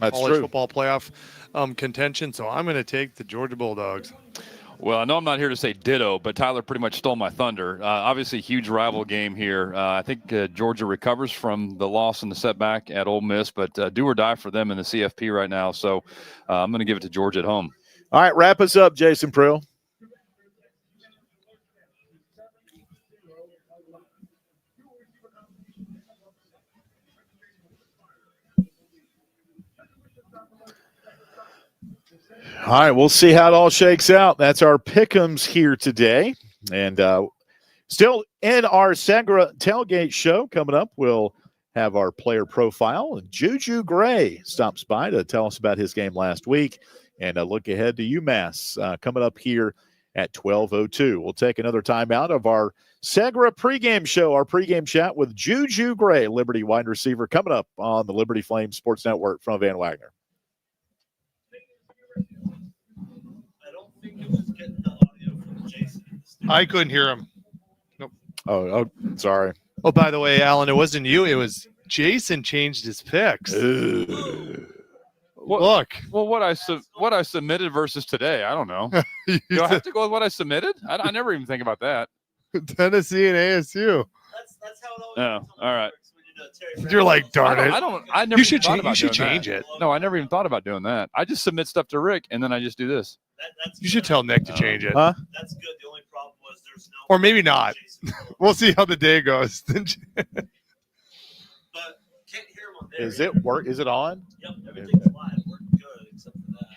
That's college true. football playoff contention. So I'm going to take the Georgia Bulldogs. Well, I know I'm not here to say ditto, but Tyler pretty much stole my thunder. Obviously, huge rival game here. I think Georgia recovers from the loss and the setback at Ole Miss, but do or die for them in the CFP right now. So I'm going to give it to Georgia at home. All right, wrap us up, Jason Prill. All right, we'll see how it all shakes out. That's our pick'ems here today. And still in our Segra tailgate show coming up, we'll have our player profile. And Juju Gray stops by to tell us about his game last week and a look ahead to UMass coming up here at 12:02. We'll take another time out of our Segra pregame show, our pregame chat with Juju Gray, Liberty wide receiver, coming up on the Liberty Flames Sports Network from Van Wagner. I couldn't hear him. Nope. Oh, sorry. Oh, by the way, Alan, it wasn't you. It was Jason changed his picks. Look. Well, what I submitted versus today, I don't know. Do I have to go with what I submitted? I never even think about that. Tennessee and ASU. That's how it always all right. You're like, darn it. I never. You should change it. No, I never even thought about doing that. I just submit stuff to Rick, and then I just do this. You should tell Nick to change it. Huh? That's good. The only problem was there's no. Or maybe not. We'll see how the day goes. But can't hear him on there. Is it work? Is it on? Yep, everything's live. We're good except for that.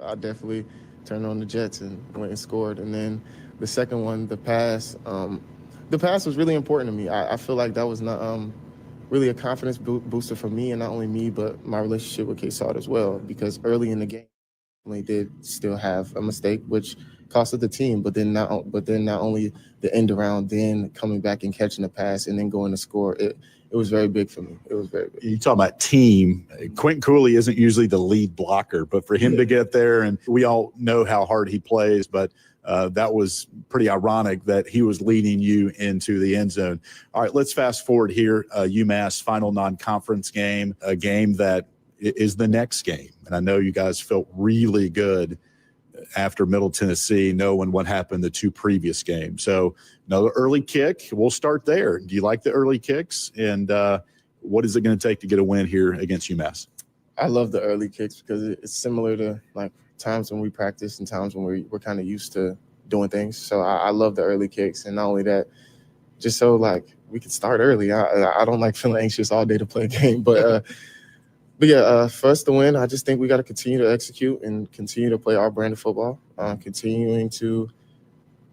I definitely turned on the Jets and went and scored. And then the second one, the pass was really important to me. I feel like that was not really a confidence booster for me, and not only me, but my relationship with K-Salt as well, because early in the game, we did still have a mistake, which costed the team, but then not only the end around, then coming back and catching the pass and then going to score, it was very big for me. It was very big. You talk about team. Quentin Cooley isn't usually the lead blocker, but for him to get there, and we all know how hard he plays, but that was pretty ironic that he was leading you into the end zone. All right, let's fast forward here. UMass final non-conference game, a game that is the next game. And I know you guys felt really good after Middle Tennessee, knowing what happened the two previous games. So another early kick. We'll start there. Do you like the early kicks? And what is it going to take to get a win here against UMass? I love the early kicks because it's similar to like times when we practice and times when we're kind of used to doing things. So I love the early kicks. And not only that, just so like we can start early. I don't like feeling anxious all day to play a game, but yeah, for us to win, I just think we got to continue to execute and continue to play our brand of football, continuing to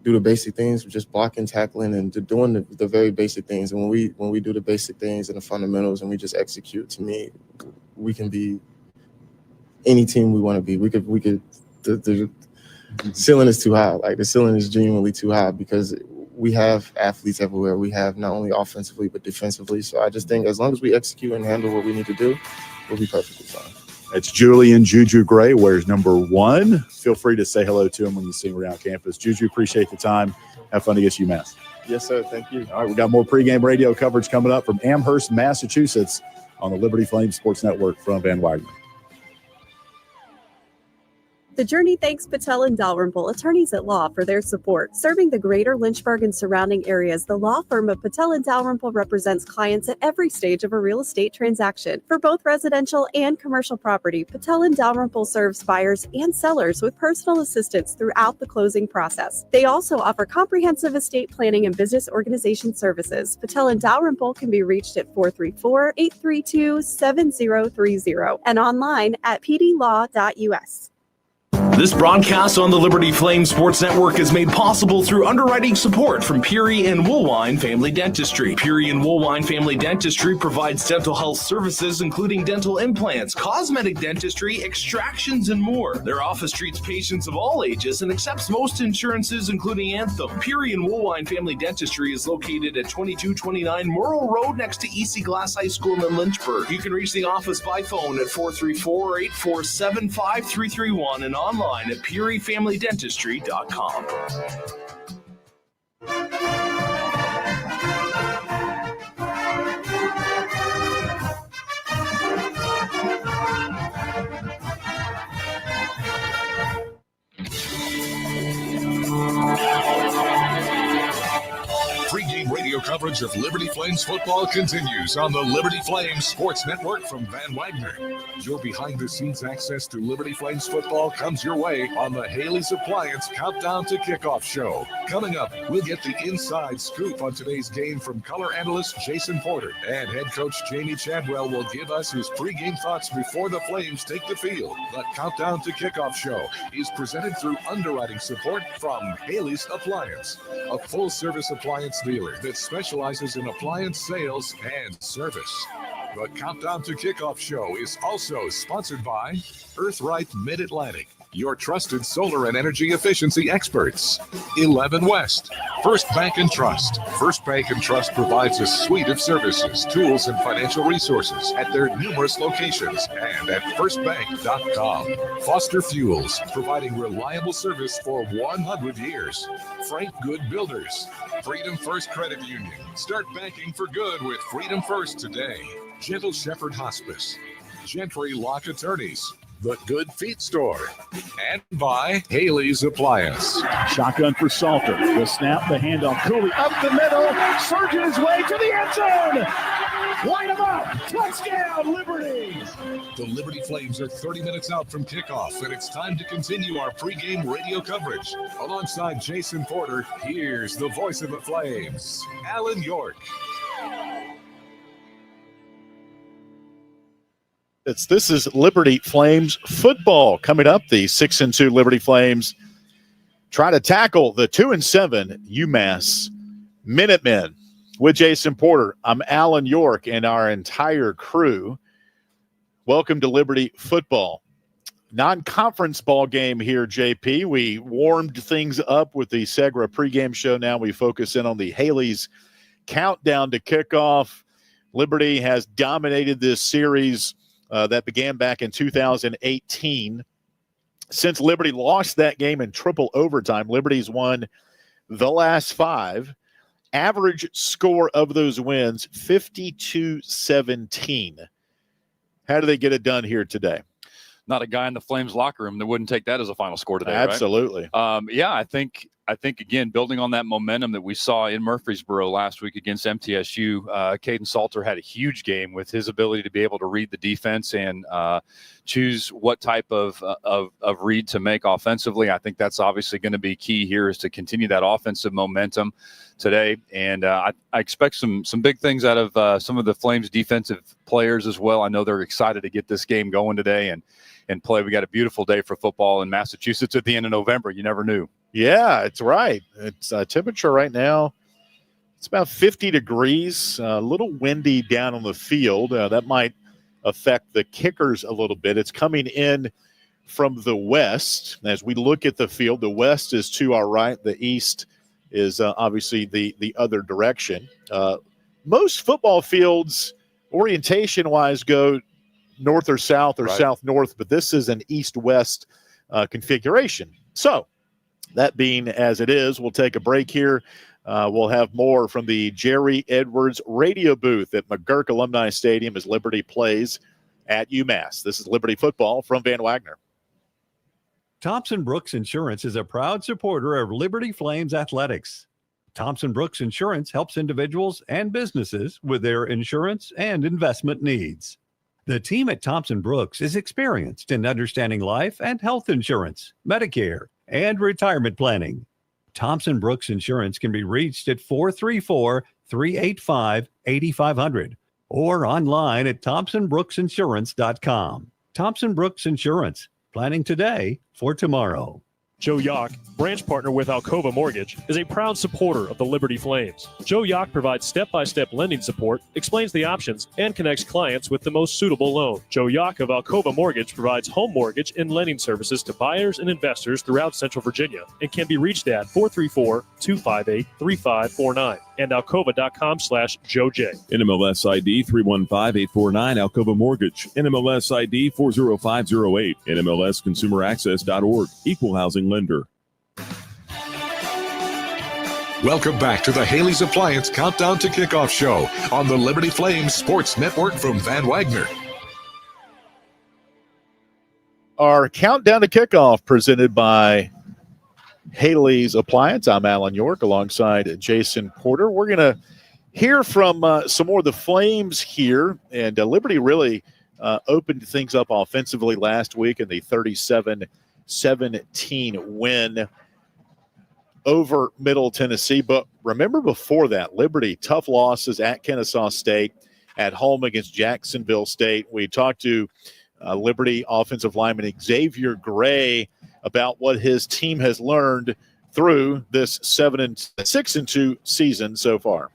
do the basic things, just blocking, tackling, and doing the very basic things. And when we do the basic things and the fundamentals and we just execute, to me, we can be any team we want to be. The ceiling is too high. Like the ceiling is genuinely too high because we have athletes everywhere. We have not only offensively but defensively. So I just think as long as we execute and handle what we need to do, we'll be perfectly fine. It's Julian Juju Gray, wears number 1. Feel free to say hello to him when you see him around campus. Juju, appreciate the time. Have fun against UMass. Yes, sir. Thank you. All right, we got more pregame radio coverage coming up from Amherst, Massachusetts on the Liberty Flames Sports Network from Van Wagner. The Journey thanks Patel and Dalrymple, attorneys at law, for their support. Serving the greater Lynchburg and surrounding areas, the law firm of Patel and Dalrymple represents clients at every stage of a real estate transaction. For both residential and commercial property, Patel and Dalrymple serves buyers and sellers with personal assistance throughout the closing process. They also offer comprehensive estate planning and business organization services. Patel and Dalrymple can be reached at 434-832-7030 and online at pdlaw.us. This broadcast on the Liberty Flames Sports Network is made possible through underwriting support from Peary and Woolwine Family Dentistry. Peary and Woolwine Family Dentistry provides dental health services including dental implants, cosmetic dentistry, extractions, and more. Their office treats patients of all ages and accepts most insurances including Anthem. Peary and Woolwine Family Dentistry is located at 2229 Merle Road next to EC Glass High School in Lynchburg. You can reach the office by phone at 434-847-5331 and online at PearyFamilyDentistry.com. Pre-game radio coverage of Liberty Flames football continues on the Liberty Flames Sports Network from Van Wagner. Your behind-the-scenes access to Liberty Flames football comes your way on the Haley's Appliance Countdown to Kickoff show. Coming up, we'll get the inside scoop on today's game from color analyst Jason Porter, and head coach Jamie Chadwell will give us his pre-game thoughts before the Flames take the field. The Countdown to Kickoff show is presented through underwriting support from Haley's Appliance, a full-service appliance dealer that specializes in appliance sales and service. The Countdown to Kickoff show is also sponsored by Earthright Mid-Atlantic, your trusted solar and energy efficiency experts. 11 West, First Bank and Trust. First Bank and Trust provides a suite of services, tools, and financial resources at their numerous locations and at firstbank.com. Foster Fuels, providing reliable service for 100 years. Frank Good Builders. Freedom First Credit Union. Start banking for good with Freedom First today. Gentle Shepherd Hospice. Gentry Lock Attorneys. The Good Feet Store, and by Haley's Appliance. Shotgun for Salter. The snap, the handoff. Cooley up the middle, surging his way to the end zone. Line him up. Touchdown, Liberty. The Liberty Flames are 30 minutes out from kickoff, and it's time to continue our pregame radio coverage. Alongside Jason Porter, here's the voice of the Flames, Alan York. This is Liberty Flames football coming up. The 6-2 Liberty Flames try to tackle the 2-7 UMass Minutemen. With Jason Porter, I'm Alan York and our entire crew. Welcome to Liberty football. Non-conference ball game here, JP. We warmed things up with the Segra pregame show. Now we focus in on the Haley's countdown to kickoff. Liberty has dominated this series that began back in 2018. Since Liberty lost that game in triple overtime, Liberty's won the last 5. Average score of those wins, 52-17. How do they get it done here today? Not a guy in the Flames locker room that wouldn't take that as a final score today. Absolutely. Right? Yeah, I think again, building on that momentum that we saw in Murfreesboro last week against MTSU, Caden Salter had a huge game with his ability to be able to read the defense and choose what type of read to make offensively. I think that's obviously going to be key here, is to continue that offensive momentum today. And I expect some big things out of some of the Flames defensive players as well. I know they're excited to get this game going today and play. We got a beautiful day for football in Massachusetts at the end of November. You never knew. Yeah, it's right. It's temperature right now. It's about 50 degrees, a little windy down on the field. That might affect the kickers a little bit. It's coming in from the west. As we look at the field, the west is to our right. The east is obviously the other direction. Most football fields, orientation-wise, go north or south or south-north, but this is an east-west configuration. So, that being as it is, we'll take a break here. We'll have more from the Jerry Edwards radio booth at McGurk Alumni Stadium as Liberty plays at UMass. This is Liberty football from Van Wagner. Thompson Brooks Insurance is a proud supporter of Liberty Flames athletics. Thompson Brooks Insurance helps individuals and businesses with their insurance and investment needs. The team at Thompson Brooks is experienced in understanding life and health insurance, Medicare, and retirement planning. Thompson Brooks Insurance can be reached at 434-385-8500 or online at thompsonbrooksinsurance.com. Thompson Brooks Insurance, planning today for tomorrow. Joe Yock, branch partner with Alcova Mortgage, is a proud supporter of the Liberty Flames. Joe Yock provides step-by-step lending support, explains the options, and connects clients with the most suitable loan. Joe Yock of Alcova Mortgage provides home mortgage and lending services to buyers and investors throughout Central Virginia and can be reached at 434-258-3549 and alcova.com/JoeJ. NMLS ID 315849, Alcova Mortgage. NMLS ID 40508, NMLSconsumeraccess.org, Equal Housing Lender. Welcome back to the Haley's Appliance Countdown to Kickoff Show on the Liberty Flames Sports Network from Van Wagner. Our countdown to kickoff presented by Haley's Appliance. I'm Alan York alongside Jason Porter. We're going to hear from some more of the Flames here. And Liberty really opened things up offensively last week in the 37-17 win over Middle Tennessee. But remember before that, Liberty, tough losses at Kennesaw State, at home against Jacksonville State. We talked to Liberty offensive lineman Xavier Gray about what his team has learned through this 6-2 season so far.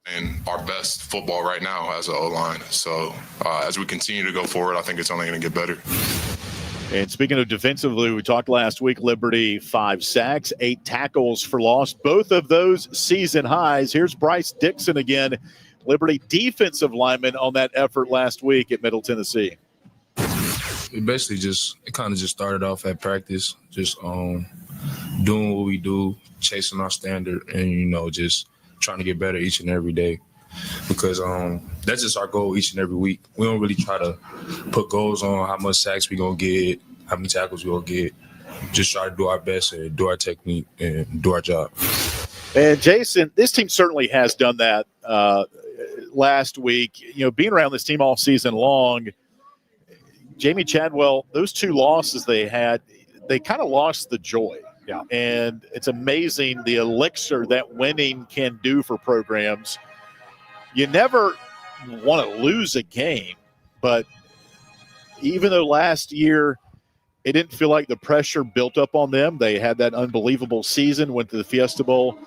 And our best football right now as an O-line. So as we continue to go forward, I think it's only going to get better. And speaking of defensively, we talked last week, Liberty 5 sacks, 8 tackles for loss, both of those season highs. Here's Bryce Dixon again, Liberty defensive lineman on that effort last week at Middle Tennessee. It basically it kind of just started off at practice, just doing what we do, chasing our standard, and, just trying to get better each and every day, because that's just our goal each and every week. We don't really try to put goals on how much sacks we going to get, how many tackles we going to get. Just try to do our best and do our technique and do our job. And Jason, this team certainly has done that last week. Being around this team all season long, Jamie Chadwell, those two losses they had, they kind of lost the joy. Yeah. And it's amazing the elixir that winning can do for programs. You never want to lose a game, but even though last year it didn't feel like the pressure built up on them, they had that unbelievable season, went to the Fiesta Bowl.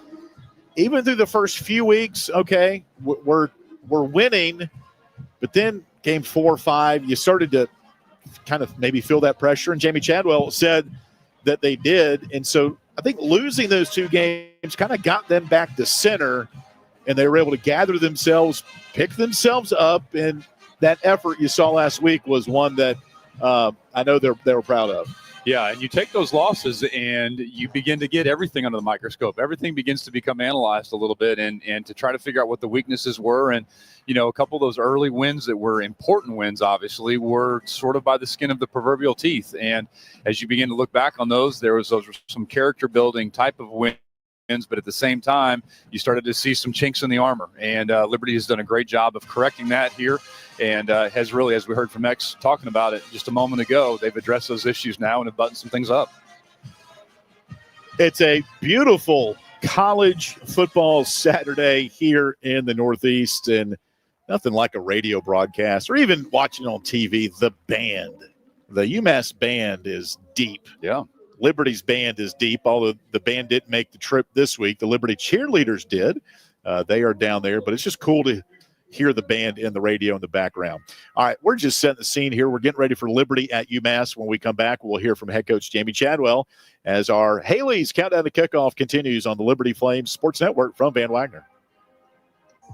Even through the first few weeks, okay, we're winning, but then game 4 or 5, you started to kind of maybe feel that pressure, and Jamie Chadwell said that they did. And so I think losing those 2 games kind of got them back to center, and they were able to gather themselves, pick themselves up, and that effort you saw last week was one that I know they were proud of. Yeah, and you take those losses and you begin to get everything under the microscope. Everything begins to become analyzed a little bit and to try to figure out what the weaknesses were. And, you know, a couple of those early wins that were important wins, obviously, were sort of by the skin of the proverbial teeth. And as you begin to look back on those were some character building type of wins. But at the same time, you started to see some chinks in the armor. And Liberty has done a great job of correcting that here and has really, as we heard from X talking about it just a moment ago, they've addressed those issues now and have buttoned some things up. It's a beautiful college football Saturday here in the Northeast, and nothing like a radio broadcast or even watching on TV. The UMass band is deep. Yeah. Liberty's band is deep, although the band didn't make the trip this week. The Liberty cheerleaders did. They are down there, but it's just cool to hear the band in the radio in the background. All right, we're just setting the scene here. We're getting ready for Liberty at UMass. When we come back, we'll hear from head coach Jamie Chadwell as our Haley's Countdown to Kickoff continues on the Liberty Flames Sports Network from Van Wagner.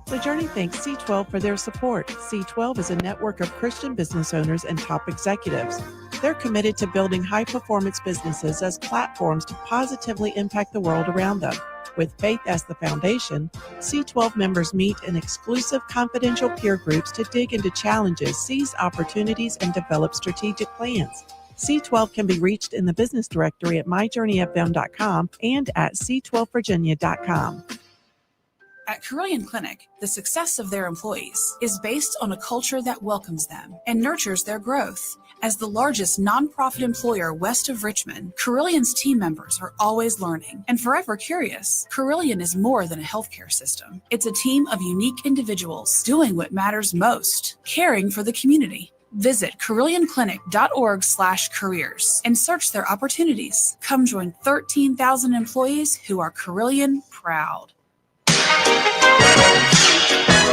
The Journey thanks C12 for their support. C12 is a network of Christian business owners and top executives. They're committed to building high-performance businesses as platforms to positively impact the world around them. With faith as the foundation, C12 members meet in exclusive confidential peer groups to dig into challenges, seize opportunities, and develop strategic plans. C12 can be reached in the business directory at myjourneyfm.com and at c12virginia.com. At Carilion Clinic, the success of their employees is based on a culture that welcomes them and nurtures their growth. As the largest nonprofit employer west of Richmond, Carillion's team members are always learning and forever curious. Carilion is more than a healthcare system. It's a team of unique individuals doing what matters most, caring for the community. Visit CarillionClinic.org/careers and search their opportunities. Come join 13,000 employees who are Carilion proud.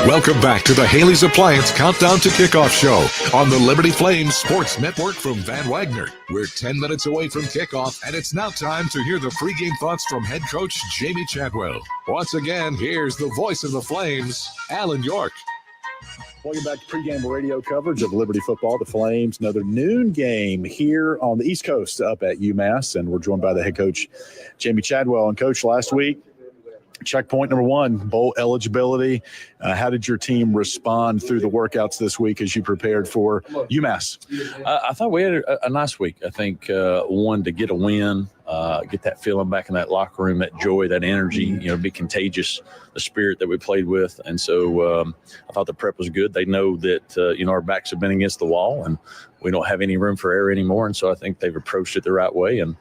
Welcome back to the Haley's Appliance Countdown to Kickoff Show on the Liberty Flames Sports Network from Van Wagner. We're 10 minutes away from kickoff, and it's now time to hear the pregame thoughts from head coach Jamie Chadwell. Once again, here's the voice of the Flames, Alan York. Welcome back to pregame radio coverage of Liberty football. The Flames, another noon game here on the East Coast up at UMass, and we're joined by the head coach Jamie Chadwell. And coach, last week, checkpoint number 1, bowl eligibility. How did your team respond through the workouts this week as you prepared for UMass? I thought we had a nice week. I think one, to get a win, get that feeling back in that locker room, that joy, that energy, be contagious, the spirit that we played with. And so I thought the prep was good. They know that, our backs have been against the wall and we don't have any room for error anymore. And so I think they've approached it the right way. And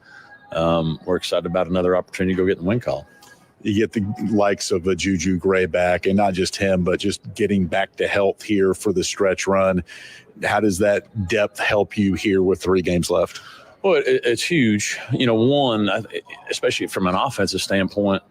we're excited about another opportunity to go get the win call. You get the likes of a Juju Gray back, and not just him, but just getting back to health here for the stretch run. How does that depth help you here with 3 games left? Well, it's huge. One, especially from an offensive standpoint,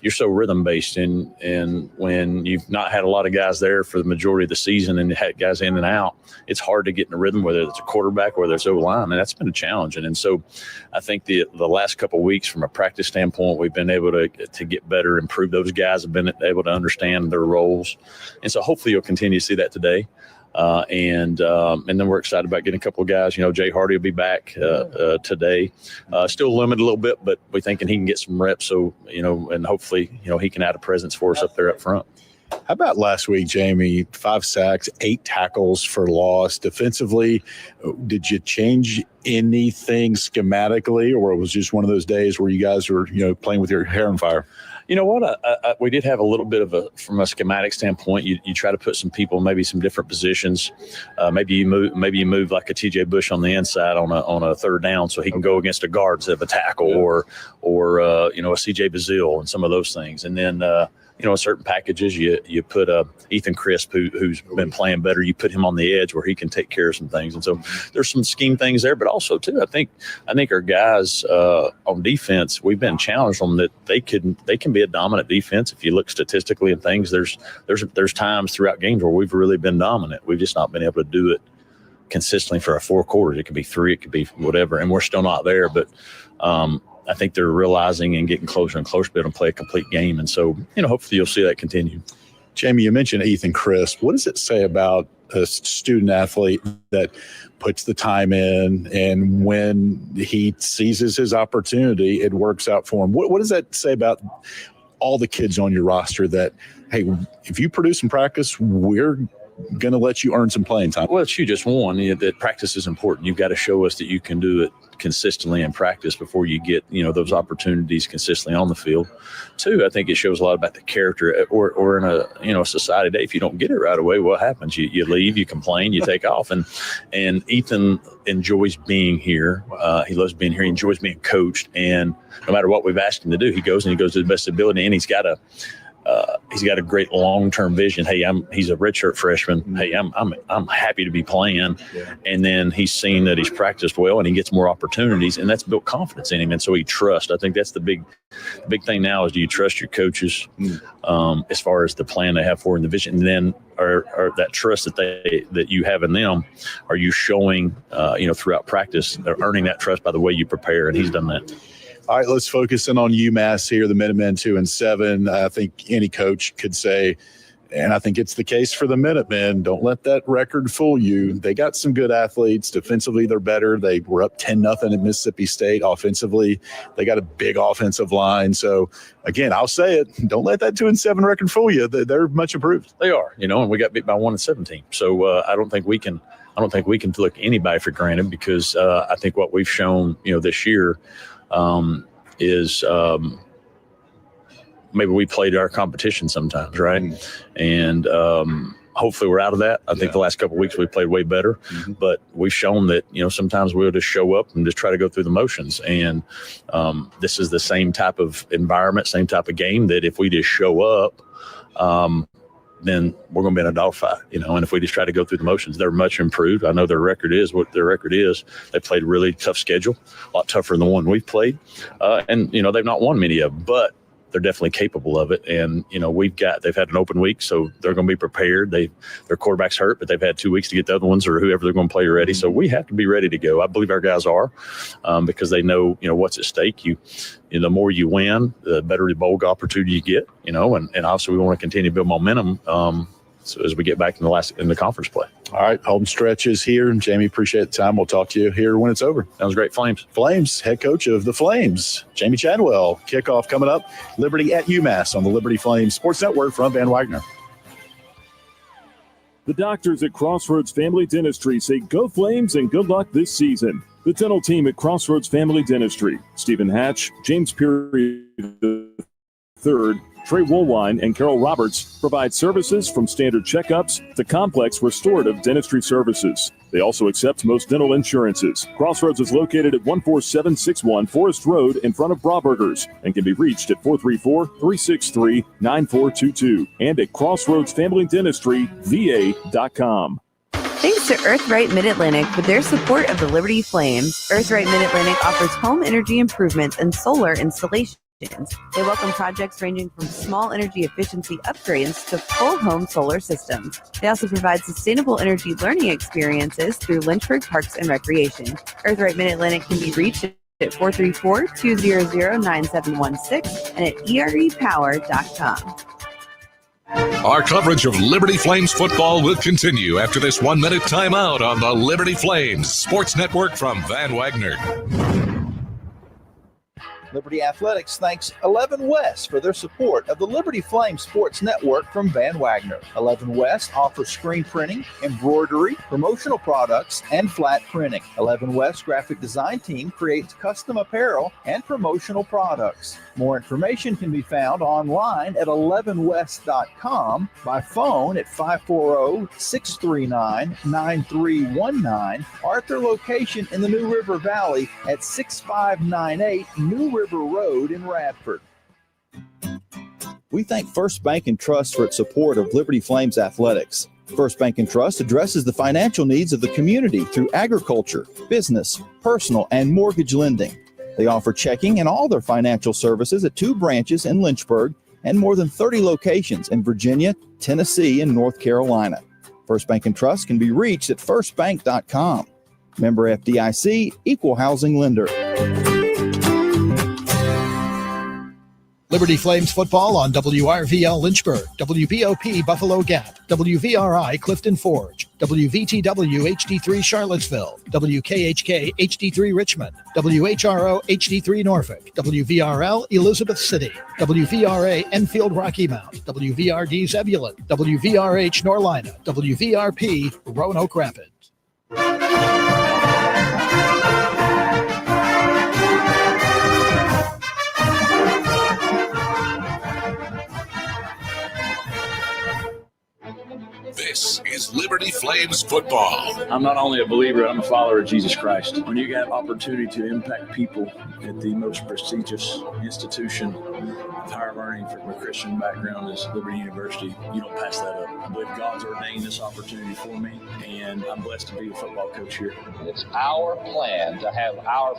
you're so rhythm based, and when you've not had a lot of guys there for the majority of the season and had guys in and out, it's hard to get in a rhythm, whether it's a quarterback, whether it's O-line, and that's been a challenge. And so I think the last couple of weeks from a practice standpoint, we've been able to get better, improve. Those guys have been able to understand their roles. And so hopefully you'll continue to see that today. And then we're excited about getting a couple of guys. Jay Hardy will be back today. Still limited a little bit, but we're thinking he can get some reps. So, and hopefully, he can add a presence for us up there up front. How about last week, Jamie? 5 sacks, 8 tackles for loss. Defensively, did you change anything schematically, or it was just one of those days where you guys were, playing with your hair on fire? You know what? We did have a little bit of from a schematic standpoint. You try to put some people, maybe some different positions. Maybe you move like a TJ Bush on the inside on a third down, so he can go against a guard instead of a tackle, or a CJ Bazile and some of those things. And then certain packages you put Ethan Crisp, who's been playing better. You put him on the edge where he can take care of some things. And so there's some scheme things there, but also too, I think our guys on defense, we've been challenged on that they can be a dominant defense. If you look statistically and things, there's times throughout games where we've really been dominant. We've just not been able to do it consistently for 4 quarters. It could be 3, it could be whatever, and we're still not there. But I think they're realizing and getting closer and closer to be able to play a complete game. And so, hopefully you'll see that continue. Jamie, you mentioned Ethan Crisp. What does it say about a student athlete that puts the time in, and when he seizes his opportunity, it works out for him? What does that say about all the kids on your roster that, hey, if you produce in practice, we're going to let you earn some playing time? Well, it's you just one, that practice is important. You've got to show us that you can do it consistently in practice before you get, those opportunities consistently on the field. 2, I think it shows a lot about the character, or in a society today. If you don't get it right away, what happens? You leave, you complain, you take off. And Ethan enjoys being here. He loves being here. He enjoys being coached. And no matter what we've asked him to do, he goes to the best ability, and he's got a great long-term vision. Hey, he's a redshirt freshman. Hey, I'm happy to be playing. Yeah. And then he's seen that he's practiced well and he gets more opportunities, and that's built confidence in him. And so he trusts. I think that's the big thing now is, do you trust your coaches as far as the plan they have for in the vision? And then are that trust that you have in them, are you showing throughout practice, earning that trust by the way you prepare? And he's done that. All right, let's focus in on UMass here, the Minutemen 2-7. I think any coach could say, and I think it's the case for the Minutemen, don't let that record fool you. They got some good athletes. Defensively, they're better. They were up 10-0 at Mississippi State. Offensively, they got a big offensive line. So, again, I'll say it, don't let that 2-7 record fool you. They're much improved. They are, and we got beat by 1-17. So I don't think we can look anybody for granted, because I think what we've shown, this year is maybe we played our competition sometimes, right? And hopefully we're out of that. I think the last couple of weeks we played way better, but we've shown that, sometimes we'll just show up and just try to go through the motions. And this is the same type of environment, same type of game, that if we just show up, then we're going to be in a dogfight, and if we just try to go through the motions, they're much improved. I know their record is what their record is. They played a really tough schedule, a lot tougher than the one we've played. And they've not won many of them, but they're definitely capable of it. And, they've had an open week, so they're going to be prepared. Their quarterback's hurt, but they've had 2 weeks to get the other ones or whoever they're going to play ready. So we have to be ready to go. I believe our guys are, because they know, what's at stake. The more you win, the better the bowl opportunity you get, and obviously we want to continue to build momentum so as we get back in the conference play. All right, home stretch is here. Jamie, appreciate the time. We'll talk to you here when it's over. That was great. Flames, head coach of the Flames, Jamie Chadwell. Kickoff coming up, Liberty at UMass on the Liberty Flames Sports Network from Van Wagner. The doctors at Crossroads Family Dentistry say go Flames and good luck this season. The dental team at Crossroads Family Dentistry, Stephen Hatch, James Peary III, Trey Woolwine, and Carol Roberts, provide services from standard checkups to complex restorative dentistry services. They also accept most dental insurances. Crossroads is located at 14761 Forest Road in front of Brawburgers and can be reached at 434-363-9422 and at crossroadsfamilydentistryva.com. Thanks to Earthright Mid-Atlantic with their support of the Liberty Flames. Earthright Mid-Atlantic offers home energy improvements and solar installations. They welcome projects ranging from small energy efficiency upgrades to full home solar systems. They also provide sustainable energy learning experiences through Lynchburg Parks and Recreation. Earthright Mid-Atlantic can be reached at 434-200-9716 and at erepower.com. Our coverage of Liberty Flames football will continue after this 1-minute timeout on the Liberty Flames Sports Network from Van Wagner. Liberty Athletics thanks 11 West for their support of the Liberty Flame Sports Network from Van Wagner. 11 West offers screen printing, embroidery, promotional products, and flat printing. 11 West graphic design team creates custom apparel and promotional products. More information can be found online at 11west.com, by phone at 540-639-9319, or at their location in the New River Valley at 6598 New River Road in Radford. We thank First Bank and Trust for its support of Liberty Flames Athletics. First Bank and Trust addresses the financial needs of the community through agriculture, business, personal, and mortgage lending. They offer checking and all their financial services at 2 branches in Lynchburg and more than 30 locations in Virginia, Tennessee, and North Carolina. First Bank and Trust can be reached at firstbank.com. Member FDIC, Equal Housing Lender. Liberty Flames football on WRVL Lynchburg, WBOP Buffalo Gap, WVRI Clifton Forge, WVTW HD3 Charlottesville, WKHK HD3 Richmond, WHRO HD3 Norfolk, WVRL Elizabeth City, WVRA Enfield Rocky Mount, WVRD Zebulon, WVRH Norlina, WVRP Roanoke Rapids. This is Liberty Flames football. I'm not only a believer, I'm a follower of Jesus Christ. When you have opportunity to impact people at the most prestigious institution of higher learning from a Christian background as Liberty University, you don't pass that up. I believe God's ordained this opportunity for me, and I'm blessed to be the football coach here. It's our plan to have our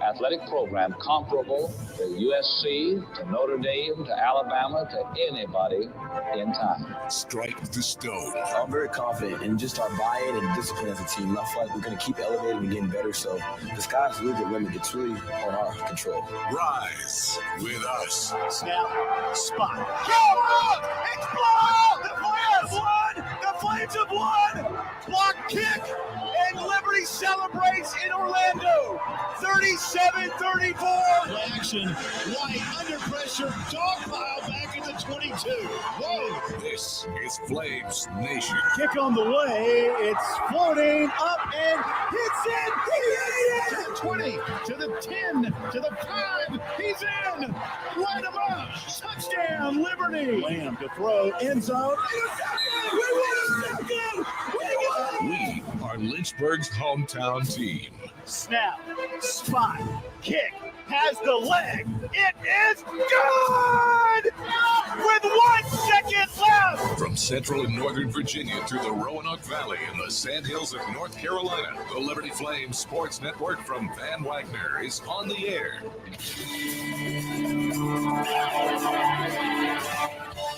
athletic program comparable to USC, to Notre Dame, to Alabama, to anybody in time. Strike the stone. I'm very confident in just our buy-in and discipline as a team. I feel like we're going to keep elevating and getting better. So the sky's really the limit. It's really on our control. Rise with us. Snap, spot. Go! It's blown! The Flames won! The Flames have won! Block kick, and Liberty celebrates in Orlando. 37-34. Action. White under pressure. Dog pile back into 22. Whoa. This is Flames Nation. Kick on the way. It's floating up and hits in. He hit it! To the 20, to the 10, to the 5. He's in. Light him up. Touchdown, Liberty. Lamb to throw. End zone. We are Lynchburg's hometown team. Snap, spot, kick, has the leg. It is good! With 1 second left! From central and northern Virginia to the Roanoke Valley and the Sandhills of North Carolina, the Liberty Flames Sports Network from Van Wagner is on the air.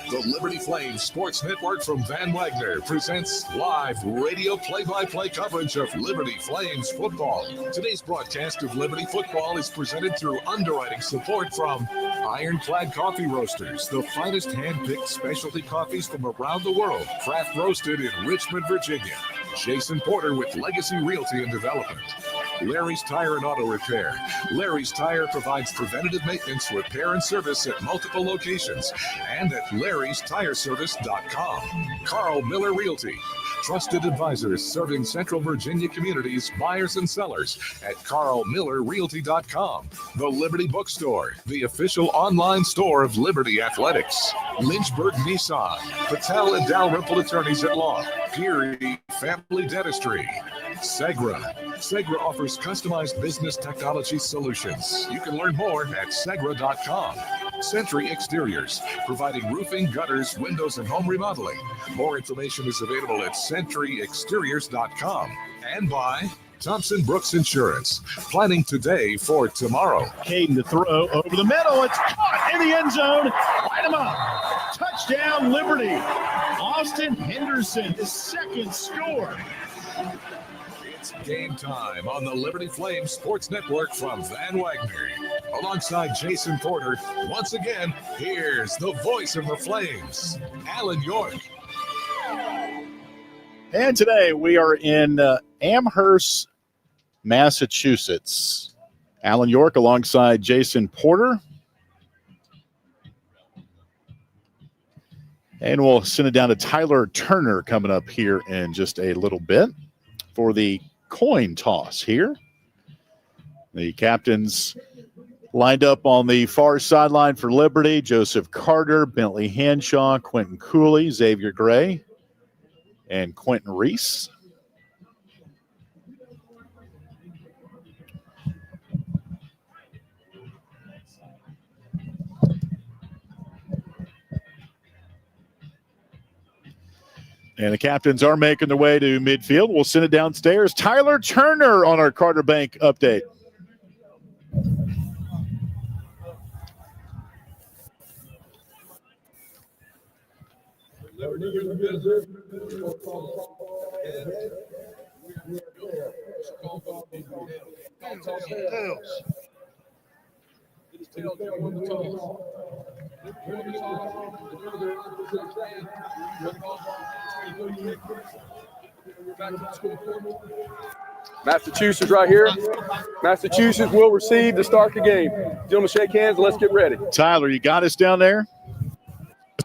The Liberty Flames Sports Network from Van Wagner presents live radio play-by-play coverage of Liberty Flames football. Today's broadcast of Liberty football is presented through underwriting support from Ironclad Coffee Roasters, the finest hand-picked specialty coffees from around the world, craft roasted in Richmond, Virginia. Jason Porter with Legacy Realty and Development. Larry's Tire and Auto Repair. Larry's Tire provides preventative maintenance, repair, and service at multiple locations and at larrystireservice.com. Carl Miller Realty. Trusted advisors serving Central Virginia communities, buyers and sellers at carlmillerrealty.com. The Liberty Bookstore, the official online store of Liberty Athletics. Lynchburg Nissan, Patel and Dalrymple Attorneys at Law. Peary Family Dentistry. Segra. Segra offers customized business technology solutions. You can learn more at segra.com. Century Exteriors, providing roofing, gutters, windows, and home remodeling. More information is available at centuryexteriors.com. And by Thompson Brooks Insurance, planning today for tomorrow. Caden to throw over the middle. It's caught in the end zone. Light him up. Touchdown, Liberty. Austin Henderson, his second score. It's game time on the Liberty Flames Sports Network from Van Wagner. Alongside Jason Porter, once again, here's the voice of the Flames, Alan York. And today we are in Amherst, Massachusetts, Alan York alongside Jason Porter. And we'll send it down to Tyler Turner coming up here in just a little bit for the coin toss here. The captains lined up on the far sideline for Liberty: Joseph Carter, Bentley Hanshaw, Quentin Cooley, Xavier Gray, and Quentin Reese. And the captains are making their way to midfield. We'll send it downstairs. Tyler Turner on our Carter Bank update. Massachusetts right here. Massachusetts will receive to start the game. Gentlemen, shake hands and let's get ready. Tyler, you got us down there?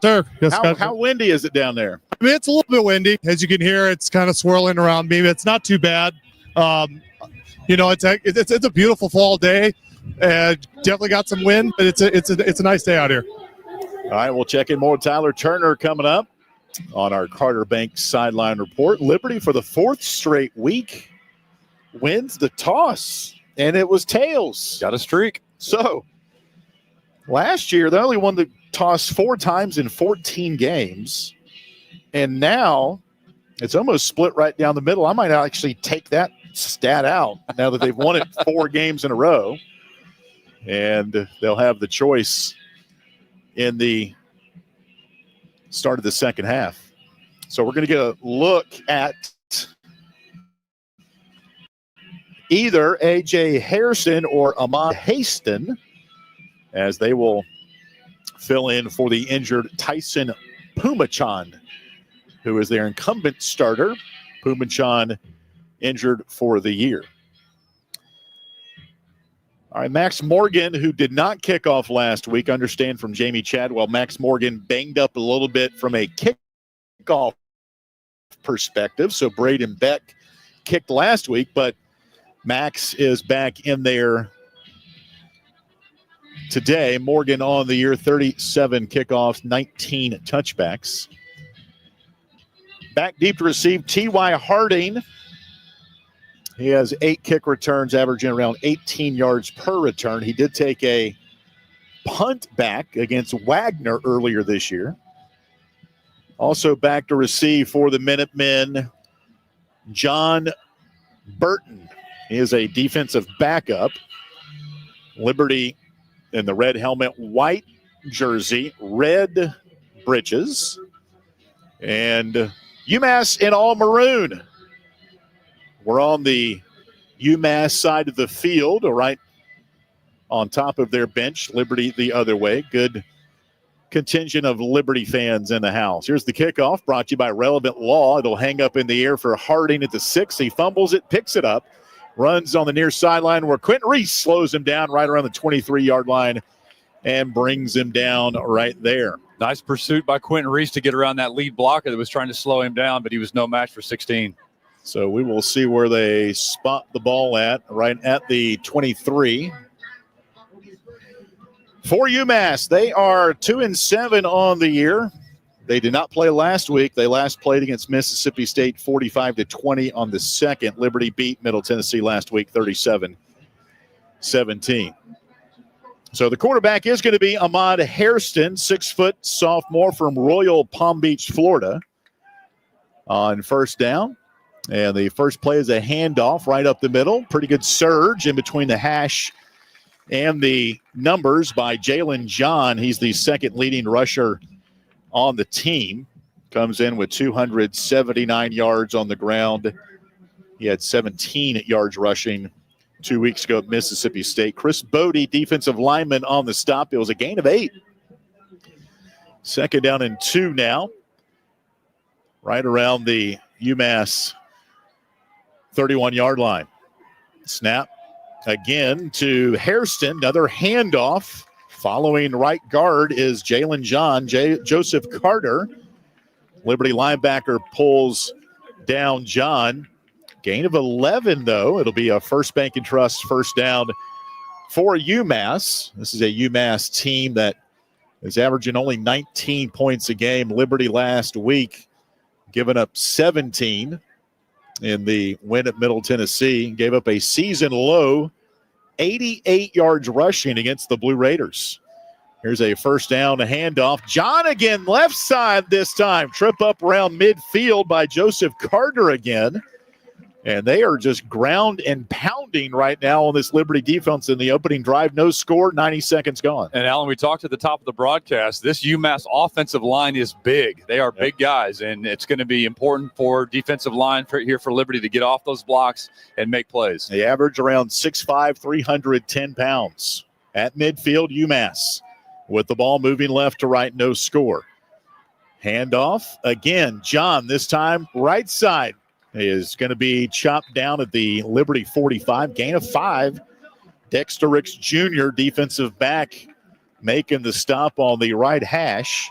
Sir. Yes, how windy is it down there? I mean, it's a little bit windy. As you can hear, it's kind of swirling around me. It's not too bad. It's a beautiful fall day. Definitely got some wind, but it's a nice day out here. All right, we'll check in more with Tyler Turner coming up on our Carter Bank sideline report. Liberty, for the fourth straight week, wins the toss, and it was tails. Got a streak. So last year, they only won the toss 4 times in 14 games, and now it's almost split right down the middle. I might actually take that stat out now that they've won it 4 games in a row, and they'll have the choice in the start of the second half. So we're going to get a look at either A.J. Harrison or Ahmad Haston as they will fill in for the injured Tyson Pumachan, who is their incumbent starter. Pumachan injured for the year. All right, Max Morgan, who did not kick off last week, understand from Jamie Chadwell, Max Morgan banged up a little bit from a kickoff perspective. So Braden Beck kicked last week, but Max is back in there today. Morgan on the year, 37 kickoffs, 19 touchbacks. Back deep to receive T.Y. Harding. He has 8 kick returns, averaging around 18 yards per return. He did take a punt back against Wagner earlier this year. Also back to receive for the Minutemen, John Burton. He is a defensive backup. Liberty in the red helmet, white jersey, red breeches, and UMass in all maroon. We're on the UMass side of the field, right on top of their bench. Liberty the other way. Good contingent of Liberty fans in the house. Here's the kickoff, brought to you by Relevant Law. It'll hang up in the air for Harding at the 6. He fumbles it, picks it up, runs on the near sideline where Quentin Reese slows him down right around the 23-yard line and brings him down right there. Nice pursuit by Quentin Reese to get around that lead blocker that was trying to slow him down, but he was no match for 16. So we will see where they spot the ball at, right at the 23. For UMass, they are 2-7 on the year. They did not play last week. They last played against Mississippi State 45-20 on the 2nd. Liberty beat Middle Tennessee last week 37-17. So the quarterback is going to be Ahmad Hairston, 6-foot sophomore from Royal Palm Beach, Florida, on first down. And the first play is a handoff right up the middle. Pretty good surge in between the hash and the numbers by Jalen John. He's the second leading rusher on the team. Comes in with 279 yards on the ground. He had 17 yards rushing 2 weeks ago at Mississippi State. Chris Bodie, defensive lineman, on the stop. It was a gain of 8. Second down and 2 now. Right around the UMass 31-yard line. Snap, again to Hairston. Another handoff. Following right guard is Jalen John. Joseph Carter. Liberty linebacker pulls down John. Gain of 11, though. It'll be a First Bank and Trust first down for UMass. This is a UMass team that is averaging only 19 points a game. Liberty last week giving up 17 in the win at Middle Tennessee. Gave up a season low 88 yards rushing against the Blue Raiders. Here's a first down, a handoff. John again, left side this time. Trip up around midfield by Joseph Carter again. And they are just ground and pounding right now on this Liberty defense in the opening drive. No score, 90 seconds gone. And, Alan, we talked at the top of the broadcast. This UMass offensive line is big. They are big guys, and it's going to be important for defensive line here for Liberty to get off those blocks and make plays. They average around 6'5", 310 pounds. At midfield, UMass with the ball moving left to right, no score. Handoff. Again, John, this time right side, is going to be chopped down at the Liberty 45. Gain of 5. Dexter Ricks Jr., defensive back, making the stop on the right hash.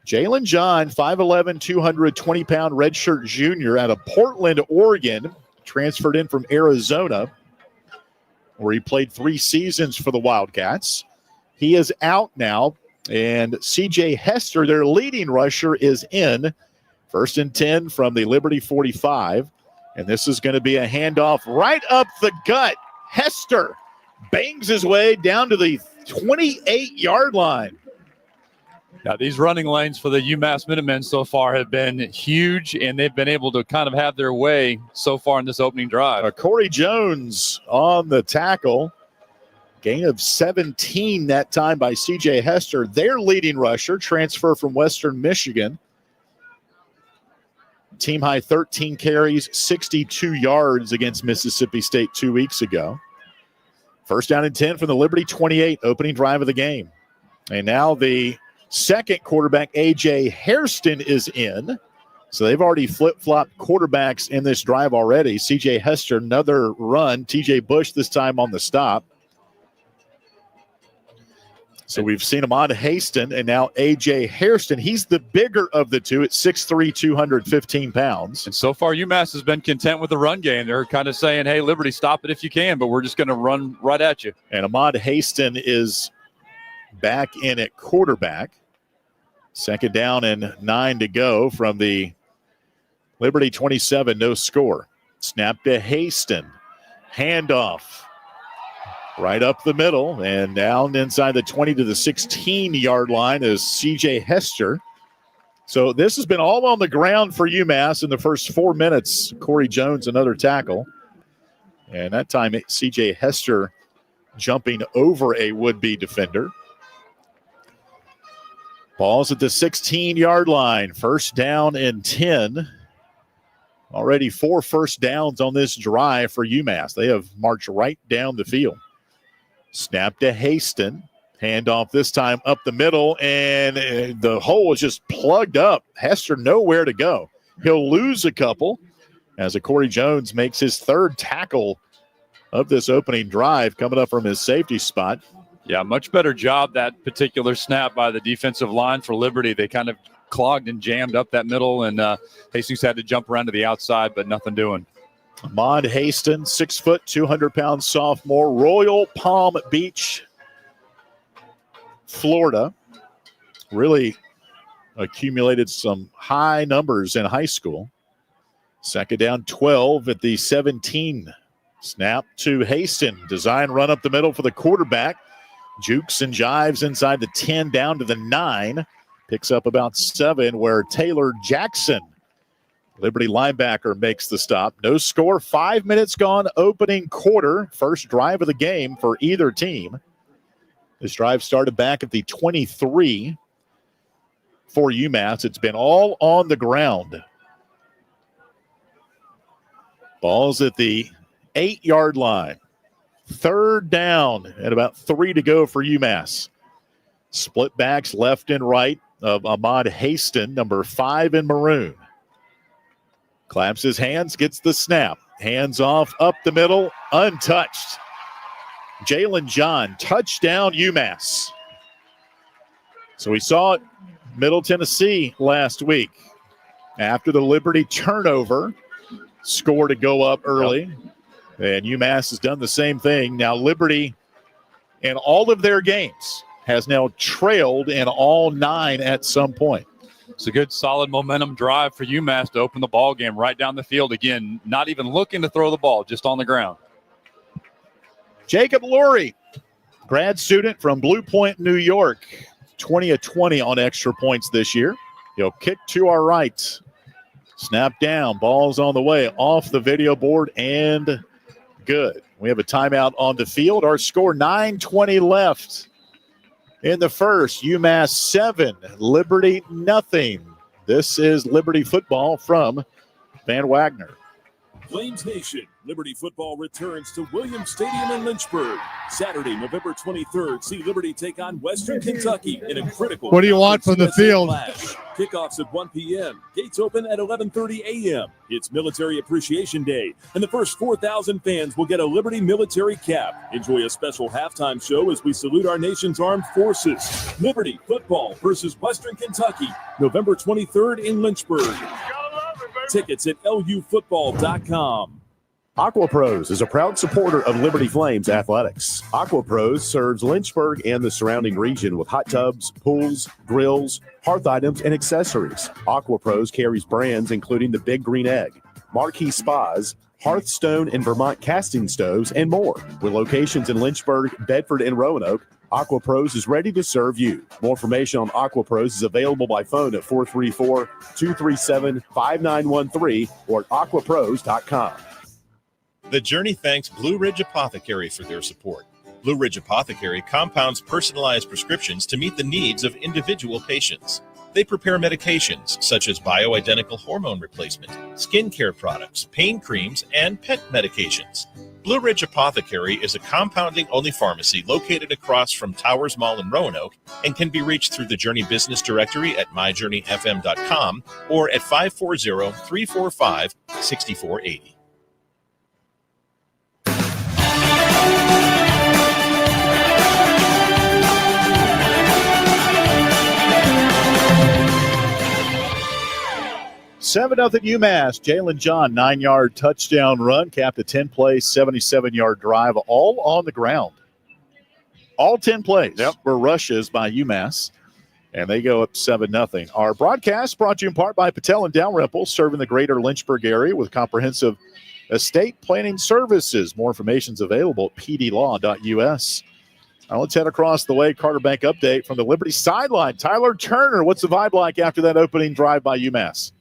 Jalen John, 5'11", 220-pound redshirt junior out of Portland, Oregon, transferred in from Arizona, where he played 3 seasons for the Wildcats. He is out now, and C.J. Hester, their leading rusher, is in. First and 10 from the Liberty 45. And this is going to be a handoff right up the gut. Hester bangs his way down to the 28-yard line. Now, these running lanes for the UMass Minutemen so far have been huge, and they've been able to kind of have their way so far in this opening drive. Corey Jones on the tackle. Gain of 17 that time by C.J. Hester. Their leading rusher, transfer from Western Michigan. Team high 13 carries, 62 yards against Mississippi State 2 weeks ago. First down and 10 from the Liberty 28, opening drive of the game. And now the second quarterback, A.J. Hairston, is in. So they've already flip-flopped quarterbacks in this drive already. C.J. Hester, another run. T.J. Bush this time on the stop. So we've seen Ahmad Haston and now A.J. Hairston. He's the bigger of the two at 6'3", 215 pounds. And so far, UMass has been content with the run game. They're kind of saying, hey, Liberty, stop it if you can, but we're just going to run right at you. And Ahmad Haston is back in at quarterback. Second down and 9 to go from the Liberty 27, no score. Snap to Haston. Handoff. Right up the middle and down inside the 20 to the 16-yard line is C.J. Hester. So this has been all on the ground for UMass in the first 4 minutes. Corey Jones, another tackle. And that time, C.J. Hester jumping over a would-be defender. Ball's at the 16-yard line. First down and 10. Already 4 first downs on this drive for UMass. They have marched right down the field. Snap to Haston. Handoff this time up the middle, and the hole is just plugged up. Hester nowhere to go. He'll lose a couple as Corey Jones makes his third tackle of this opening drive coming up from his safety spot. Yeah, much better job that particular snap by the defensive line for Liberty. They kind of clogged and jammed up that middle, and Hastings had to jump around to the outside, but nothing doing. Ahmad Haston, 6 foot, 200-pound sophomore, Royal Palm Beach, Florida. Really accumulated some high numbers in high school. Second down, 12 at the 17. Snap to Haston. Design run up the middle for the quarterback. Jukes and jives inside the 10 down to the 9. Picks up about 7 where Taylor Jackson, Liberty linebacker, makes the stop. No score, 5 minutes gone, opening quarter. First drive of the game for either team. This drive started back at the 23 for UMass. It's been all on the ground. Ball's at the 8-yard line. Third down and about 3 to go for UMass. Split backs left and right of Ahmad Haston, number 5 in maroon. Claps his hands, gets the snap. Hands off, up the middle, untouched. Jalen John, touchdown UMass. So we saw it Middle Tennessee last week. After the Liberty turnover, score to go up early. And UMass has done the same thing. Now Liberty, in all of their games, has now trailed in all 9 at some point. It's a good, solid momentum drive for UMass to open the ball game right down the field. Again, not even looking to throw the ball, just on the ground. Jacob Lurie, grad student from Blue Point, New York, 20 of 20 on extra points this year. He'll kick to our right. Snap down, ball's on the way, off the video board, and good. We have a timeout on the field. Our score, 9:20 left in the first. UMass 7, Liberty nothing. This is Liberty football from Van Wagner. Flames Nation, Liberty football returns to Williams Stadium in Lynchburg. Saturday, November 23rd, see Liberty take on Western Kentucky in a critical. What do you want from the field? Clash. Kickoffs at 1 p.m. Gates open at 11:30 a.m. It's Military Appreciation Day, and the first 4,000 fans will get a Liberty military cap. Enjoy a special halftime show as we salute our nation's armed forces. Liberty football versus Western Kentucky, November 23rd in Lynchburg. Tickets at lufootball.com. AquaPros is a proud supporter of Liberty Flames athletics. AquaPros serves Lynchburg and the surrounding region with hot tubs, pools, grills, hearth items, and accessories. AquaPros carries brands including the Big Green Egg, Marquee Spas, Hearthstone and Vermont casting stoves, and more. With locations in Lynchburg, Bedford, and Roanoke, AquaPros is ready to serve you. More information on AquaPros is available by phone at 434-237-5913 or at aquapros.com. The Journey thanks Blue Ridge Apothecary for their support. Blue Ridge Apothecary compounds personalized prescriptions to meet the needs of individual patients. They prepare medications such as bioidentical hormone replacement, skincare products, pain creams, and pet medications. Blue Ridge Apothecary is a compounding-only pharmacy located across from Towers Mall in Roanoke and can be reached through the Journey Business Directory at myjourneyfm.com or at 540-345-6480. Seven nothing UMass. Jalen John, 9-yard touchdown run, capped a 10-play, 77-yard drive, all on the ground. All 10 plays were rushes by UMass, and they go up 7-0. Our broadcast brought to you in part by Patel and Dalrymple, serving the greater Lynchburg area with comprehensive estate planning services. More information is available at pdlaw.us. Now let's head across the way. Carter Bank update from the Liberty sideline. Tyler Turner, what's the vibe like after that opening drive by UMass?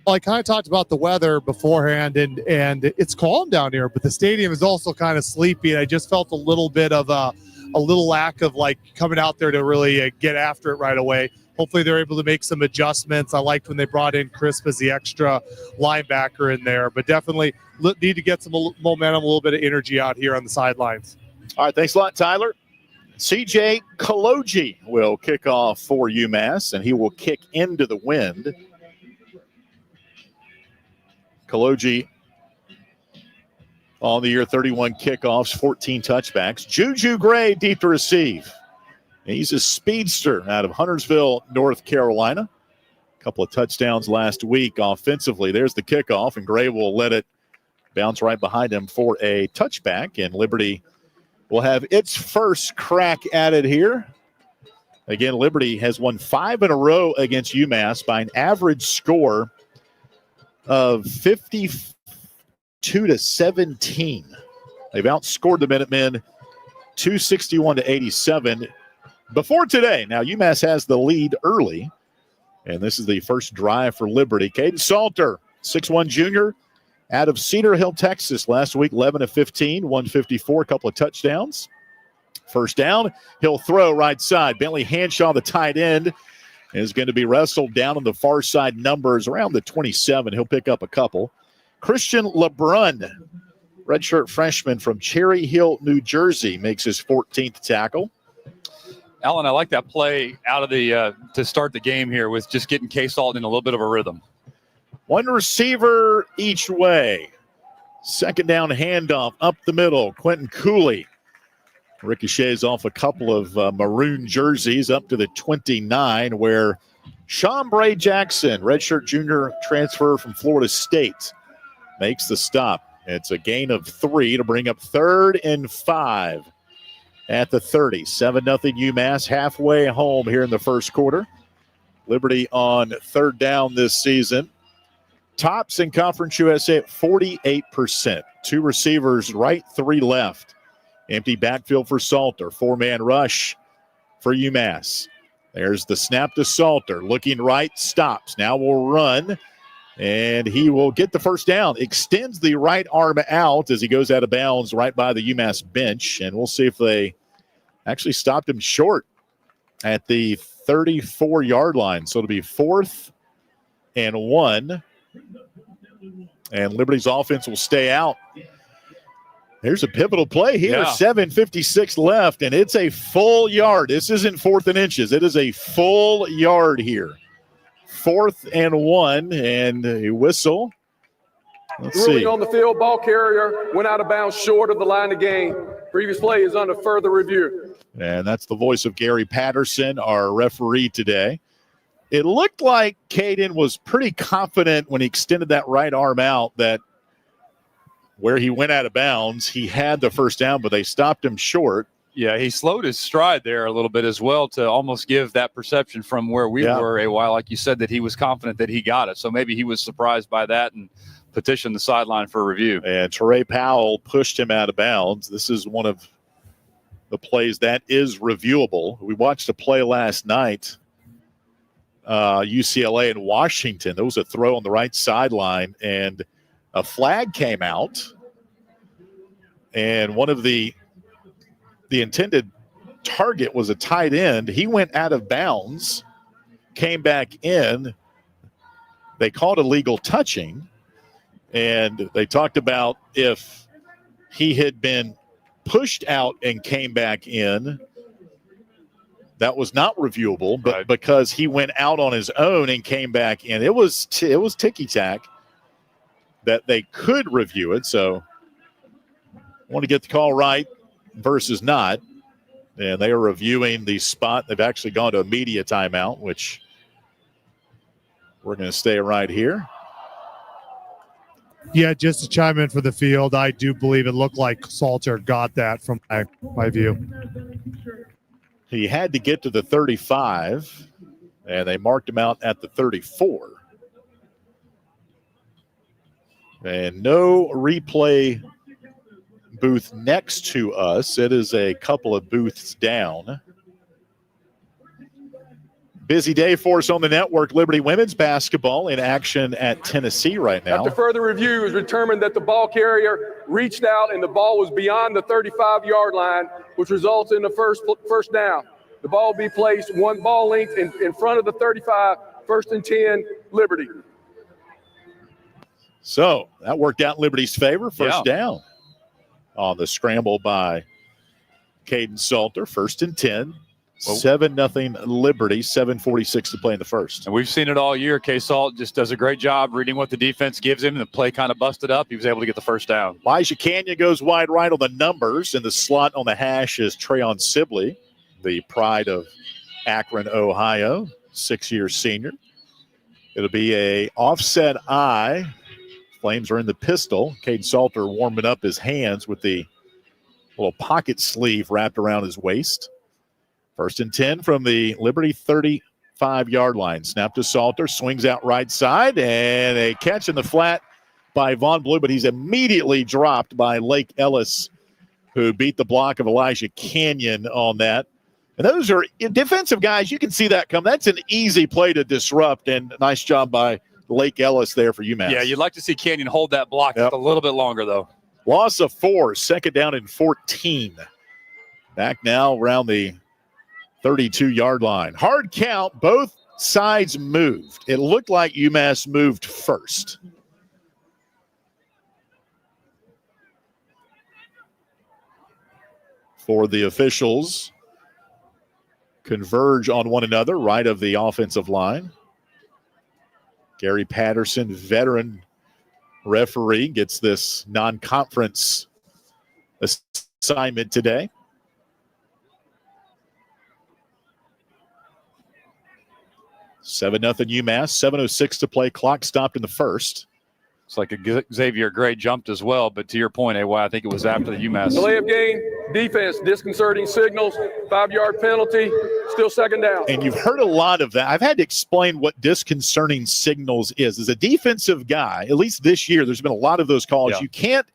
Well, I kind of talked about the weather beforehand, and it's calm down here, but the stadium is also kind of sleepy, and I just felt a little bit of a little lack of like coming out there to really get after it right away. Hopefully they're able to make some adjustments. I liked when they brought in Crisp as the extra linebacker in there, but definitely need to get some momentum, a little bit of energy out here on the sidelines. All right, thanks a lot, Tyler. CJ Kaloji will kick off for UMass, and he will kick into the wind. Kaloji on the year, 31 kickoffs, 14 touchbacks. Juju Gray deep to receive. He's a speedster out of Huntersville, North Carolina. A couple of touchdowns last week offensively. There's the kickoff, and Gray will let it bounce right behind him for a touchback, and Liberty will have its first crack at it here. Again, Liberty has won 5 in a row against UMass by an average score of 52-17. They've outscored the Minutemen 261-87 before today. Now UMass has the lead early, and this is the first drive for Liberty. Caden Salter, 6'1 junior, out of Cedar Hill, Texas, last week, 11 of 15, 154, a couple of touchdowns. First down, he'll throw right side. Bentley Hanshaw, the tight end, is going to be wrestled down on the far side, numbers around the 27. He'll pick up a couple. Christian LeBrun, redshirt freshman from Cherry Hill, New Jersey, makes his 14th tackle. Alan, I like that play out of the to start the game here with just getting K-Salt in a little bit of a rhythm. One receiver each way. Second down handoff up the middle. Quentin Cooley Ricochets off a couple of maroon jerseys up to the 29, where Sean Bray Jackson, redshirt junior transfer from Florida State, makes the stop. It's a gain of 3 to bring up 3rd and 5 at the 30. 7-0 UMass, halfway home here in the first quarter. Liberty on 3rd down this season. Tops in Conference USA at 48%. 2 receivers right, 3 left. Empty backfield for Salter. 4-man rush for UMass. There's the snap to Salter. Looking right, stops. Now will run, and he will get the first down. Extends the right arm out as he goes out of bounds right by the UMass bench, and we'll see if they actually stopped him short at the 34-yard line. So it'll be 4th and 1, and Liberty's offense will stay out. Here's a pivotal play here. 7:56 left, and it's a full yard. This isn't 4th and inches. It is a full yard here. 4th and 1, and a whistle. Let's see. Ruling on the field, ball carrier went out of bounds short of the line of game. Previous play is under further review. And that's the voice of Gary Patterson, our referee today. It looked like Caden was pretty confident when he extended that right arm out that where he went out of bounds, he had the first down, but they stopped him short. Yeah, he slowed his stride there a little bit as well to almost give that perception from where we were a while, like you said, that he was confident that he got it. So maybe he was surprised by that and petitioned the sideline for review. And Teray Powell pushed him out of bounds. This is one of the plays that is reviewable. We watched a play last night, UCLA and Washington. There was a throw on the right sideline, and a flag came out, and one of the intended target was a tight end. He went out of bounds, came back in. They called illegal touching, and they talked about if he had been pushed out and came back in, that was not reviewable, but because he went out on his own and came back in, it was ticky-tack that they could review it. So want to get the call right versus not. And they are reviewing the spot. They've actually gone to a media timeout, which we're going to stay right here. Yeah, just to chime in for the field, I do believe it looked like Salter got that from my view. He had to get to the 35, and they marked him out at the 34. And no replay booth next to us. It is a couple of booths down. Busy day for us on the network. Liberty women's basketball in action at Tennessee right now. After further review, it was determined that the ball carrier reached out and the ball was beyond the 35-yard line, which results in the first down. The ball will be placed one ball length in front of the 35, 1st and 10, Liberty. So that worked out in Liberty's favor. First down on the scramble by Caden Salter. 1st and 10. 7-0 Liberty, 7:46 to play in the first. And we've seen it all year. K-Salt just does a great job reading what the defense gives him, and the play kind of busted up. He was able to get the first down. Elijah Canyon goes wide right on the numbers, and the slot on the hash is Trayon Sibley, the pride of Akron, Ohio, 6-year senior. It'll be a offset eye. Flames are in the pistol. Caden Salter warming up his hands with the little pocket sleeve wrapped around his waist. 1st and 10 from the Liberty 35-yard line. Snap to Salter, swings out right side, and a catch in the flat by Vaughn Blue, but he's immediately dropped by Lake Ellis, who beat the block of Elijah Canyon on that. And those are defensive guys. You can see that come. That's an easy play to disrupt, and a nice job by Lake Ellis there for UMass. Yeah, you'd like to see Canyon hold that block just a little bit longer, though. Loss of 4, 2nd down and 14. Back now around the 32-yard line. Hard count. Both sides moved. It looked like UMass moved first. For the officials, converge on one another right of the offensive line. Gary Patterson, veteran referee, gets this non-conference assignment today. 7-0 UMass, 7:06 to play. Clock stopped in the first. It's like Xavier Gray jumped as well, but to your point, AY, I think it was after the UMass. Delay of game, defense, disconcerting signals, 5-yard penalty, still second down. And you've heard a lot of that. I've had to explain what disconcerting signals is. As a defensive guy, at least this year, there's been a lot of those calls. Yeah. You can't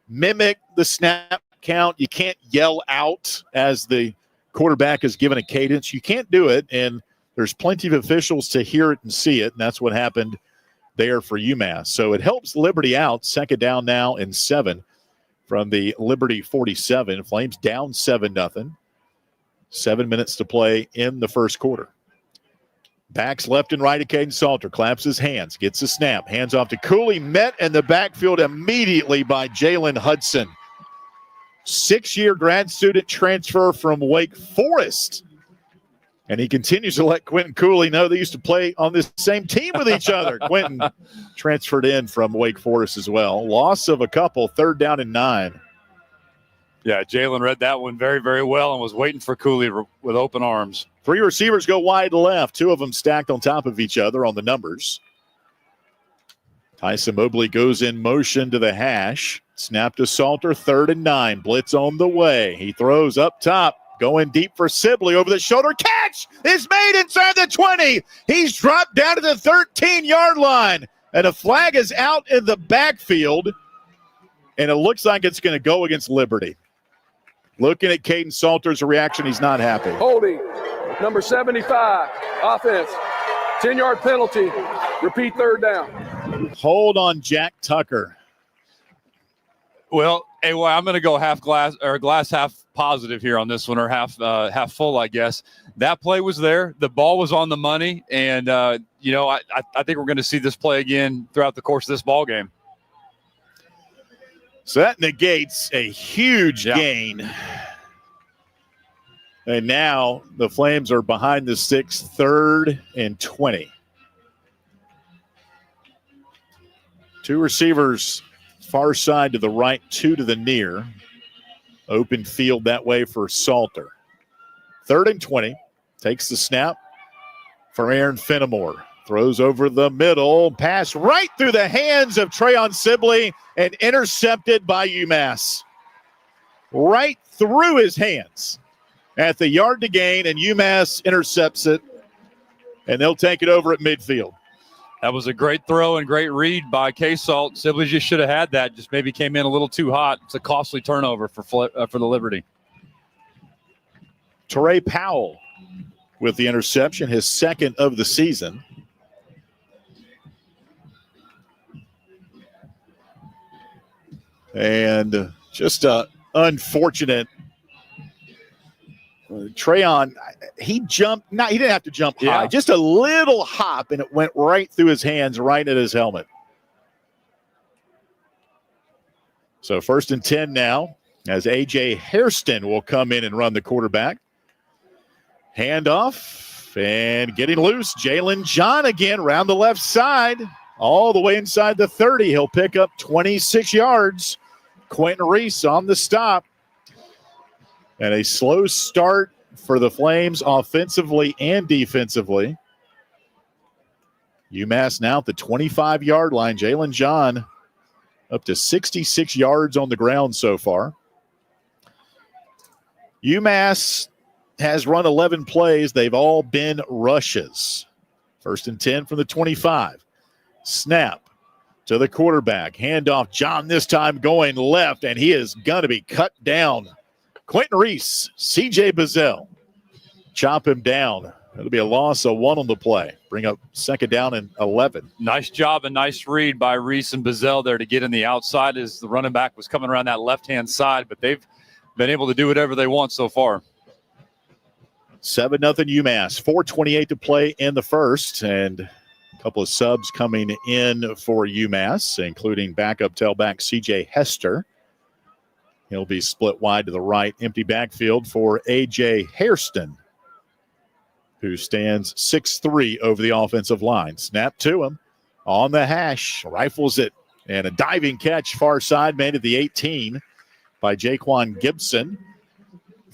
mimic the snap count. You can't yell out as the quarterback is given a cadence. You can't do it, and there's plenty of officials to hear it and see it, and that's what happened there for UMass. So it helps Liberty out. Second down now and 7 from the Liberty 47. Flames down 7-0. 7 minutes to play in the first quarter. Backs left and right of Caden Salter. Claps his hands. Gets a snap. Hands off to Cooley. Met in the backfield immediately by Jalen Hudson. 6-year grad student transfer from Wake Forest. And he continues to let Quentin Cooley know they used to play on this same team with each other. Quentin transferred in from Wake Forest as well. Loss of a couple, 3rd down and 9. Yeah, Jalen read that one very, very well and was waiting for Cooley with open arms. 3 receivers go wide left. 2 of them stacked on top of each other on the numbers. Tyson Mobley goes in motion to the hash. Snap to Salter, 3rd and 9. Blitz on the way. He throws up top. Going deep for Sibley over the shoulder. Catch is made inside the 20. He's dropped down to the 13-yard line. And a flag is out in the backfield. And it looks like it's going to go against Liberty. Looking at Caden Salter's reaction, he's not happy. Holding, number 75, offense, 10-yard penalty, repeat 3rd down. Hold on Jack Tucker. Well, anyway, I'm going to go glass half positive here on this one, or half full, I guess. That play was there. The ball was on the money, and I think we're going to see this play again throughout the course of this ball game. So that negates a huge gain. And now the Flames are behind the sticks, 3rd and 20. 2 receivers far side to the right, 2 to the near. Open field that way for Salter. 3rd and 20. Takes the snap for Aaron Fenimore. Throws over the middle. Pass right through the hands of Trayon Sibley and intercepted by UMass. Right through his hands at the yard to gain, and UMass intercepts it, and they'll take it over at midfield. That was a great throw and great read by K-Salt. Sibley just should have had that. Just maybe came in a little too hot. It's a costly turnover for the Liberty. Teray Powell with the interception, his 2nd of the season. And just unfortunate. Trayon, he jumped. No, he didn't have to jump high. Just a little hop, and it went right through his hands, right at his helmet. So 1st and 10 now, as A.J. Hairston will come in and run the quarterback. Handoff, and getting loose. Jalen John again, round the left side, all the way inside the 30. He'll pick up 26 yards. Quentin Reese on the stop. And a slow start for the Flames offensively and defensively. UMass now at the 25-yard line. Jalen John up to 66 yards on the ground so far. UMass has run 11 plays. They've all been rushes. 1st and 10 from the 25. Snap to the quarterback. Handoff. John this time going left, and he is going to be cut down. Quentin Reese, C.J. Bazell, chop him down. It'll be a loss of 1 on the play. Bring up 2nd down and 11. Nice job and nice read by Reese and Bazell there to get in the outside as the running back was coming around that left-hand side, but they've been able to do whatever they want so far. 7-0 UMass. 4:28 to play in the first, and a couple of subs coming in for UMass, including backup tailback C.J. Hester. He'll be split wide to the right. Empty backfield for A.J. Hairston, who stands 6'3" over the offensive line. Snap to him on the hash. Rifles it. And a diving catch far side made at the 18 by Jaquan Gibson.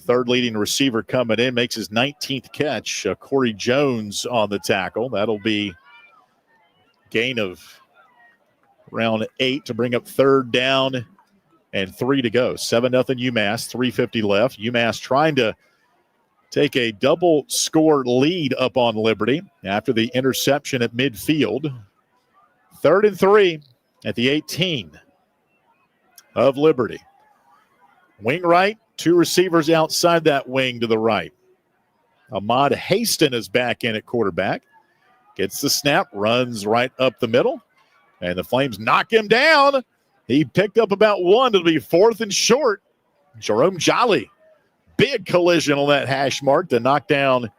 Third leading receiver coming in, makes his 19th catch. Corey Jones on the tackle. That'll be gain of around 8 to bring up third down and 3 to go. 7-0 UMass, 3:50 left. UMass trying to take a double score lead up on Liberty after the interception at midfield. 3rd and 3 at the 18 of Liberty. Wing right, 2 receivers outside that wing to the right. Ahmad Haston is back in at quarterback. Gets the snap, runs right up the middle, and the Flames knock him down. He picked up about 1. It'll be 4th and short. Jerome Jolly, big collision on that hash mark to knock down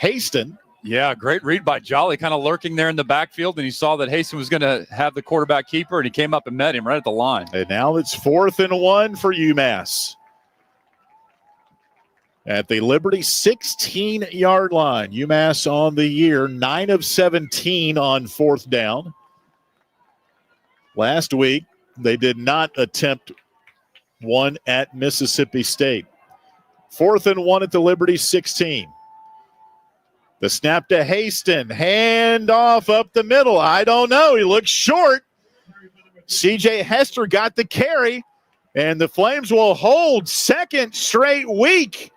Haston. Yeah, great read by Jolly, kind of lurking there in the backfield, and he saw that Haston was going to have the quarterback keeper, and he came up and met him right at the line. And now it's 4th and 1 for UMass. At the Liberty 16-yard line. UMass on the year, 9 of 17 on 4th down. Last week, they did not attempt one at Mississippi State. 4th and 1 at the Liberty 16. The snap to Haston. Hand off up the middle. I don't know. He looks short. C.J. Hester got the carry, and the Flames will hold second straight week.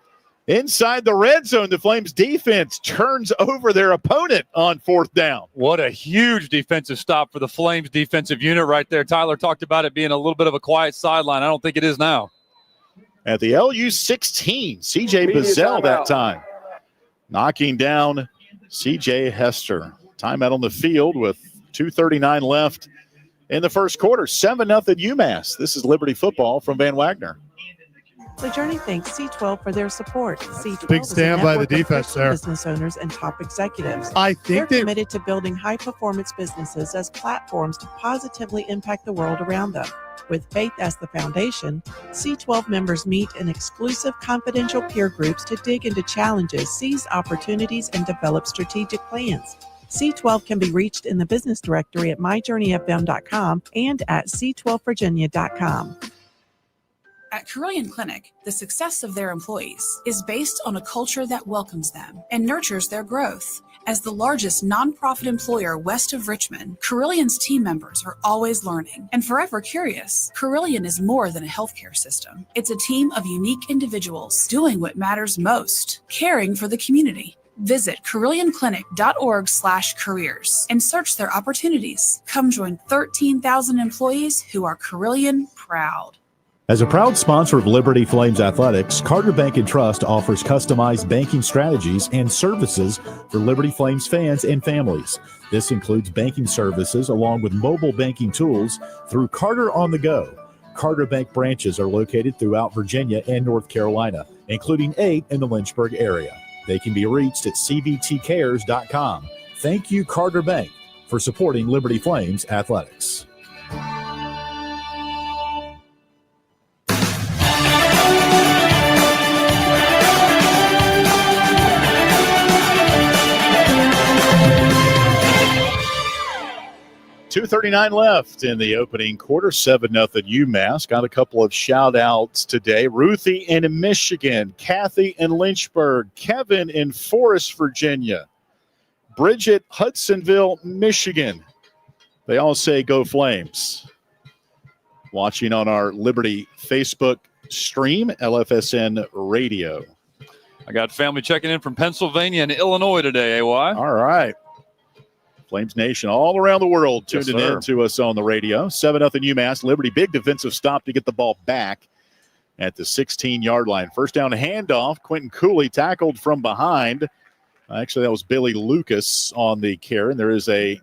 Inside the red zone, the Flames defense turns over their opponent on 4th down. What a huge defensive stop for the Flames defensive unit right there. Tyler talked about it being a little bit of a quiet sideline. I don't think it is now. At the LU 16, C.J. Bazell that time. Knocking down C.J. Hester. Timeout on the field with 2:39 left in the first quarter. 7-0 UMass. This is Liberty football from Van Wagner. The Journey thanks C12 for their support. C12 Big is a stand by the network of defense Christian there. business owners and top executives. I think they're committed to building high-performance businesses as platforms to positively impact the world around them. With faith as the foundation, C12 members meet in exclusive confidential peer groups to dig into challenges, seize opportunities, and develop strategic plans. C12 can be reached in the business directory at myjourneyfm.com and at c12virginia.com. At Carillion Clinic, the success of their employees is based on a culture that welcomes them and nurtures their growth. As the largest nonprofit employer west of Richmond, Carillion's team members are always learning and forever curious. Carillion is more than a healthcare system. It's a team of unique individuals doing what matters most, caring for the community. Visit carillionclinic.org/careers and search their opportunities. Come join 13,000 employees who are Carillion proud. As a proud sponsor of Liberty Flames Athletics, Carter Bank & Trust offers customized banking strategies and services for Liberty Flames fans and families. This includes banking services along with mobile banking tools through Carter on the Go. Carter Bank branches are located throughout Virginia and North Carolina, including 8 in the Lynchburg area. They can be reached at cbtcares.com. Thank you, Carter Bank, for supporting Liberty Flames Athletics. 2:39 left in the opening quarter. 7-0 UMass. Got a couple of shout-outs today. Ruthie in Michigan. Kathy in Lynchburg. Kevin in Forest, Virginia. Bridget, Hudsonville, Michigan. They all say go Flames. Watching on our Liberty Facebook stream, LFSN Radio. I got family checking in from Pennsylvania and Illinois today, AY. All right. Flames Nation all around the world tuning Yes, in to us on the radio. 7-0 UMass. Liberty, big defensive stop to get the ball back at the 16-yard line. First down handoff. Quentin Cooley tackled from behind. Actually, that was Billy Lucas on the carry. And there is a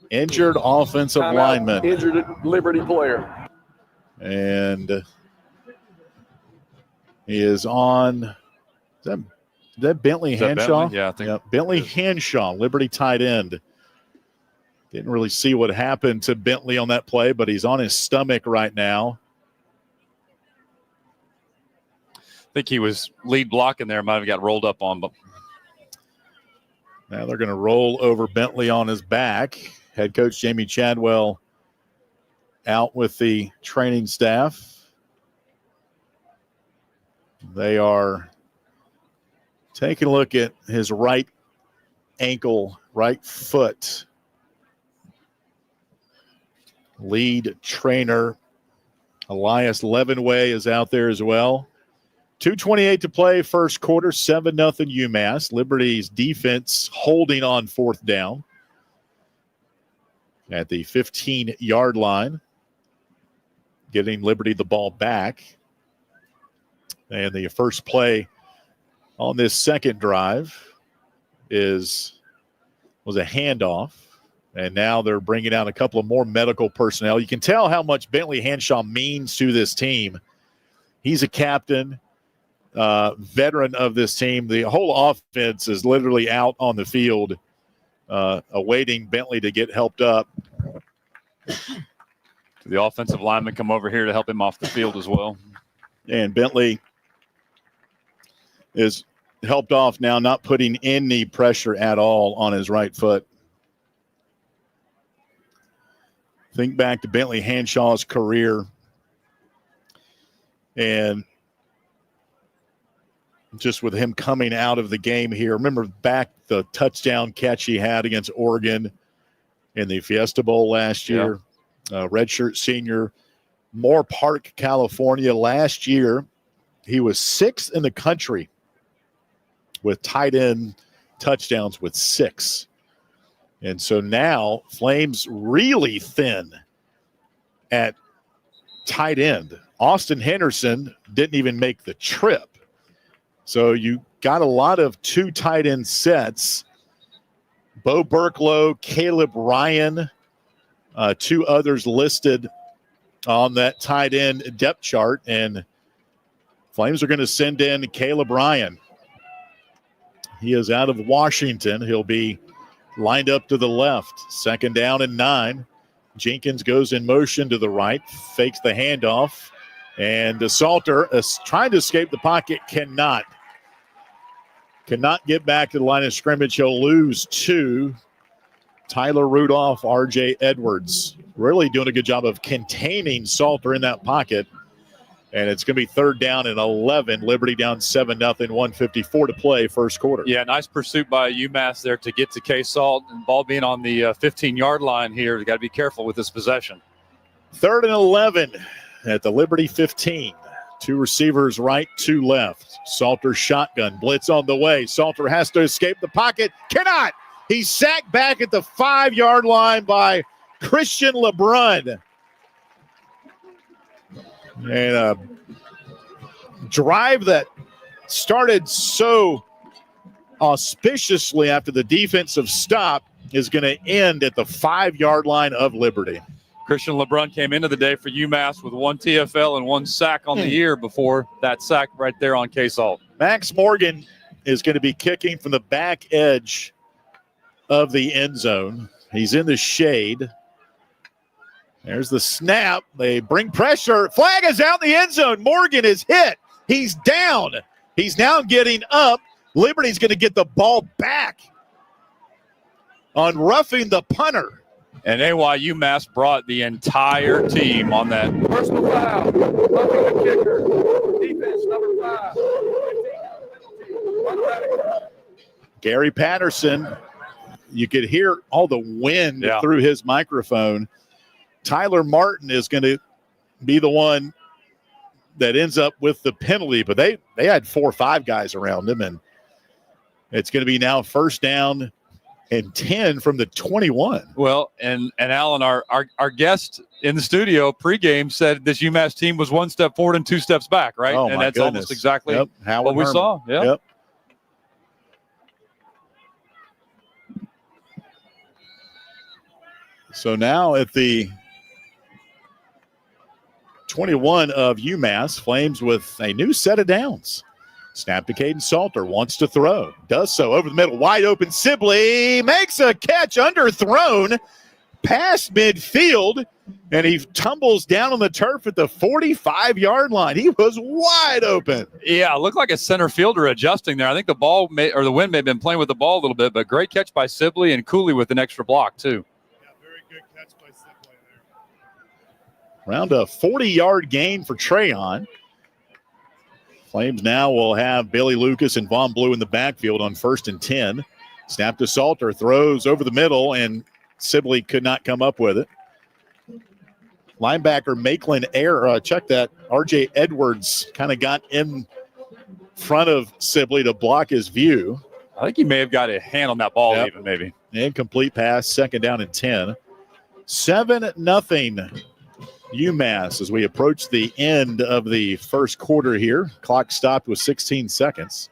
injured offensive lineman. Injured Liberty player. And he is on is that Bentley Is that Henshaw? Bentley? Yeah, I think Bentley Henshaw, Liberty tight end. Didn't really see what happened to Bentley on that play, but he's on his stomach right now. I think he was lead blocking there. Might have got rolled up on, but now they're going to roll over Bentley on his back. Head coach Jamie Chadwell out with the training staff. They are taking a look at his right ankle, right foot. Lead trainer Elias Levenway is out there as well. 2:28 to play, first quarter, 7-0 UMass. Liberty's defense holding on fourth down at the 15-yard line, getting Liberty the ball back. And the first play on this second drive was a handoff. And now they're bringing out a couple of more medical personnel. You can tell how much Bentley Hanshaw means to this team. He's a captain, veteran of this team. The whole offense is literally out on the field awaiting Bentley to get helped up. The offensive linemen come over here to help him off the field as well. And Bentley is helped off now, not putting any pressure at all on his right foot. Think back to Bentley Hanshaw's career, and just with him coming out of the game here. Remember back the touchdown catch he had against Oregon in the Fiesta Bowl last year. Redshirt senior, Moore Park, California. Last year, he was 6th in the country with tight end touchdowns with 6. And so now Flames really thin at tight end. Austin Henderson didn't even make the trip. So you got a lot of 2 tight end sets. Bo Burklow, Caleb Ryan, 2 others listed on that tight end depth chart. And Flames are going to send in Caleb Ryan. He is out of Washington. He'll be lined up to the left. 2nd down and 9. Jenkins goes in motion to the right, fakes the handoff, and Salter is trying to escape the pocket, cannot get back to the line of scrimmage. He'll lose 2. Tyler Rudolph, R.J. Edwards really doing a good job of containing Salter in that pocket. And it's going to be 3rd down and 11. Liberty down 7-0, 1:54 to play, first quarter. Yeah, nice pursuit by UMass there to get to K-Salt. And ball being on the 15-yard line here. You've got to be careful with this possession. 3rd and 11 at the Liberty 15. 2 receivers right, 2 left. Salter shotgun, blitz on the way. Salter has to escape the pocket. Cannot. He's sacked back at the 5-yard line by Christian LeBrun. And a drive that started so auspiciously after the defensive stop is going to end at the 5-yard line of Liberty. Christian LeBrun came into the day for UMass with 1 TFL and 1 sack on the year before that sack right there on K-Salt. Max Morgan is going to be kicking from the back edge of the end zone. He's in the shade. There's the snap. They bring pressure. Flag is out in the end zone. Morgan is hit. He's down. He's now getting up. Liberty's going to get the ball back on roughing the punter. And UMass brought the entire team on that. Personal foul. Roughing the kicker. Defense number 5. Gary Patterson, you could hear all the wind through his microphone. Tyler Martin is going to be the one that ends up with the penalty, but they had 4 or 5 guys around him, and it's going to be now 1st down and 10 from the 21. Well, and Alan, our guest in the studio pregame said this UMass team was 1 step forward and 2 steps back, right? Oh, and my that's goodness. almost exactly what we Herman saw. Yeah. Yep. So now at the 21 of UMass, Flames with a new set of downs. Snap to Caden Salter, wants to throw. Does so over the middle, wide open. Sibley makes a catch, underthrown, past midfield, and he tumbles down on the turf at the 45-yard line. He was wide open. Yeah, it looked like a center fielder adjusting there. I think the wind may have been playing with the ball a little bit, but great catch by Sibley and Cooley with an extra block too. Around a 40-yard gain for Trayon. Flames now will have Bailey Lucas and Vaughn Blue in the backfield on 1st and 10. Snap to Salter, throws over the middle, and Sibley could not come up with it. Linebacker Maitland check that. R.J. Edwards kind of got in front of Sibley to block his view. I think he may have got a hand on that ball even, maybe. Incomplete pass, 2nd down and 10. 7-0 UMass as we approach the end of the first quarter here. Clock stopped with 16 seconds.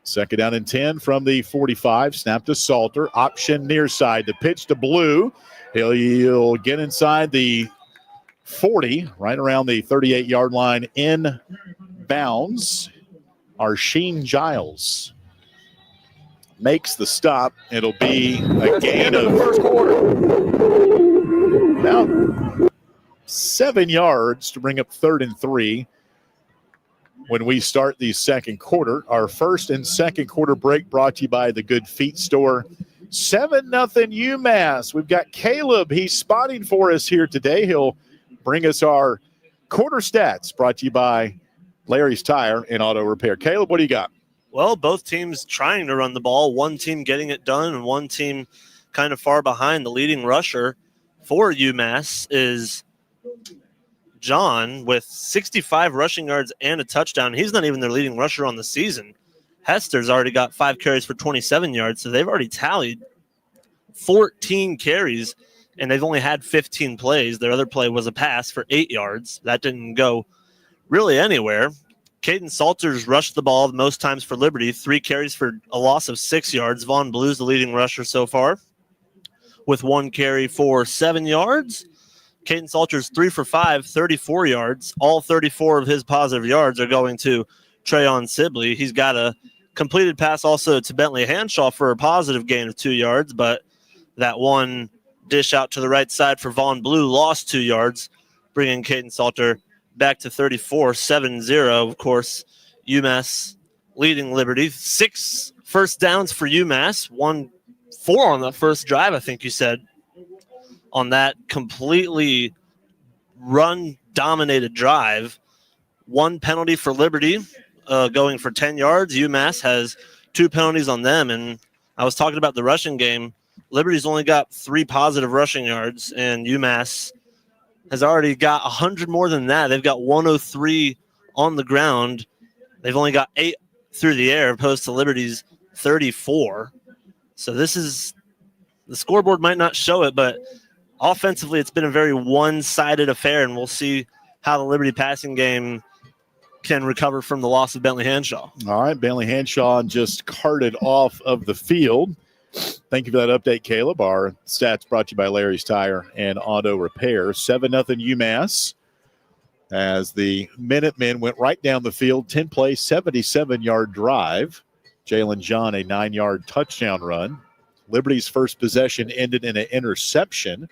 2nd down and 10 from the 45. Snap to Salter. Option near side. The pitch to Blue. He'll get inside the 40, right around the 38-yard line in bounds. Sheen Giles makes the stop. It'll be a gain of first quarter. About 7 yards to bring up 3rd and 3 when we start the second quarter. Our first and second quarter break brought to you by the Good Feet Store. 7-0 UMass. We've got Caleb. He's spotting for us here today. He'll bring us our quarter stats brought to you by Larry's Tire and Auto Repair. Caleb, what do you got? Well, both teams trying to run the ball. One team getting it done and one team kind of far behind. The leading rusher for UMass is John with 65 rushing yards and a touchdown. He's not even their leading rusher on the season. Hester's already got 5 carries for 27 yards, so they've already tallied 14 carries, and they've only had 15 plays. Their other play was a pass for 8 yards. That didn't go really anywhere. Caden Salters rushed the ball most times for Liberty, 3 carries for a loss of 6 yards. Vaughn Blue's the leading rusher so far with 1 carry for 7 yards. Caden Salters 3 for 5, 34 yards. All 34 of his positive yards are going to Trayon Sibley. He's got a completed pass also to Bentley Hanshaw for a positive gain of 2 yards, but that one dish out to the right side for Vaughn Blue lost 2 yards, bringing Caden Salter back to 34-7-0. Of course, UMass leading Liberty. 6 first downs for UMass, 4 on the first drive, I think you said, on that completely run-dominated drive. 1 penalty for Liberty, going for 10 yards. UMass has 2 penalties on them, and I was talking about the rushing game. Liberty's only got 3 positive rushing yards, and UMass has already got 100 more than that. They've got 103 on the ground. They've only got 8 through the air, opposed to Liberty's 34. So this is – the scoreboard might not show it, but offensively it's been a very one-sided affair, and we'll see how the Liberty passing game can recover from the loss of Bentley Hanshaw. All right, Bentley Hanshaw just carted off of the field. Thank you for that update, Caleb. Our stats brought to you by Larry's Tire and Auto Repair. 7-0 UMass as the Minutemen went right down the field. 10-play, 77-yard drive. Jalen John, a 9-yard touchdown run. Liberty's first possession ended in an interception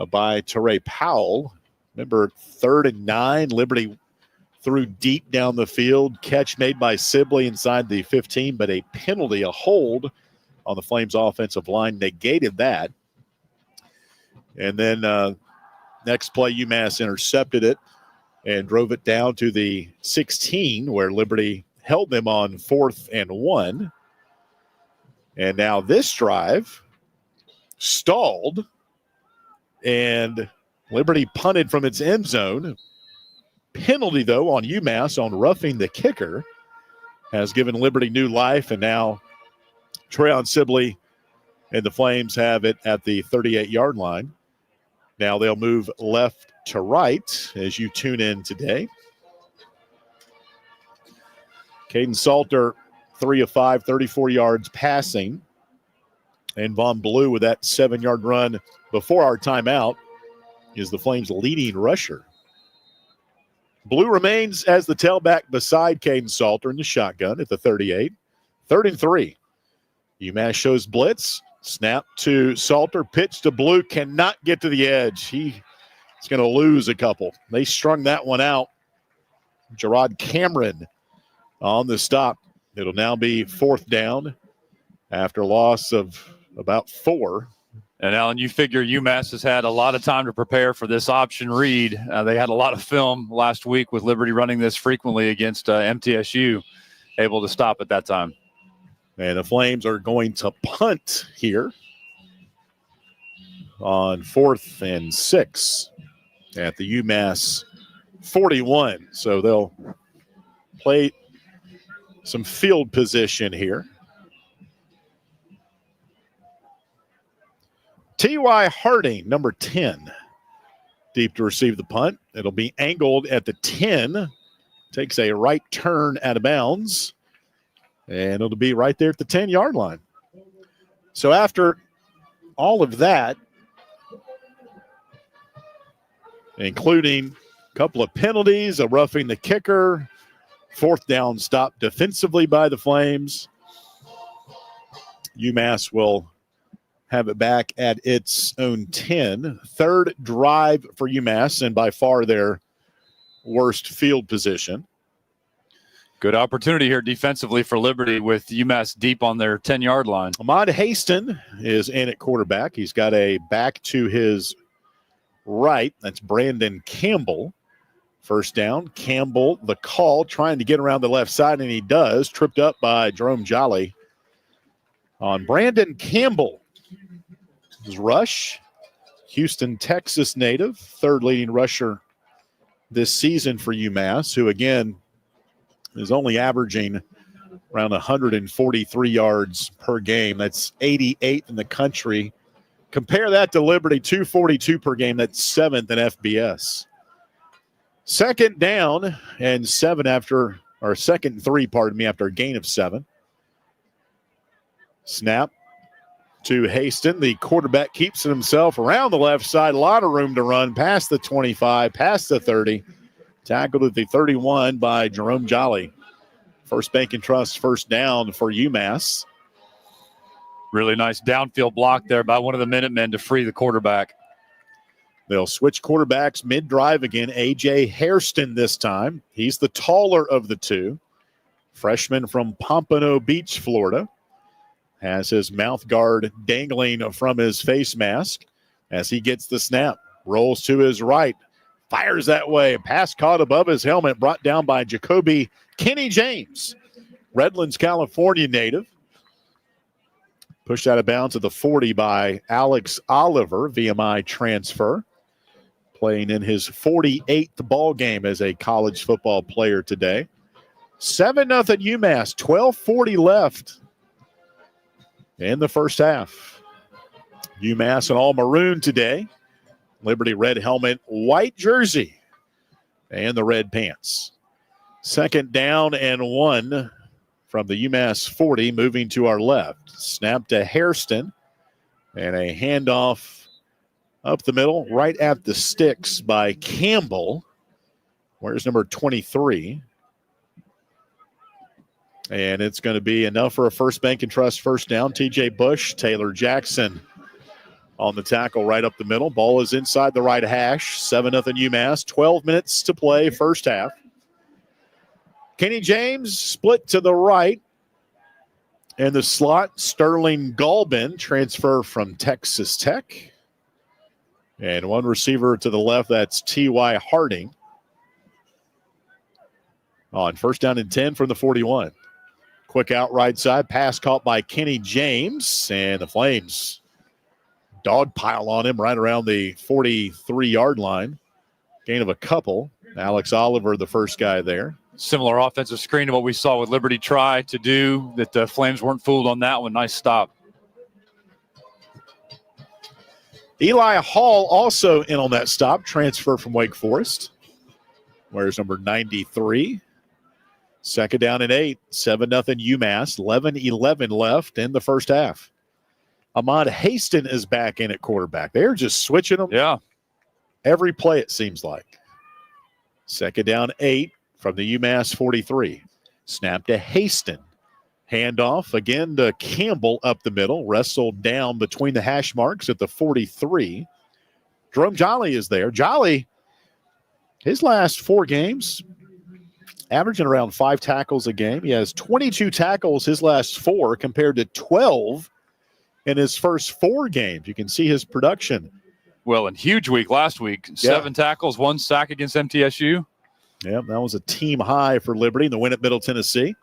by Teray Powell. Remember, 3rd and 9, Liberty threw deep down the field. Catch made by Sibley inside the 15, but a penalty, a hold on the Flames offensive line negated that. And then next play, UMass intercepted it and drove it down to the 16, where Liberty held them on 4th and 1. And now this drive stalled, and Liberty punted from its end zone. Penalty, though, on UMass on roughing the kicker has given Liberty new life, and now Trayon Sibley and the Flames have it at the 38-yard line. Now they'll move left to right as you tune in today. Caden Salter, 3 of 5, 34 yards passing. And Vaughn Blue with that 7-yard run before our timeout is the Flames' leading rusher. Blue remains as the tailback beside Caden Salter in the shotgun at the 38. 3rd and 3. UMass shows blitz. Snap to Salter. Pitch to Blue. Cannot get to the edge. He's going to lose a couple. They strung that one out. Gerard Cameron on the stop. It'll now be 4th down after a loss of about 4 And Alan, you figure UMass has had a lot of time to prepare for this option read. They had a lot of film last week with Liberty running this frequently against MTSU, able to stop at that time. And the Flames are going to punt here on 4th and 6 at the UMass 41. So they'll play some field position here. T.Y. Harding, number 10, deep to receive the punt. It'll be angled at the 10. Takes a right turn out of bounds. And it'll be right there at the 10-yard line. So after all of that, including a couple of penalties, a roughing the kicker, 4th down stop defensively by the Flames, UMass will have it back at its own 10. 3rd drive for UMass, and by far their worst field position. Good opportunity here defensively for Liberty with UMass deep on their 10-yard line. Ahmad Haston is in at quarterback. He's got a back to his right. That's Brandon Campbell. First down. Campbell, the call, trying to get around the left side, and he does. Tripped up by Jerome Jolly on Brandon Campbell. His rush, Houston, Texas native, 3rd leading rusher this season for UMass, who again is only averaging around 143 yards per game. That's 88th in the country. Compare that to Liberty, 242 per game. That's 7th in FBS. 2nd down and 7 after, or 2nd and 3, pardon me, after a gain of 7. Snap to Haston. The quarterback keeps it himself around the left side. A lot of room to run past the 25, past the 30. Tackled at the 31 by Jerome Jolly. First Bank and Trust first down for UMass. Really nice downfield block there by one of the Minutemen to free the quarterback. They'll switch quarterbacks mid-drive again. A.J. Hairston this time. He's the taller of the two. Freshman from Pompano Beach, Florida. Has his mouth guard dangling from his face mask as he gets the snap. Rolls to his right. Fires that way. Pass caught above his helmet. Brought down by Jacoby Kenny James. Redlands, California native. Pushed out of bounds at the 40 by Alex Oliver, VMI transfer. Playing in his 48th ball game as a college football player today. 7-0 UMass. 12:40 left in the first half. UMass in all maroon today. Liberty red helmet, white jersey, and the red pants. 2nd down and 1 from the UMass 40, moving to our left. Snap to Hairston, and a handoff up the middle, right at the sticks by Campbell. Where's number 23? And it's going to be enough for a First Bank and Trust first down. TJ Bush, Taylor Jackson on the tackle right up the middle. Ball is inside the right hash. 7-0 UMass. 12 minutes to play first half. Kenny James split to the right. In the slot, Sterling Galbin, transfer from Texas Tech. And one receiver to the left, that's T.Y. Harding. On first down and 10 from the 41. Quick out right side, pass caught by Kenny James. And the Flames dog pile on him right around the 43-yard line. Gain of a couple. Alex Oliver, the first guy there. Similar offensive screen to what we saw with Liberty try to do, that the Flames weren't fooled on that one. Nice stop. Eli Hall also in on that stop, transfer from Wake Forest. Where's number 93? 2nd down and 8, 7-0 UMass, 11-11 left in the first half. Ahmad Haston is back in at quarterback. They're just switching them. Yeah. Every play, it seems like. 2nd down, 8 from the UMass 43. Snap to Haston. Handoff again to Campbell up the middle. Wrestled down between the hash marks at the 43. Jerome Jolly is there. Jolly, his last 4 games, averaging around 5 tackles a game. He has 22 tackles his last 4 compared to 12 in his first 4 games. You can see his production. Well, and huge week last week. 7 tackles, 1 sack against MTSU. Yep, that was a team high for Liberty in the win at Middle Tennessee.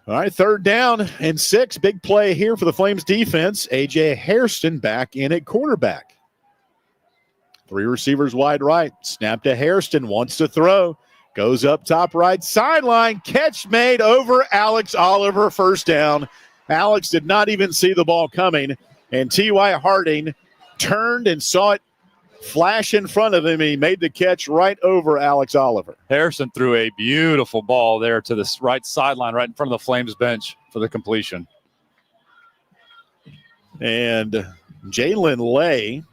All right, 3rd down and 6. Big play here for the Flames defense. A.J. Hairston back in at quarterback. 3 receivers wide right. Snap to Hairston. Wants to throw. Goes up top right sideline. Catch made over Alex Oliver. First down. Alex did not even see the ball coming. And T.Y. Harding turned and saw it flash in front of him. He made the catch right over Alex Oliver. Harrison threw a beautiful ball there to the right sideline, right in front of the Flames bench for the completion. And Jalen Lay,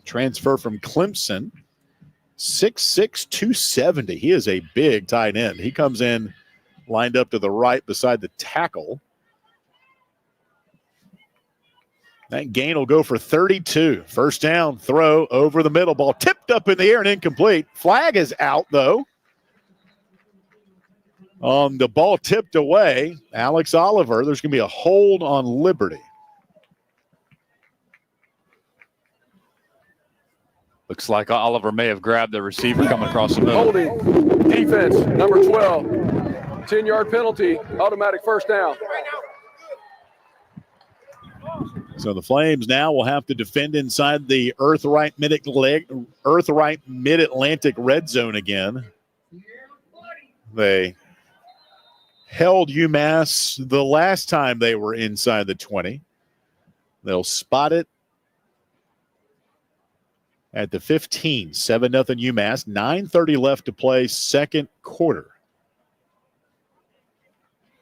transfer from Clemson, 6'6", 270. He is a big tight end. He comes in lined up to the right beside the tackle. That gain will go for 32. First down, throw over the middle. Ball tipped up in the air and incomplete. Flag is out, though. The ball tipped away. Alex Oliver, there's going to be a hold on Liberty. Looks like Oliver may have grabbed the receiver coming across the middle. Holding, defense, number 12. 10-yard penalty, automatic first down. So the Flames now will have to defend inside the Earthright Mid-Atlantic red zone again. They held UMass the last time they were inside the 20. They'll spot it at the 15. 7-0 UMass. 9:30 left to play, second quarter.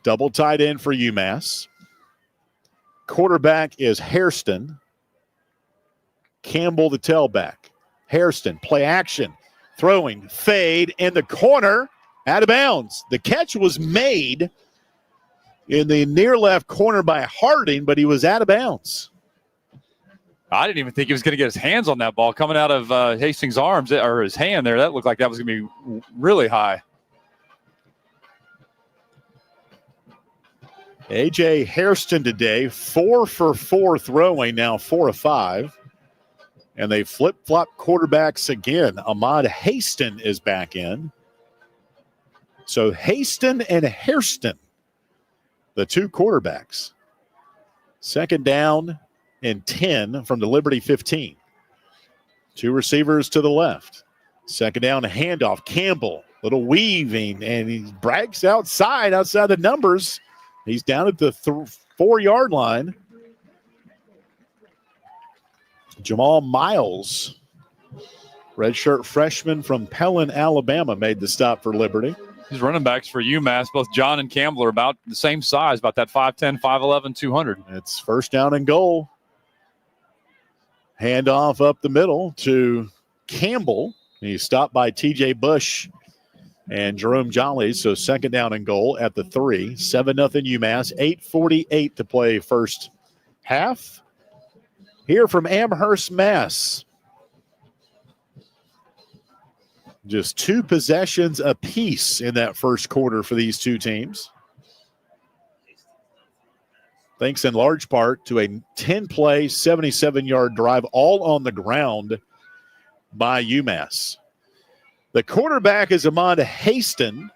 Double tight end for UMass. Quarterback is Hairston. Campbell the tailback. Hairston, play action. Throwing, fade in the corner, out of bounds. The catch was made in the near left corner by Harding, but he was out of bounds. I didn't even think he was going to get his hands on that ball coming out of Hastings' arms or his hand there. That looked like that was going to be really high. A.J. Hairston today, 4 for 4 throwing, now 4 of 5. And they flip-flop quarterbacks again. Ahmad Haston is back in. So Haston and Hairston, the 2 quarterbacks. Second down and 10 from the Liberty 15. 2 receivers to the left. Second down, handoff. Campbell, little weaving, and he brags outside the numbers. He's down at the 4-yard line. Jamal Miles, redshirt freshman from Pellin, Alabama, made the stop for Liberty. These running backs for UMass, both John and Campbell, are about the same size, about that 5'10", 5'11", 200. It's first down and goal. Handoff up the middle to Campbell. He's stopped by T.J. Bush and Jerome Jolly. So second down and goal at the 3. 7-0 UMass. 8:48 to play first half. Here from Amherst, Mass. Just 2 possessions apiece in that first quarter for these 2 teams. Thanks in large part to a 10-play, 77-yard drive, all on the ground by UMass. The quarterback is Ahmad Haston.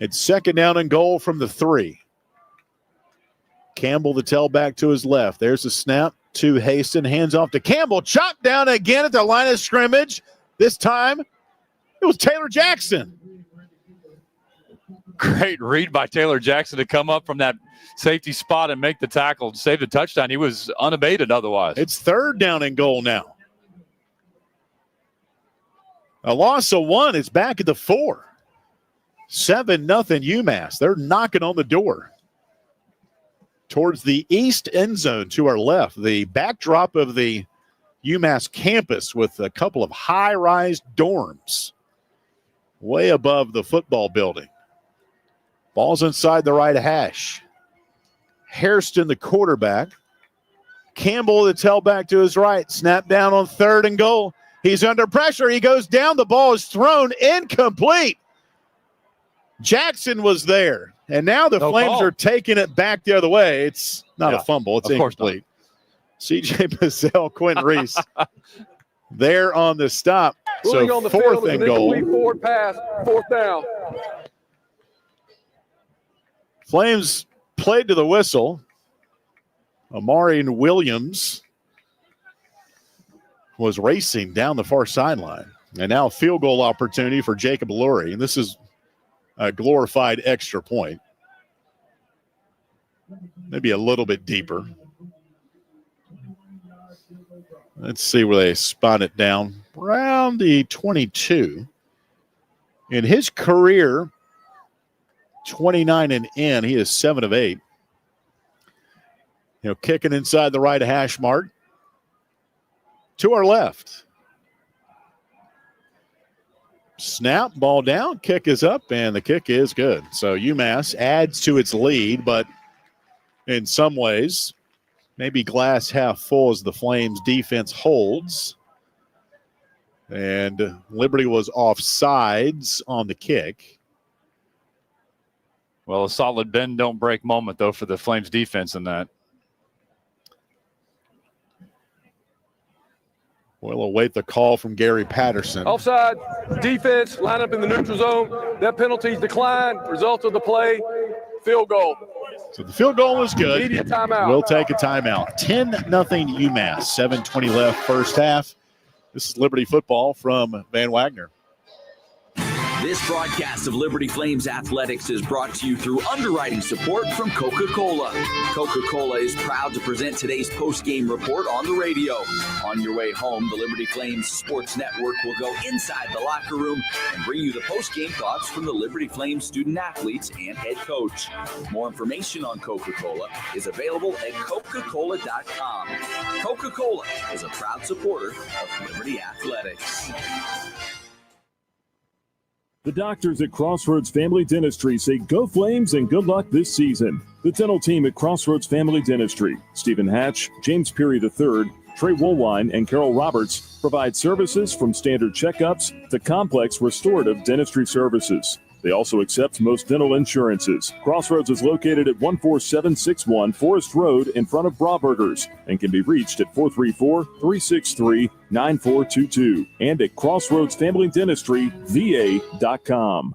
It's second down and goal from the 3. Campbell, the tailback, to his left. There's a snap to Haston. Hands off to Campbell. Chopped down again at the line of scrimmage. This time, it was Taylor Jackson. Great read by Taylor Jackson to come up from that safety spot and make the tackle, save the touchdown. He was unabated otherwise. It's third down and goal now. A loss of 1. It's back at the 4. 7-0 UMass. They're knocking on the door. Towards the east end zone to our left. The backdrop of the UMass campus with a couple of high-rise dorms way above the football building. Ball's inside the right hash. Hairston, the quarterback. Campbell, the tailback, to his right. Snap down on third and goal. He's under pressure. He goes down. The ball is thrown incomplete. Jackson was there. And now the No Flames call. are taking it back the other way. It's not a fumble. It's of course incomplete. C.J. Mazzell, Quentin Reese there on the stop. Ruling So on the fourth field is and an goal. incomplete forward pass, fourth down. Flames played to the whistle. Amarian Williams was racing down the far sideline. And now a field goal opportunity for Jacob Lurie. And this is a glorified extra point. Maybe a little bit deeper. Let's see where they spot it down. Around the 22. In his career, 29 and in, he is 7 of 8. Kicking inside the right hash mark. To our left. Snap, ball down, kick is up, and the kick is good. So UMass adds to its lead, but in some ways, maybe glass half full as the Flames defense holds. And Liberty was offsides on the kick. Well, a solid bend don't break moment, though, for the Flames defense in that. We'll await the call from Gary Patterson. Offside, defense, line up in the neutral zone. That penalty's declined. Result of the play, field goal. So the field goal was good. Immediate timeout. We'll take a timeout. 10-0 UMass. 7:20 left first half. This is Liberty football from Van Wagner. This broadcast of Liberty Flames Athletics is brought to you through underwriting support from Coca-Cola. Coca-Cola is proud to present today's post-game report on the radio. On your way home, the Liberty Flames Sports Network will go inside the locker room and bring you the post-game thoughts from the Liberty Flames student-athletes and head coach. More information on Coca-Cola is available at Coca-Cola.com. Coca-Cola is a proud supporter of Liberty Athletics. The doctors at Crossroads Family Dentistry say go Flames and good luck this season. The dental team at Crossroads Family Dentistry, Stephen Hatch, James Peary III, Trey Woolwine, and Carol Roberts provide services from standard checkups to complex restorative dentistry services. They also accept most dental insurances. Crossroads is located at 14761 Forest Road in front of Brauburgers and can be reached at 434-363-9422 and at crossroadsfamilydentistryva.com.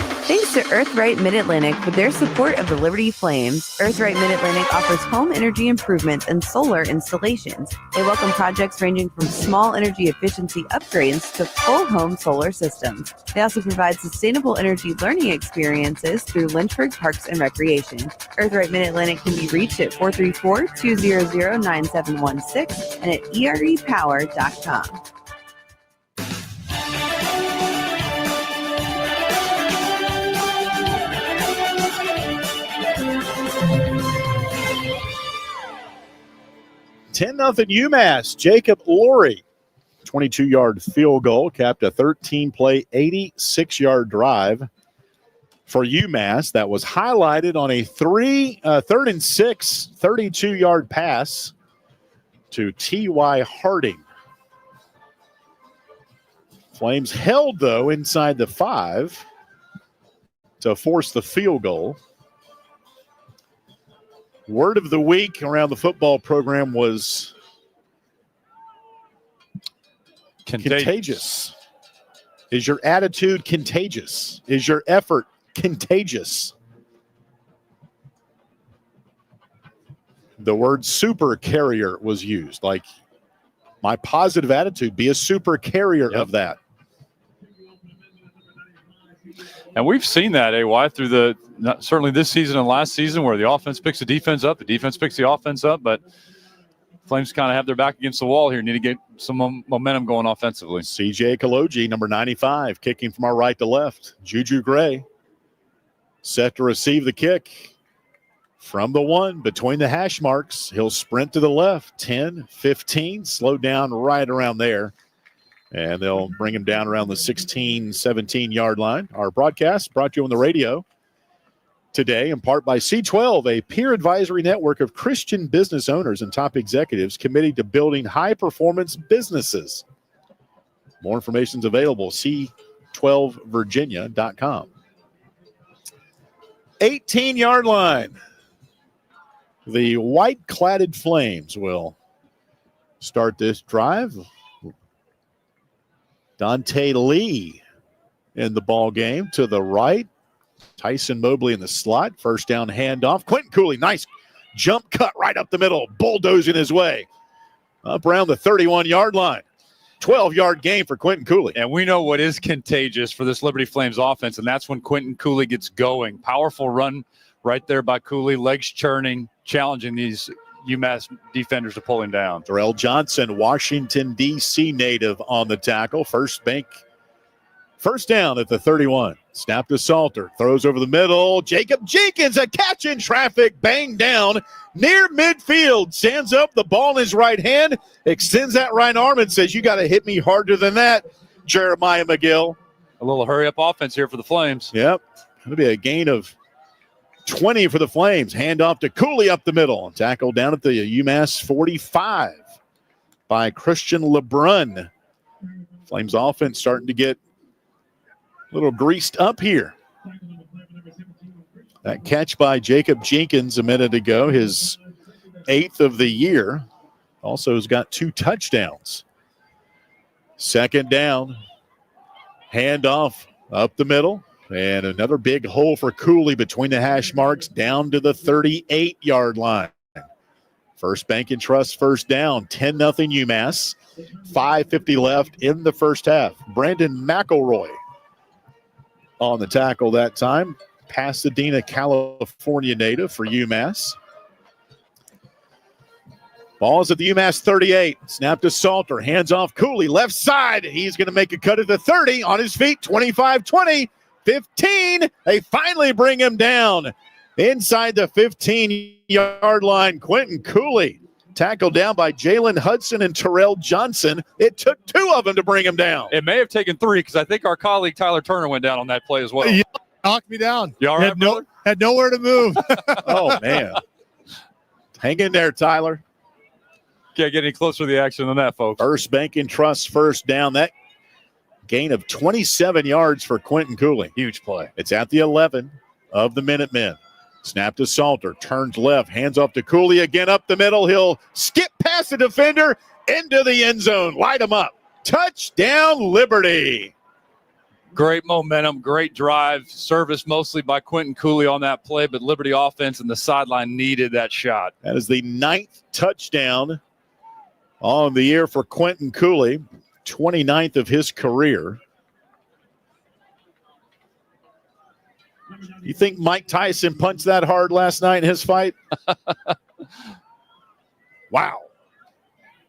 Thanks to Earthright Mid-Atlantic for their support of the Liberty Flames. Earthright Mid-Atlantic offers home energy improvements and solar installations. They welcome projects ranging from small energy efficiency upgrades to full home solar systems. They also provide sustainable energy learning experiences through Lynchburg Parks and Recreation. Earthright Mid-Atlantic can be reached at 434-200-9716 and at erepower.com. Nothing UMass. Jacob Lurie, 22-yard field goal, capped a 13-play, 86-yard drive for UMass that was highlighted on a third and 6, 32-yard pass to T.Y. Harding. Flames held, though, inside the 5 to force the field goal. Word of the week around the football program was contagious. Is your attitude contagious? Is your effort contagious? The word super carrier was used. Like, my positive attitude, be a super carrier of that. And we've seen that, AY, through certainly this season and last season, where the offense picks the defense up, the defense picks the offense up, but Flames kind of have their back against the wall here. Need to get some momentum going offensively. CJ Kaloji, number 95, kicking from our right to left. Juju Gray set to receive the kick from the 1 between the hash marks. He'll sprint to the left, 10, 15, slow down right around there. And they'll bring him down around the 16, 17-yard line. Our broadcast brought to you on the radio today in part by C12, a peer advisory network of Christian business owners and top executives committed to building-high-performance businesses. More information is available, C12virginia.com. 18-yard line. The white-cladded Flames will start this drive. Dante Lee in the ball game to the right. Tyson Mobley in the slot. First down handoff. Quentin Cooley, nice jump cut right up the middle, bulldozing his way up around the 31-yard line. 12-yard gain for Quentin Cooley. And we know what is contagious for this Liberty Flames offense, and that's when Quentin Cooley gets going. Powerful run right there by Cooley, legs churning, challenging these UMass defenders to pull him down. Terrell Johnson, Washington, D.C. native on the tackle. First down at the 31. Snap to Salter. Throws over the middle. Jacob Jenkins, a catch in traffic. Bang down near midfield. Stands up, the ball in his right hand. Extends that right arm and says, you got to hit me harder than that, Jeremiah McGill. A little hurry-up offense here for the Flames. Yep. Going to be a gain of 20 for the Flames. Hand off to Cooley up the middle. Tackle down at the UMass 45 by Christian LeBrun. Flames offense starting to get a little greased up here. That catch by Jacob Jenkins a minute ago, his 8th of the year. Also has got 2 touchdowns. Second down. Handoff up the middle. And another big hole for Cooley between the hash marks down to the 38-yard line. First Bank and Trust first down, 10-0 UMass. 5:50 left in the first half. Brandon McElroy on the tackle that time. Pasadena, California native for UMass. Ball is at the UMass 38. Snap to Salter. Hands off Cooley. Left side. He's going to make a cut at the 30. On his feet. 25-20. 15. They finally bring him down. Inside the 15-yard line. Quentin Cooley. Tackled down by Jalen Hudson and Terrell Johnson. It took 2 of them to bring him down. It may have taken 3 because I think our colleague Tyler Turner went down on that play as well. Yeah, knocked me down. You all right, brother? Had nowhere to move. Oh, man. Hang in there, Tyler. Can't get any closer to the action than that, folks. First Bank and Trust first down. That gain of 27 yards for Quentin Cooley. Huge play. It's at the 11 of the Minutemen. Snap to Salter. Turns left. Hands off to Cooley again up the middle. He'll skip past the defender into the end zone. Light him up. Touchdown, Liberty. Great momentum, great drive. Service mostly by Quentin Cooley on that play, but Liberty offense and the sideline needed that shot. That is the 9th touchdown on the year for Quentin Cooley. 29th of his career. You think Mike Tyson punched that hard last night in his fight? Wow.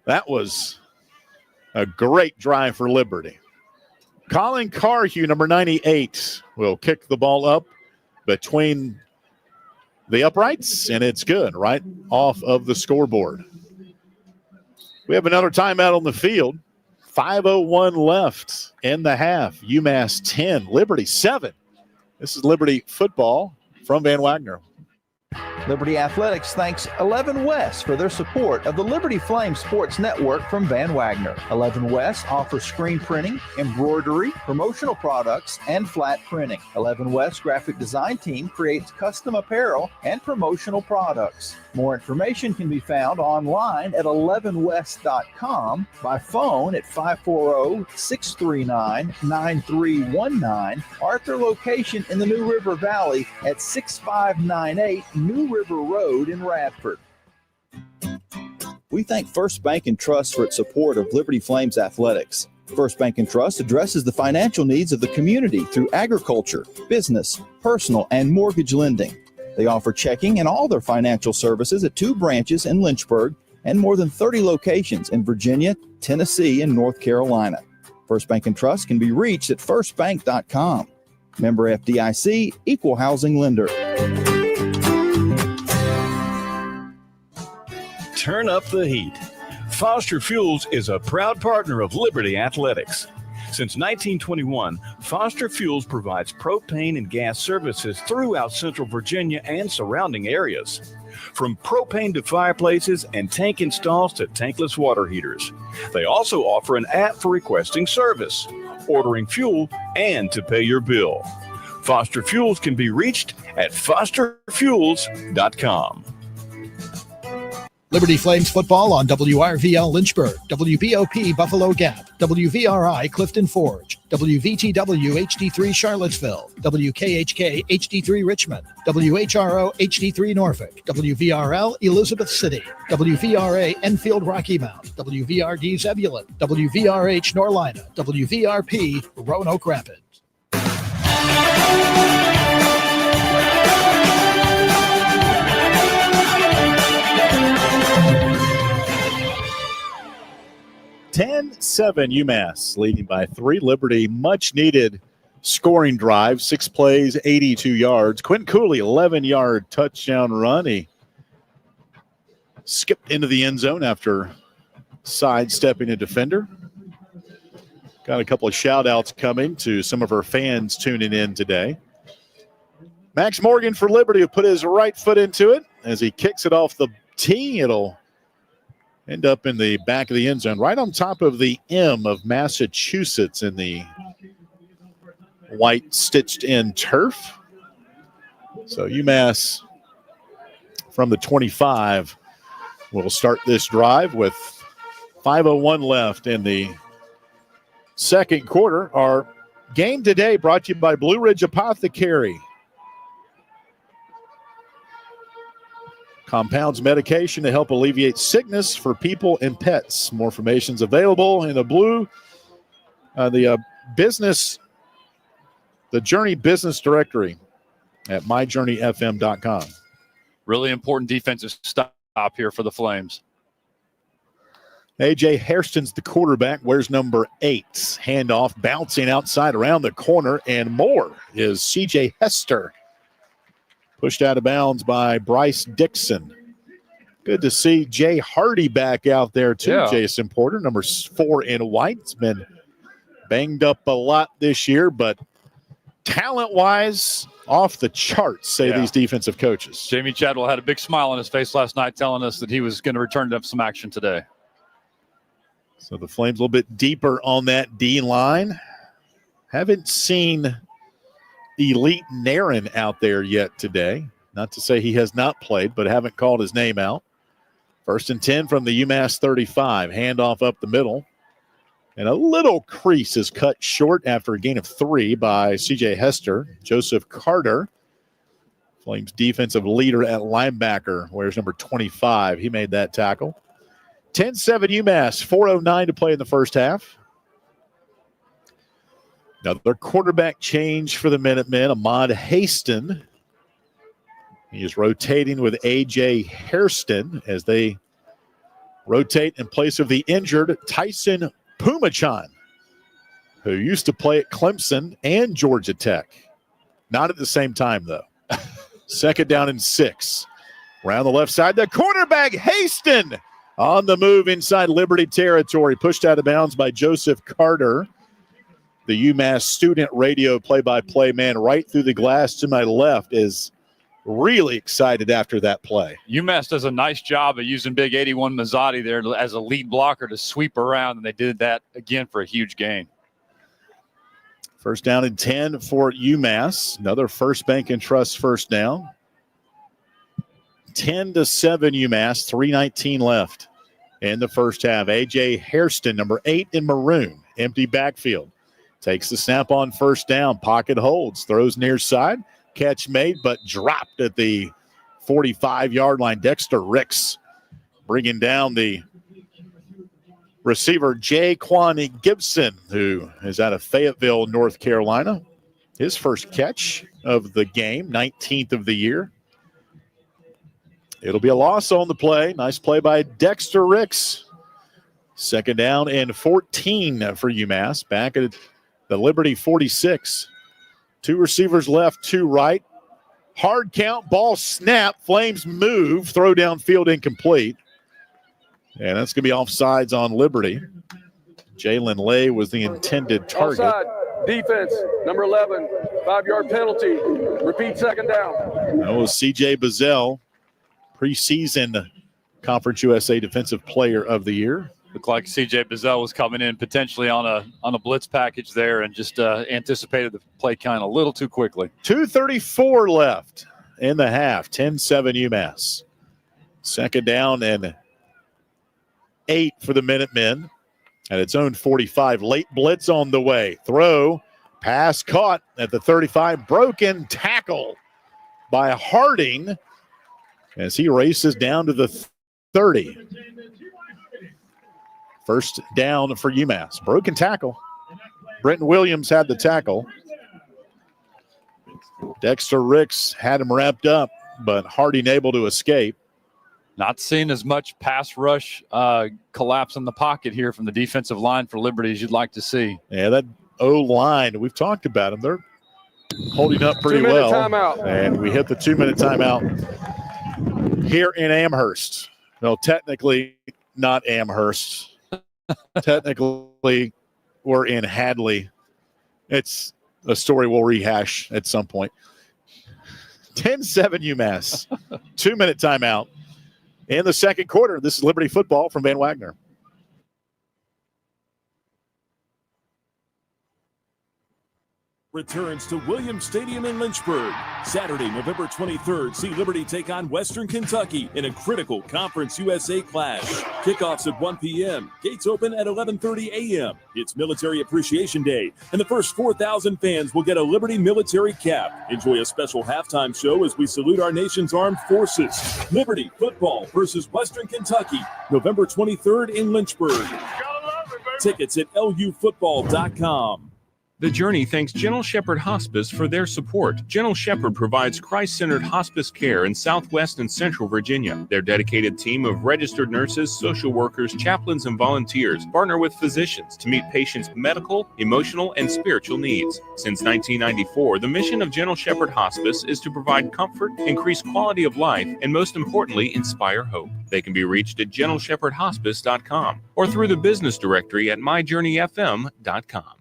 That was a great drive for Liberty. Colin Carhue, number 98, will kick the ball up between the uprights, and it's good, right off of the scoreboard. We have another timeout on the field. 5:01 left in the half. UMass 10, Liberty 7. This is Liberty football from Van Wagner. Liberty Athletics thanks 11 West for their support of the Liberty Flames Sports Network from Van Wagner. 11 West offers screen printing, embroidery, promotional products, and flat printing. 11 West graphic design team creates custom apparel and promotional products. More information can be found online at 11west.com, by phone at 540-639-9319, or at their location in the New River Valley at 6598 New River Road in Radford. We thank First Bank and Trust for its support of Liberty Flames athletics. First Bank and Trust addresses the financial needs of the community through agriculture, business, personal, and mortgage lending. They offer checking and all their financial services at 2 branches in Lynchburg and more than 30 locations in Virginia, Tennessee, and North Carolina. First Bank and Trust can be reached at firstbank.com. Member FDIC, Equal Housing Lender. Turn up the heat. Foster Fuels is a proud partner of Liberty Athletics. Since 1921, Foster Fuels provides propane and gas services throughout Central Virginia and surrounding areas. From propane to fireplaces and tank installs to tankless water heaters. They also offer an app for requesting service, ordering fuel, and to pay your bill. Foster Fuels can be reached at fosterfuels.com. Liberty Flames football on WRVL Lynchburg, WBOP Buffalo Gap, WVRI Clifton Forge, WVTW HD3 Charlottesville, WKHK HD3 Richmond, WHRO HD3 Norfolk, WVRL Elizabeth City, WVRA Enfield Rocky Mount, WVRD Zebulon, WVRH Norlina, WVRP Roanoke Rapids. (10-7) UMass leading by 3. Liberty, much needed scoring drive, 6 plays, 82 yards. Quentin Cooley, 11-yard touchdown run. He skipped into the end zone after sidestepping a defender. Got a couple of shout-outs coming to some of our fans tuning in today. Max Morgan for Liberty will put his right foot into it as he kicks it off the tee. It'll end up in the back of the end zone, right on top of the M of Massachusetts in the white stitched-in turf. So UMass from the 25 will start this drive with 5:01 left in the second quarter. Our game today brought to you by Blue Ridge Apothecary. Compounds medication to help alleviate sickness for people and pets. More information is available in the Journey Business Directory at myjourneyfm.com. Really important defensive stop here for the Flames. A.J. Hairston's the quarterback, wears number 8. Handoff bouncing outside around the corner, and more is C.J. Hester. Pushed out of bounds by Bryce Dixon. Good to see Jay Hardy back out there too, Yeah. Jason Porter, number 4 in white. It's been banged up a lot this year, but talent-wise, off the charts, say these defensive coaches. Jamie Chadwell had a big smile on his face last night telling us that he was going to return to some action today. So the Flames a little bit deeper on that D line. Haven't seen Elite Naren out there yet today. Not to say he has not played, but haven't called his name out. 1st and 10 from the UMass 35. Handoff up the middle. And a little crease is cut short after a gain of 3 by C.J. Hester. Joseph Carter, Flames defensive leader at linebacker, wears number 25. He made that tackle. 10-7 UMass, 4:09 to play in the first half. Another quarterback change for the Minutemen, Ahmad Haston. He is rotating with A.J. Hairston as they rotate in place of the injured Tyson Pumachan, who used to play at Clemson and Georgia Tech. Not at the same time, though. 2nd down and 6. Around the left side, the quarterback, Haston, on the move inside Liberty territory. Pushed out of bounds by Joseph Carter. The UMass student radio play-by-play man right through the glass to my left is really excited after that play. UMass does a nice job of using big 81 Mazzotti there as a lead blocker to sweep around, and they did that again for a huge gain. 1st down and 10 for UMass. Another First Bank and Trust first down. 10-7 UMass, 3:19 left in the first half. A.J. Hairston, number 8 in maroon, empty backfield. Takes the snap on 1st down. Pocket holds. Throws near side. Catch made, but dropped at the 45-yard line. Dexter Ricks bringing down the receiver, Jaquan Gibson, who is out of Fayetteville, North Carolina. His first catch of the game, 19th of the year. It'll be a loss on the play. Nice play by Dexter Ricks. 2nd down and 14 for UMass. Back at the Liberty 46. 2 receivers left, 2 right. Hard count, ball snap, Flames move, throw downfield incomplete. And that's going to be offsides on Liberty. Jalen Lay was the intended target. Offside, defense, number 11, 5-yard penalty. Repeat 2nd down. That was C.J. Bazell, preseason Conference USA Defensive Player of the Year. Looked like C.J. Bizzell was coming in potentially on a blitz package there and just anticipated the play kind of a little too quickly. 2:34 left in the half. 10-7 UMass. Second down and 8 for the Minutemen at its own 45. Late blitz on the way. Throw, pass caught at the 35. Broken tackle by Harding as he races down to the 30. First down for UMass. Broken tackle. Brenton Williams had the tackle. Dexter Ricks had him wrapped up, but Harding able to escape. Not seeing as much pass rush collapse in the pocket here from the defensive line for Liberty as you'd like to see. Yeah, that O-line, we've talked about them. They're holding up pretty 2-minute well. timeout. And we hit the 2-minute timeout here in Amherst. No, technically not Amherst. Technically, we're in Hadley. It's a story we'll rehash at some point. 10-7 UMass. 2-minute timeout in the second quarter. This is Liberty football from Van Wagner. Returns to Williams Stadium in Lynchburg. Saturday, November 23rd, see Liberty take on Western Kentucky in a critical Conference USA clash. Kickoffs at 1 p.m. Gates open at 11:30 a.m. It's Military Appreciation Day, and the first 4,000 fans will get a Liberty military cap. Enjoy a special halftime show as we salute our nation's armed forces. Liberty football versus Western Kentucky, November 23rd in Lynchburg. Tickets at lufootball.com. The Journey thanks Gentle Shepherd Hospice for their support. Gentle Shepherd provides Christ-centered hospice care in Southwest and Central Virginia. Their dedicated team of registered nurses, social workers, chaplains, and volunteers partner with physicians to meet patients' medical, emotional, and spiritual needs. Since 1994, the mission of Gentle Shepherd Hospice is to provide comfort, increase quality of life, and most importantly, inspire hope. They can be reached at gentleshepherdhospice.com or through the business directory at myjourneyfm.com.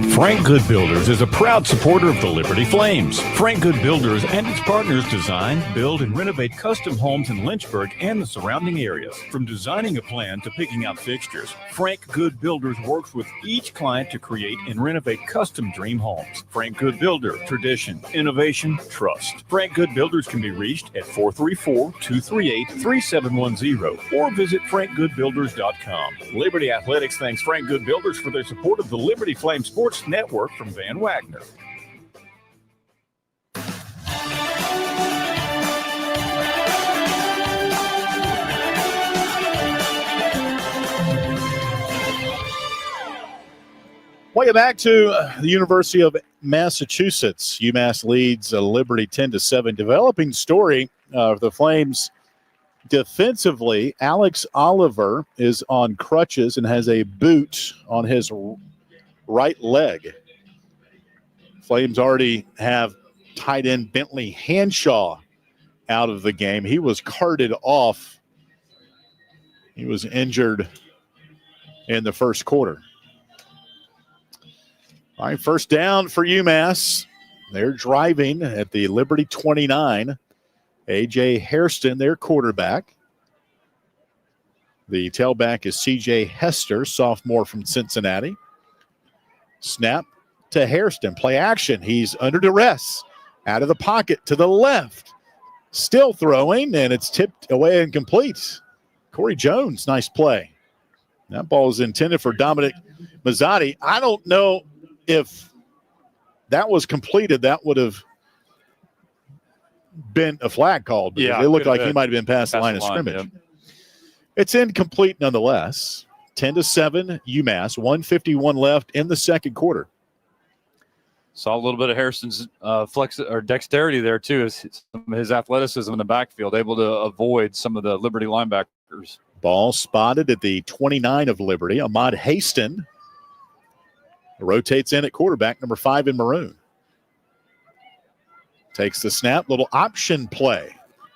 Frank Good Builders is a proud supporter of the Liberty Flames. Frank Good Builders and its partners design, build, and renovate custom homes in Lynchburg and the surrounding areas. From designing a plan to picking out fixtures, Frank Good Builders works with each client to create and renovate custom dream homes. Frank Good Builder, tradition, innovation, trust. Frank Good Builders can be reached at 434-238-3710 or visit frankgoodbuilders.com. Liberty Athletics thanks Frank Good Builders for their support of the Liberty Flames Sports Network from Van Wagner. Welcome back to the University of Massachusetts. UMass leads Liberty 10-7. Developing story of the Flames defensively. Alex Oliver is on crutches and has a boot on his right leg. Flames already have tight end Bentley Hanshaw out of the game. He was carted off. He was injured in the first quarter. All right, first down for UMass. They're driving at the Liberty 29. A.J. Hairston, their quarterback. The tailback is C.J. Hester, sophomore from Cincinnati. Snap to Hairston. Play action. He's under duress. Out of the pocket to the left. Still throwing, and it's tipped away and complete. Corey Jones, nice play. That ball is intended for Dominic Mazzotti. I don't know if that was completed. That would have been a flag called. Yeah, it looked like he might have been past the line of scrimmage. Yep. It's incomplete nonetheless. 10-7 UMass, 1:51 left in the second quarter. Saw a little bit of Harrison's flex or dexterity there too, his athleticism in the backfield, able to avoid some of the Liberty linebackers. Ball spotted at the 29 of Liberty. Ahmad Haston rotates in at quarterback, number 5 in maroon. Takes the snap, little option play.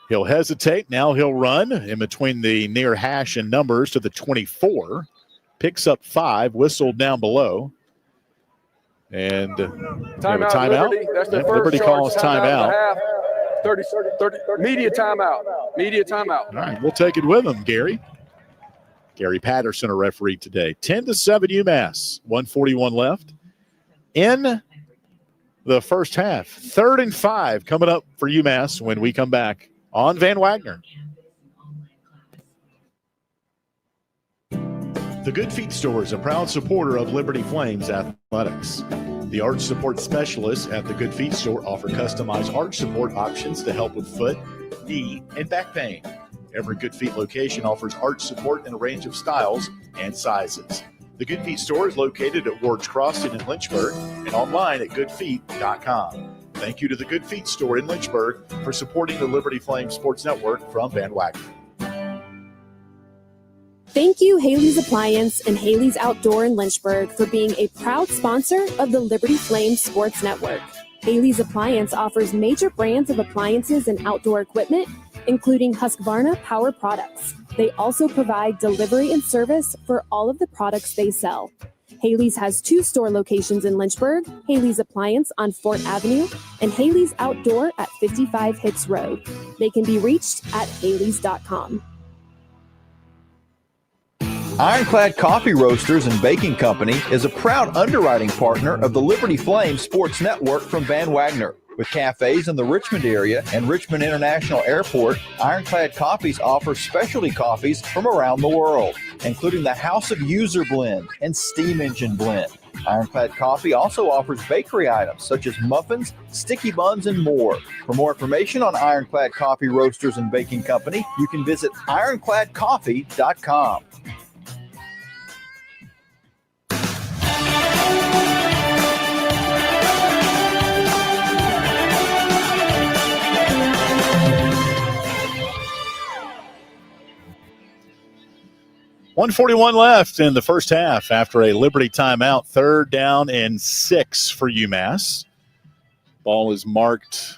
He'll hesitate. Now he'll run in between the near hash and numbers to the 24. Picks up 5, whistled down below. And timeout. Liberty. That's their first Liberty calls timeout. 30, media timeout. Media timeout. All right, we'll take it with them, Gary. Gary Patterson, a referee today. 10-7 UMass. 1:41 left in the first half. 3rd and 5 coming up for UMass when we come back on Van Wagner. The Good Feet Store is a proud supporter of Liberty Flames Athletics. The arch support specialists at the Good Feet Store offer customized arch support options to help with foot, knee, and back pain. Every Good Feet location offers arch support in a range of styles and sizes. The Good Feet Store is located at Ward's Crossing in Lynchburg and online at goodfeet.com. Thank you to the Good Feet Store in Lynchburg for supporting the Liberty Flames Sports Network from Van Wagner. Thank you, Haley's Appliance and Haley's Outdoor in Lynchburg, for being a proud sponsor of the Liberty Flames Sports Network. Haley's Appliance offers major brands of appliances and outdoor equipment, including Husqvarna Power products. They also provide delivery and service for all of the products they sell. Haley's has 2 store locations in Lynchburg, Haley's Appliance on Fort Avenue and Haley's Outdoor at 55 Hicks Road. They can be reached at haleys.com. Ironclad Coffee Roasters and Baking Company is a proud underwriting partner of the Liberty Flames Sports Network from Van Wagner. With cafes in the Richmond area and Richmond International Airport, Ironclad Coffees offers specialty coffees from around the world, including the House of User Blend and Steam Engine Blend. Ironclad Coffee also offers bakery items such as muffins, sticky buns, and more. For more information on Ironclad Coffee Roasters and Baking Company, you can visit ironcladcoffee.com. .141 left in the first half after a Liberty timeout. 3rd down and 6 for UMass. Ball is marked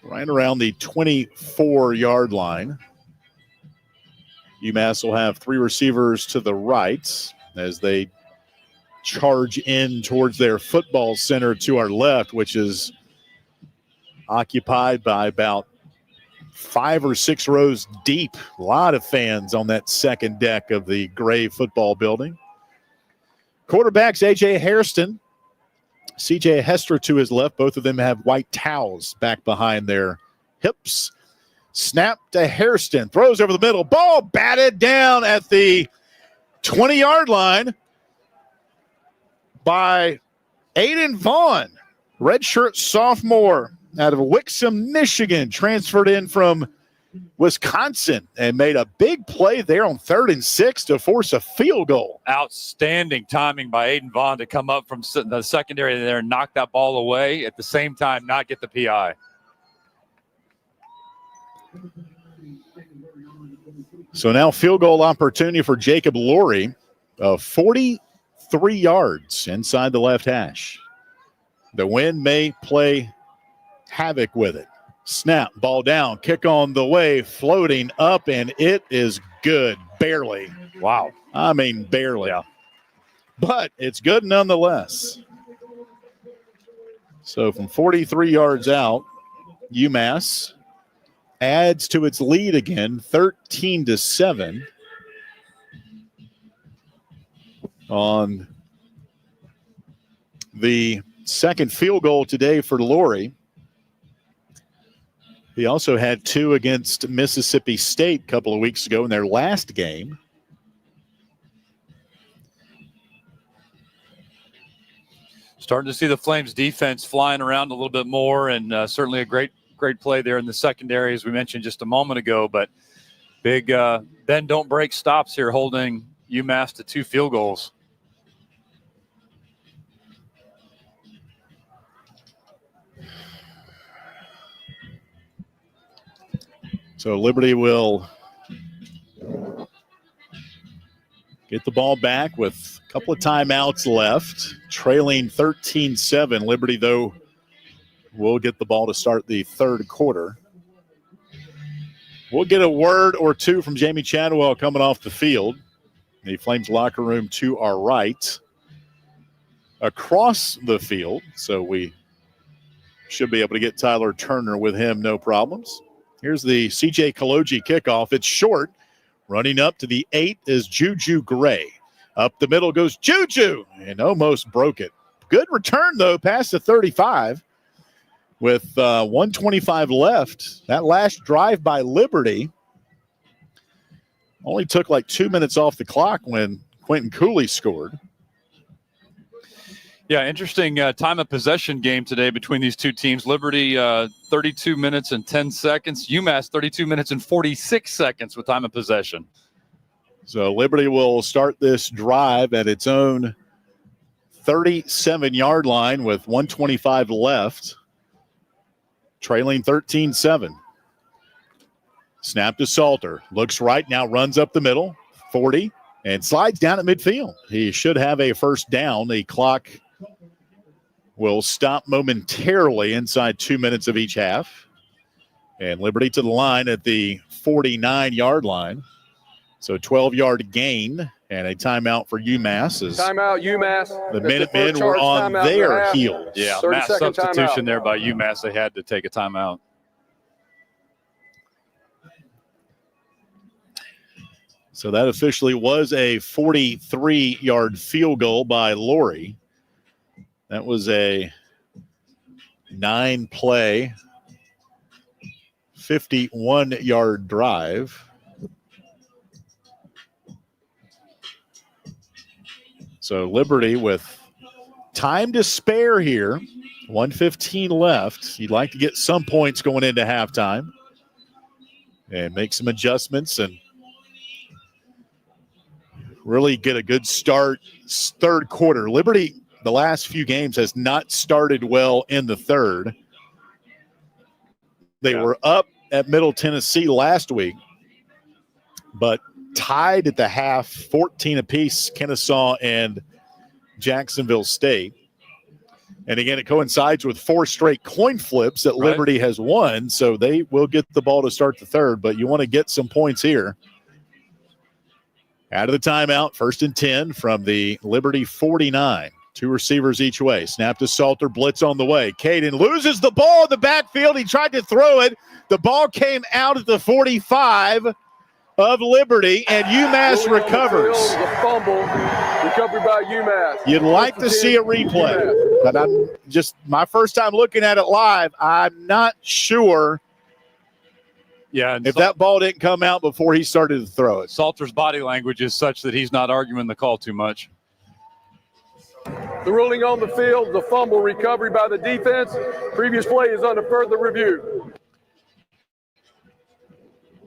right around the 24-yard line. UMass will have 3 receivers to the right as they charge in towards their football center to our left, which is occupied by about 5 or 6 rows deep. A lot of fans on that second deck of the gray football building. Quarterbacks A.J. Hairston, C.J. Hester to his left. Both of them have white towels back behind their hips. Snap to Hairston. Throws over the middle. Ball batted down at the 20-yard line by Aiden Vaughn, redshirt sophomore out of Wixom, Michigan, transferred in from Wisconsin and made a big play there on 3rd and 6 to force a field goal. Outstanding timing by Aiden Vaughn to come up from the secondary there and knock that ball away, at the same time not get the PI. So now field goal opportunity for Jacob Laurie of 43 yards inside the left hash. The wind may play havoc with it. Snap, ball down, kick on the way, floating up, and it is good. Barely. Wow. I mean, barely. Yeah. But it's good nonetheless. So from 43 yards out, UMass adds to its lead again, 13-7 on the second field goal today for Laurie. He also had 2 against Mississippi State a couple of weeks ago in their last game. Starting to see the Flames defense flying around a little bit more, and certainly a great play there in the secondary, as we mentioned just a moment ago. But big bend, don't break stops here, holding UMass to 2 field goals. So Liberty will get the ball back with a couple of timeouts left, trailing 13-7. Liberty, though, will get the ball to start the third quarter. We'll get a word or two from Jamie Chadwell coming off the field. The Flames locker room to our right. Across the field, so we should be able to get Tyler Turner with him, no problems. Here's the CJ Kaloji kickoff. It's short. Running up to the 8 is Juju Gray. Up the middle goes Juju and almost broke it. Good return, though, past the 35 with 1:25 left. That last drive by Liberty only took like 2 minutes off the clock when Quentin Cooley scored. Yeah, interesting time of possession game today between these two teams. Liberty 32 minutes and 10 seconds. UMass 32 minutes and 46 seconds with time of possession. So Liberty will start this drive at its own 37-yard line with 1:25 left, trailing 13-7. Snap to Salter. Looks right now, runs up the middle, 40, and slides down at midfield. He should have a first down. The clock will stop momentarily inside 2 minutes of each half. And Liberty to the line at the 49-yard line. So 12-yard gain and a timeout for UMass. Timeout, UMass. The Minutemen were on their heels. Yeah, mass substitution there by UMass. They had to take a timeout. So that officially was a 43-yard field goal by Laurie. That was a 9-play, 51-yard drive. So Liberty with time to spare here, 1:15 left. You'd like to get some points going into halftime and make some adjustments and really get a good start third quarter. Liberty, the last few games, has not started well in the third. They were up at Middle Tennessee last week, but tied at the half, 14 apiece, Kennesaw and Jacksonville State. And again, it coincides with 4 straight coin flips that Liberty has won, so they will get the ball to start the third, but you want to get some points here. Out of the timeout, 1st and 10 from the Liberty 49. 2 receivers each way. Snap to Salter, blitz on the way. Caden loses the ball in the backfield. He tried to throw it. The ball came out at the 45 of Liberty, and UMass recovers. The fumble, recovery by UMass. You'd like to see a replay, but I'm just my first time looking at it live. I'm not sure if that ball didn't come out before he started to throw it. Salter's body language is such that he's not arguing the call too much. The ruling on the field, the fumble recovery by the defense. Previous play is under further review.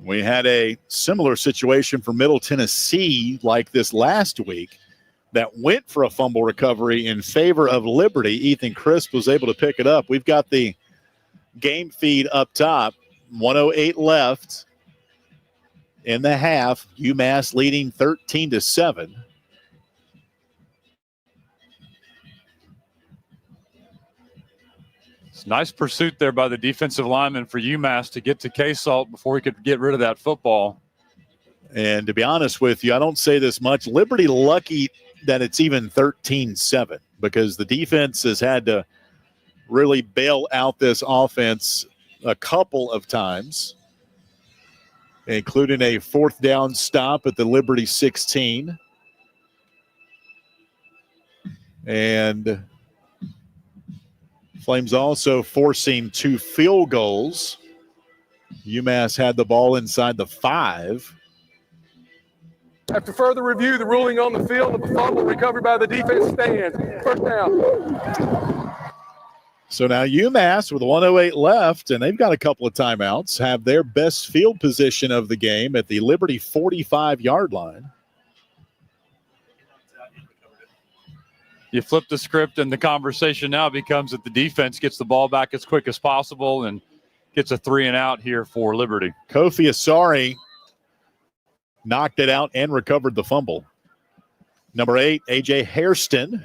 We had a similar situation for Middle Tennessee like this last week that went for a fumble recovery in favor of Liberty. Ethan Crisp was able to pick it up. We've got the game feed up top. 1:08 left in the half. UMass leading 13-7. Nice pursuit there by the defensive lineman for UMass to get to K-Salt before he could get rid of that football. And to be honest with you, I don't say this much. Liberty lucky that it's even 13-7 because the defense has had to really bail out this offense a couple of times, including a 4th down stop at the Liberty 16. And Flames also forcing 2 field goals. UMass had the ball inside the 5. After further review, the ruling on the field of the fumble recovery by the defense stands. First down. So now UMass with 1:08 left, and they've got a couple of timeouts, have their best field position of the game at the Liberty 45-yard line. You flip the script, and the conversation now becomes that the defense gets the ball back as quick as possible and gets a 3-and-out here for Liberty. Kofi Asari knocked it out and recovered the fumble. Number 8, A.J. Hairston,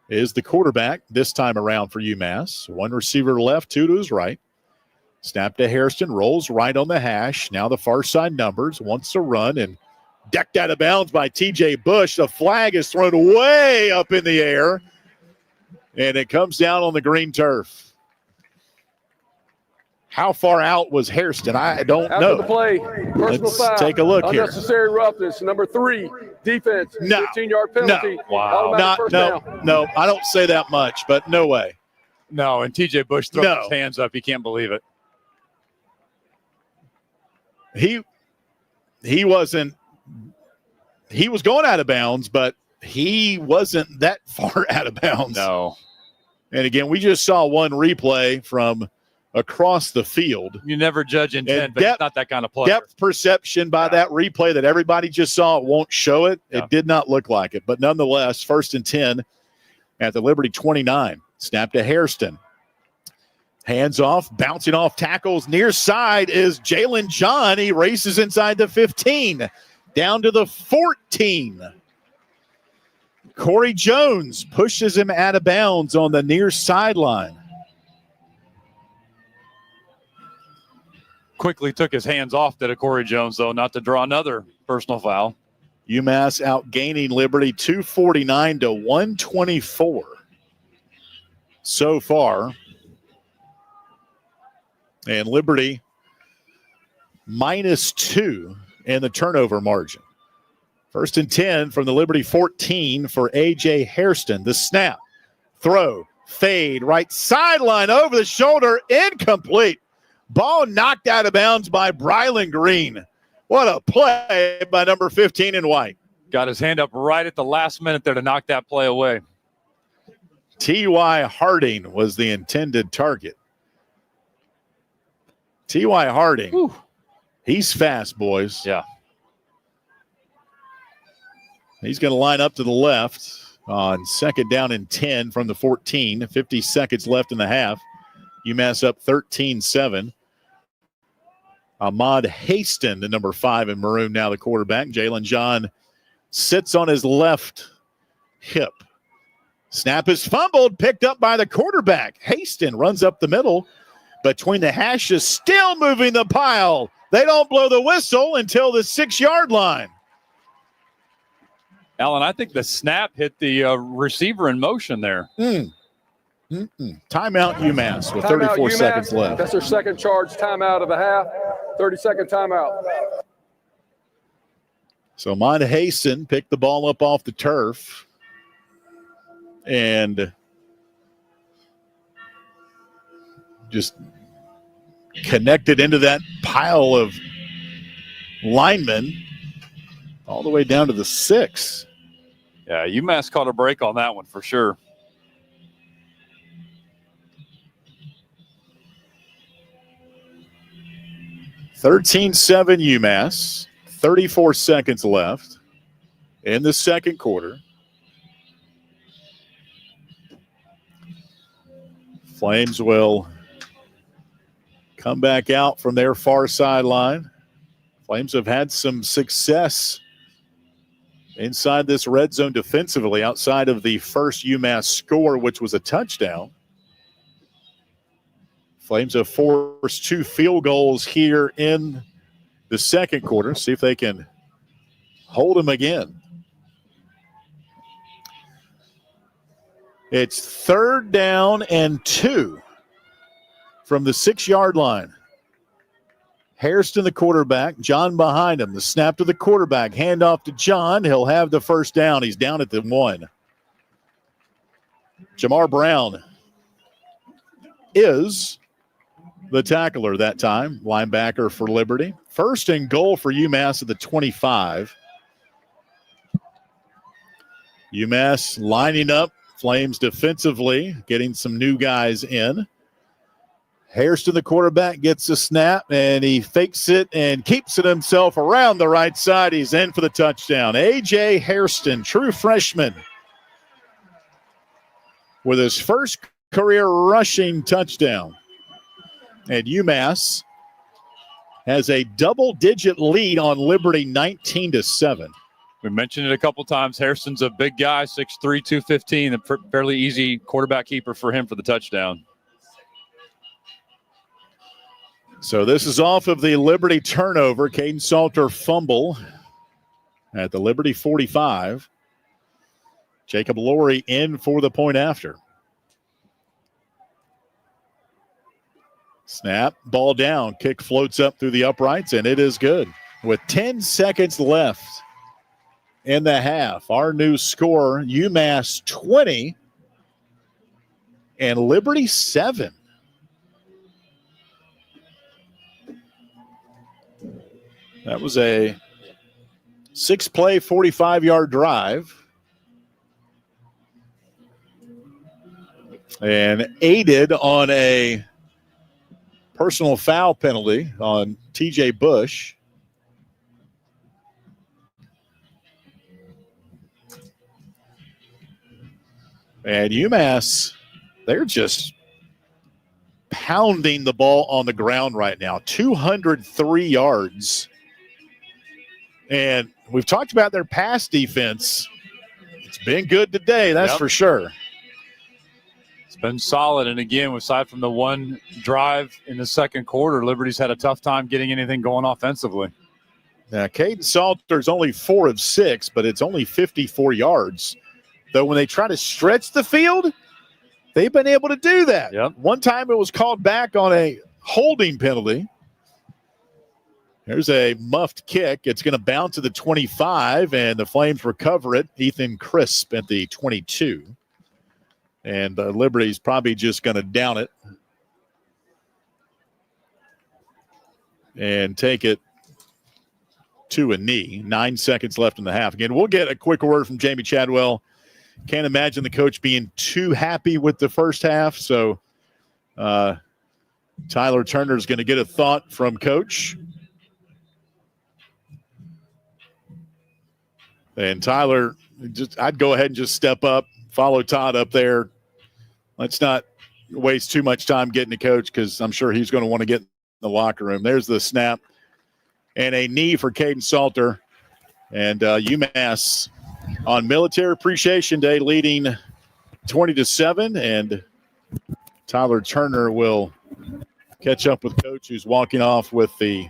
is the quarterback this time around for UMass. 1 receiver left, 2 to his right. Snap to Hairston, rolls right on the hash. Now the far side numbers, wants to run and decked out of bounds by T.J. Bush. The flag is thrown way up in the air, and it comes down on the green turf. How far out was Hairston? I don't After know. the play, personal Let's foul. take a look here. Unnecessary roughness. Number 3, defense. No. 15-yard penalty. No. Automatic first down. No, I don't say that much, but no way. No, and TJ Bush throws his hands up. He can't believe it. He wasn't. He was going out of bounds, but he wasn't that far out of bounds. No. And again, we just saw one replay from across the field. You never judge intent, but it's not that kind of play. Depth perception by that replay that everybody just saw, it won't show it. It did not look like it. But nonetheless, 1st and 10 at the Liberty 29. Snap to Hairston. Hands off, bouncing off tackles. Near side is Jalen John. He races inside the 15. Down to the 14. Corey Jones pushes him out of bounds on the near sideline. Quickly took his hands off to Corey Jones, though, not to draw another personal foul. UMass outgaining Liberty 249 to 124 so far. And Liberty -2 in the turnover margin. 1st and 10 from the Liberty 14 for A.J. Hairston. The snap, throw, fade, right sideline over the shoulder, incomplete. Ball knocked out of bounds by Brylan Green. What a play by number 15 in white. Got his hand up right at the last minute there to knock that play away. T.Y. Harding was the intended target. T.Y. Harding, he's fast, boys. Yeah. He's going to line up to the left on 2nd down and 10 from the 14. 50 seconds left in the half. UMass up 13-7. Ahmad Haston, the number 5 in maroon, now the quarterback. Jalen John sits on his left hip. Snap is fumbled, picked up by the quarterback. Haston runs up the middle. Between the hashes, still moving the pile. They don't blow the whistle until the 6-yard line. Alan, I think the snap hit the receiver in motion there. Timeout UMass with Timeout 34 UMass. seconds left. That's their second charge timeout of the half. 30-second timeout. So Ahmad Haston picked the ball up off the turf and just connected into that pile of linemen all the way down to the 6. Yeah, UMass caught a break on that one for sure. (13-7) UMass. 34 seconds left in the second quarter. Flames will come back out from their far sideline. Flames have had some success inside this red zone defensively outside of the first UMass score, which was a touchdown. Flames have forced 2 field goals here in the second quarter. See if they can hold them again. It's 3rd down and 2 from the 6-yard line. Hairston, the quarterback. John behind him. The snap to the quarterback. Handoff to John. He'll have the first down. He's down at the 1. Jamar Brown is the tackler that time. Linebacker for Liberty. 1st and goal for UMass at the 25. UMass lining up. Flames defensively, getting some new guys in. Hairston, the quarterback, gets the snap, and he fakes it and keeps it himself around the right side. He's in for the touchdown. A.J. Hairston, true freshman, with his first career rushing touchdown. And UMass has a double-digit lead on Liberty, 19-7. We mentioned it a couple times. Hairston's a big guy, 6'3", 215, a fairly easy quarterback keeper for him for the touchdown. So this is off of the Liberty turnover. Caden Salter fumble at the Liberty 45. Jacob Laurie in for the point after. Snap, ball down, kick floats up through the uprights, and it is good. With 10 seconds left in the half, our new score, UMass 20 and Liberty 7. That was a 6-play, 45-yard drive. And aided on a personal foul penalty on T.J. Bush. And UMass, they're just pounding the ball on the ground right now. 203 yards. And we've talked about their pass defense. It's been good today, that's for sure. It's been solid. And again, aside from the one drive in the second quarter, Liberty's had a tough time getting anything going offensively. Now, Caden Salter's only 4 of 6, but it's only 54 yards. Though when they try to stretch the field, they've been able to do that. Yep. One time it was called back on a holding penalty. There's a muffed kick. It's going to bounce to the 25, and the Flames recover it. Ethan Crisp at the 22. And Liberty's probably just going to down it and take it to a knee. 9 seconds left in the half. Again, we'll get a quick word from Jamie Chadwell. Can't imagine the coach being too happy with the first half. So Tyler Turner's going to get a thought from Coach. And Tyler, I'd go ahead and just step up, follow Todd up there. Let's not waste too much time getting to Coach because I'm sure he's going to want to get in the locker room. There's the snap and a knee for Caden Salter. And UMass on Military Appreciation Day leading 20-7. And Tyler Turner will catch up with Coach, who's walking off with the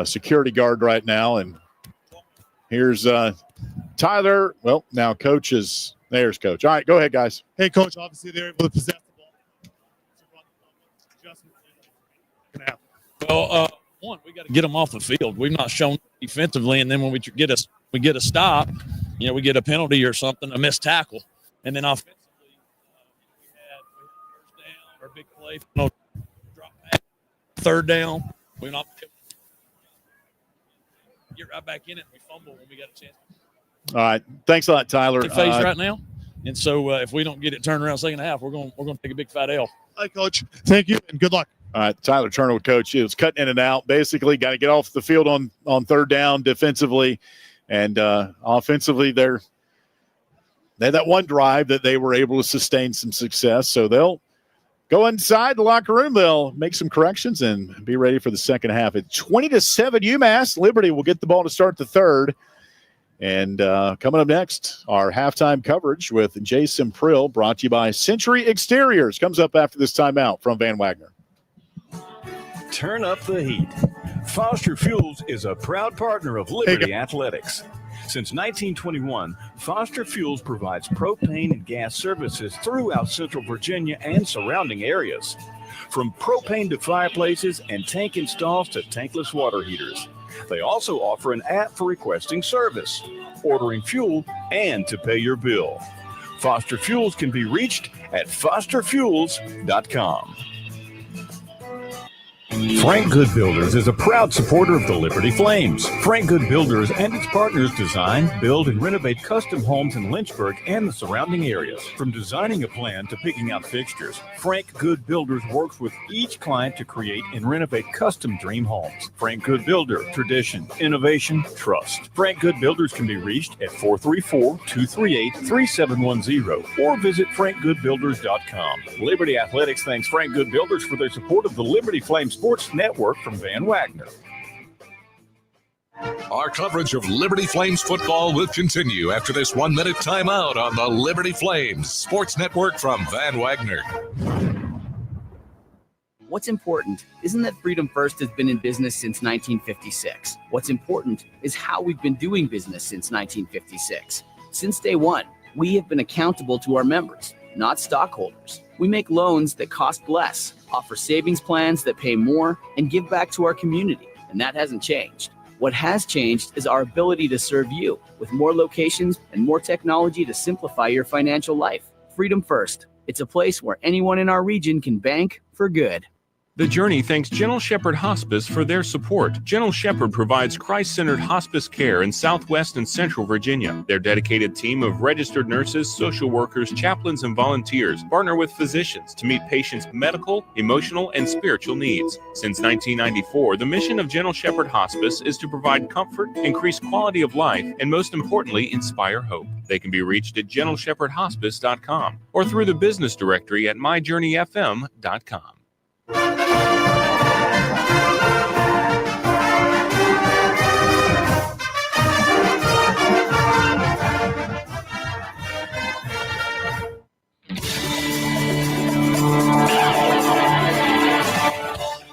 security guard right now. And here's Tyler. Well, now Coach is – there's Coach. All right, go ahead, guys. Hey, Coach, obviously they're able to possess the ball. Well, one, we got to get them off the field. We've not shown defensively, and then when we get a stop, we get a penalty or something, a missed tackle, and then offensively, we had first down or big play, drop back, third down. We're not get right back in it. And we fumble when we got a chance. All right, thanks a lot, Tyler. Phase right now, and so if we don't get it turned around second half, we're going to take a big fat L. Hi, Coach. Thank you and good luck. All right, Tyler Turner with Coach. He was cutting in and out. Basically, got to get off the field on third down defensively. And offensively, they had that one drive that they were able to sustain some success. So they'll go inside the locker room. They'll make some corrections and be ready for the second half. It's 20-7 UMass. Liberty will get the ball to start the third. And coming up next, our halftime coverage with Jason Prill, brought to you by Century Exteriors. Comes up after this timeout from Van Wagner. Turn up the heat. Foster Fuels is a proud partner of Liberty Athletics. Since 1921, Foster Fuels provides propane and gas services throughout Central Virginia and surrounding areas. From propane to fireplaces and tank installs to tankless water heaters. They also offer an app for requesting service, ordering fuel, and to pay your bill. Foster Fuels can be reached at fosterfuels.com. Frank Good Builders is a proud supporter of the Liberty Flames. Frank Good Builders and its partners design, build, and renovate custom homes in Lynchburg and the surrounding areas. From designing a plan to picking out fixtures, Frank Good Builders works with each client to create and renovate custom dream homes. Frank Good Builder, tradition, innovation, trust. Frank Good Builders can be reached at 434-238-3710 or visit frankgoodbuilders.com. Liberty Athletics thanks Frank Good Builders for their support of the Liberty Flames Sports Network from Van Wagner. Our coverage of Liberty Flames football will continue after this 1-minute timeout on the Liberty Flames Sports Network from Van Wagner. What's important isn't that Freedom First has been in business since 1956. What's important is how we've been doing business since 1956. Since day one, we have been accountable to our members. not stockholders. We make loans that cost less, offer savings plans that pay more, and give back to our community. And that hasn't changed. What has changed is our ability to serve you with more locations and more technology to simplify your financial life. Freedom First. It's a place where anyone in our region can bank for good. The Journey thanks Gentle Shepherd Hospice for their support. Gentle Shepherd provides Christ-centered hospice care in Southwest and Central Virginia. Their dedicated team of registered nurses, social workers, chaplains, and volunteers partner with physicians to meet patients' medical, emotional, and spiritual needs. Since 1994, the mission of Gentle Shepherd Hospice is to provide comfort, increase quality of life, and most importantly, inspire hope. They can be reached at gentleshepherdhospice.com or through the business directory at myjourneyfm.com.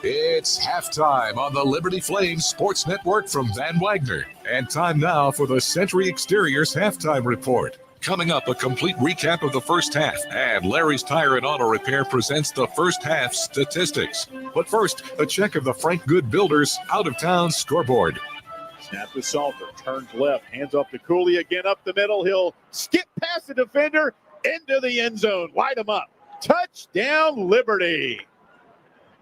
It's halftime on the Liberty Flames Sports Network from Van Wagner. And time now for the Century Exteriors halftime report. Coming up, a complete recap of the first half. And Larry's Tire and Auto Repair presents the first half statistics. But first, a check of the Frank Good Builders out-of-town scoreboard. Snap to Salter, turns left, hands off to Cooley again up the middle. He'll skip past the defender into the end zone. Light him up. Touchdown, Liberty.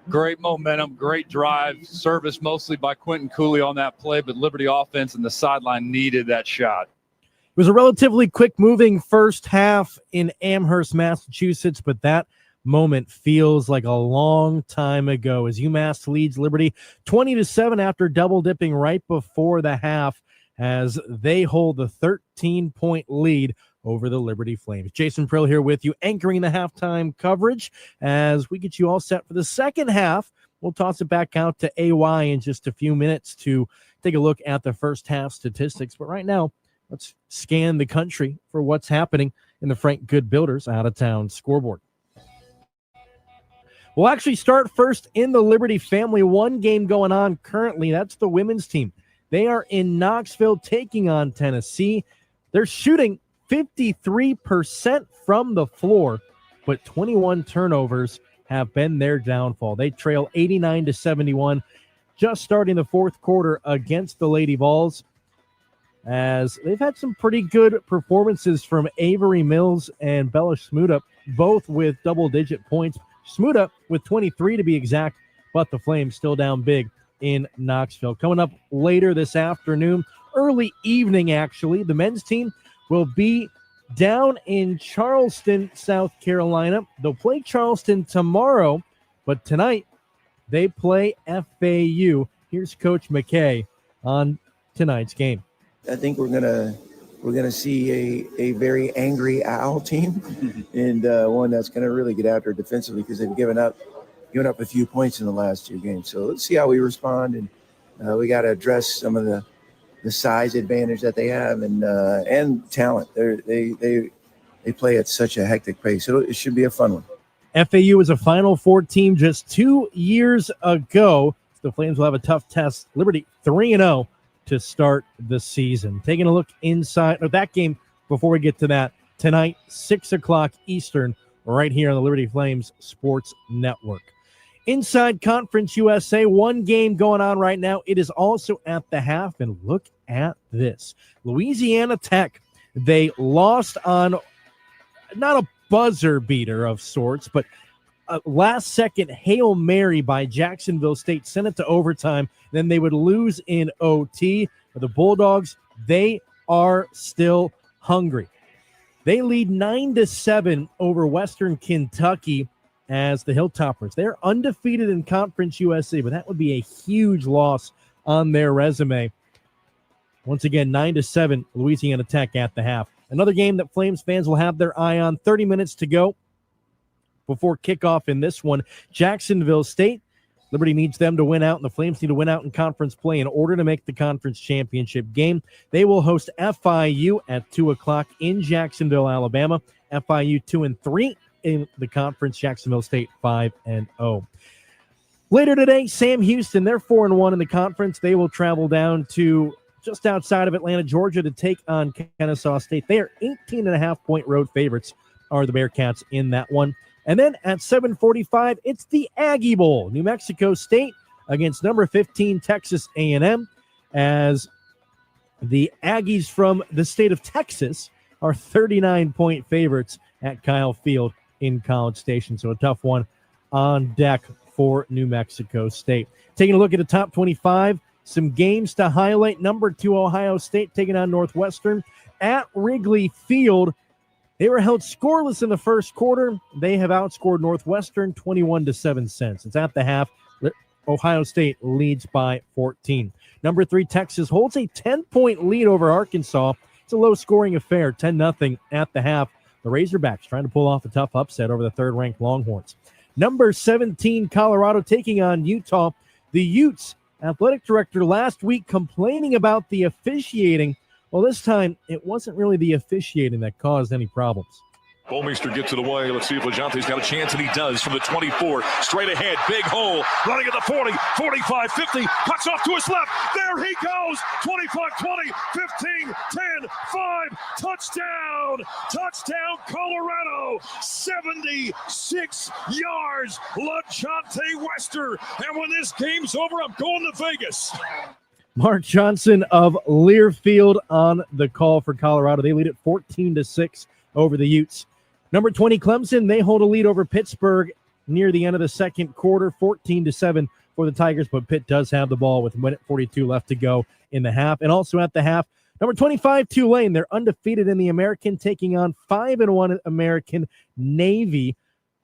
Great momentum, great drive, service mostly by Quentin Cooley on that play, but Liberty offense and the sideline needed that shot. It was a relatively quick-moving first half in Amherst, Massachusetts, but that moment feels like a long time ago as UMass leads Liberty 20-7 after double-dipping right before the half as they hold the 13-point lead over the Liberty Flames. Jason Prill here with you, anchoring the halftime coverage as we get you all set for the second half. We'll toss it back out to AY in just a few minutes to take a look at the first half statistics. But right now, let's scan the country for what's happening in the Frank Good Builders out-of-town scoreboard. We'll actually start first in the Liberty family. One game going on currently. That's the women's team. They are in Knoxville taking on Tennessee. They're shooting 53% from the floor, but 21 turnovers have been their downfall. They trail 89-71 just starting the fourth quarter against the Lady Vols, as they've had some pretty good performances from Avery Mills and Bella Smuda, both with double-digit points. Smuda with 23 to be exact, but the Flames still down big in Knoxville. Coming up later this afternoon, early evening actually, the men's team will be down in Charleston, South Carolina. They'll play Charleston tomorrow, but tonight they play FAU. Here's Coach McKay on tonight's game. I think we're gonna see a very angry Owl team, and one that's gonna really get after it defensively because they've given up a few points in the last two games. So let's see how we respond, and we got to address some of the size advantage that they have and talent. They play at such a hectic pace. So it should be a fun one. FAU was a Final Four team just 2 years ago. The Flames will have a tough test. Liberty 3-0 to start the season. Taking a look inside of that game before we get to that tonight, 6 o'clock Eastern, right here on the Liberty Flames Sports Network. Inside Conference USA, one game going on right now. It is also at the half, and look at this. Louisiana Tech, they lost on not a buzzer beater of sorts, but a last-second Hail Mary by Jacksonville State, sent it to overtime. Then they would lose in OT. The Bulldogs, they are still hungry. They lead 9-7 over Western Kentucky as the Hilltoppers. They're undefeated in Conference USA, but that would be a huge loss on their resume. Once again, 9-7, Louisiana Tech at the half. Another game that Flames fans will have their eye on. 30 minutes to go before kickoff in this one. Jacksonville State. Liberty needs them to win out, and the Flames need to win out in conference play in order to make the conference championship game. They will host FIU at 2 o'clock in Jacksonville, Alabama. FIU 2-3 in the conference. Jacksonville State 5-0. Later today, Sam Houston, they're 4-1 in the conference. They will travel down to just outside of Atlanta, Georgia, to take on Kennesaw State. They are 18.5-point road favorites are the Bearcats in that one. And then at 7:45, it's the Aggie Bowl. New Mexico State against number 15 Texas A&M, as the Aggies from the state of Texas are 39-point favorites at Kyle Field in College Station. So a tough one on deck for New Mexico State. Taking a look at the top 25, some games to highlight. Number 2 Ohio State taking on Northwestern at Wrigley Field. They were held scoreless in the first quarter. They have outscored Northwestern 21-7 since. It's at the half. Ohio State leads by 14. Number 3 Texas holds a 10-point lead over Arkansas. It's a low-scoring affair, 10-0 at the half. The Razorbacks trying to pull off a tough upset over the third-ranked Longhorns. Number 17 Colorado taking on Utah. The Utes athletic director last week complaining about the officiating. Well, this time it wasn't really the officiating that caused any problems. Bolmeister gets it away. Let's see if Lajante's got a chance, and he does from the 24. Straight ahead, big hole, running at the 40, 45, 50, cuts off to his left. There he goes, 25, 20, 15, 10, 5, touchdown. Touchdown, Colorado, 76 yards, Lajante Wester. And when this game's over, I'm going to Vegas. Mark Johnson of Learfield on the call for Colorado. They lead at 14-6 over the Utes. Number 20, Clemson, they hold a lead over Pittsburgh near the end of the second quarter, 14-7 for the Tigers, but Pitt does have the ball with 1:42 left to go in the half. And also at the half, number 25, Tulane, they're undefeated in the American, taking on 5-1 American Navy,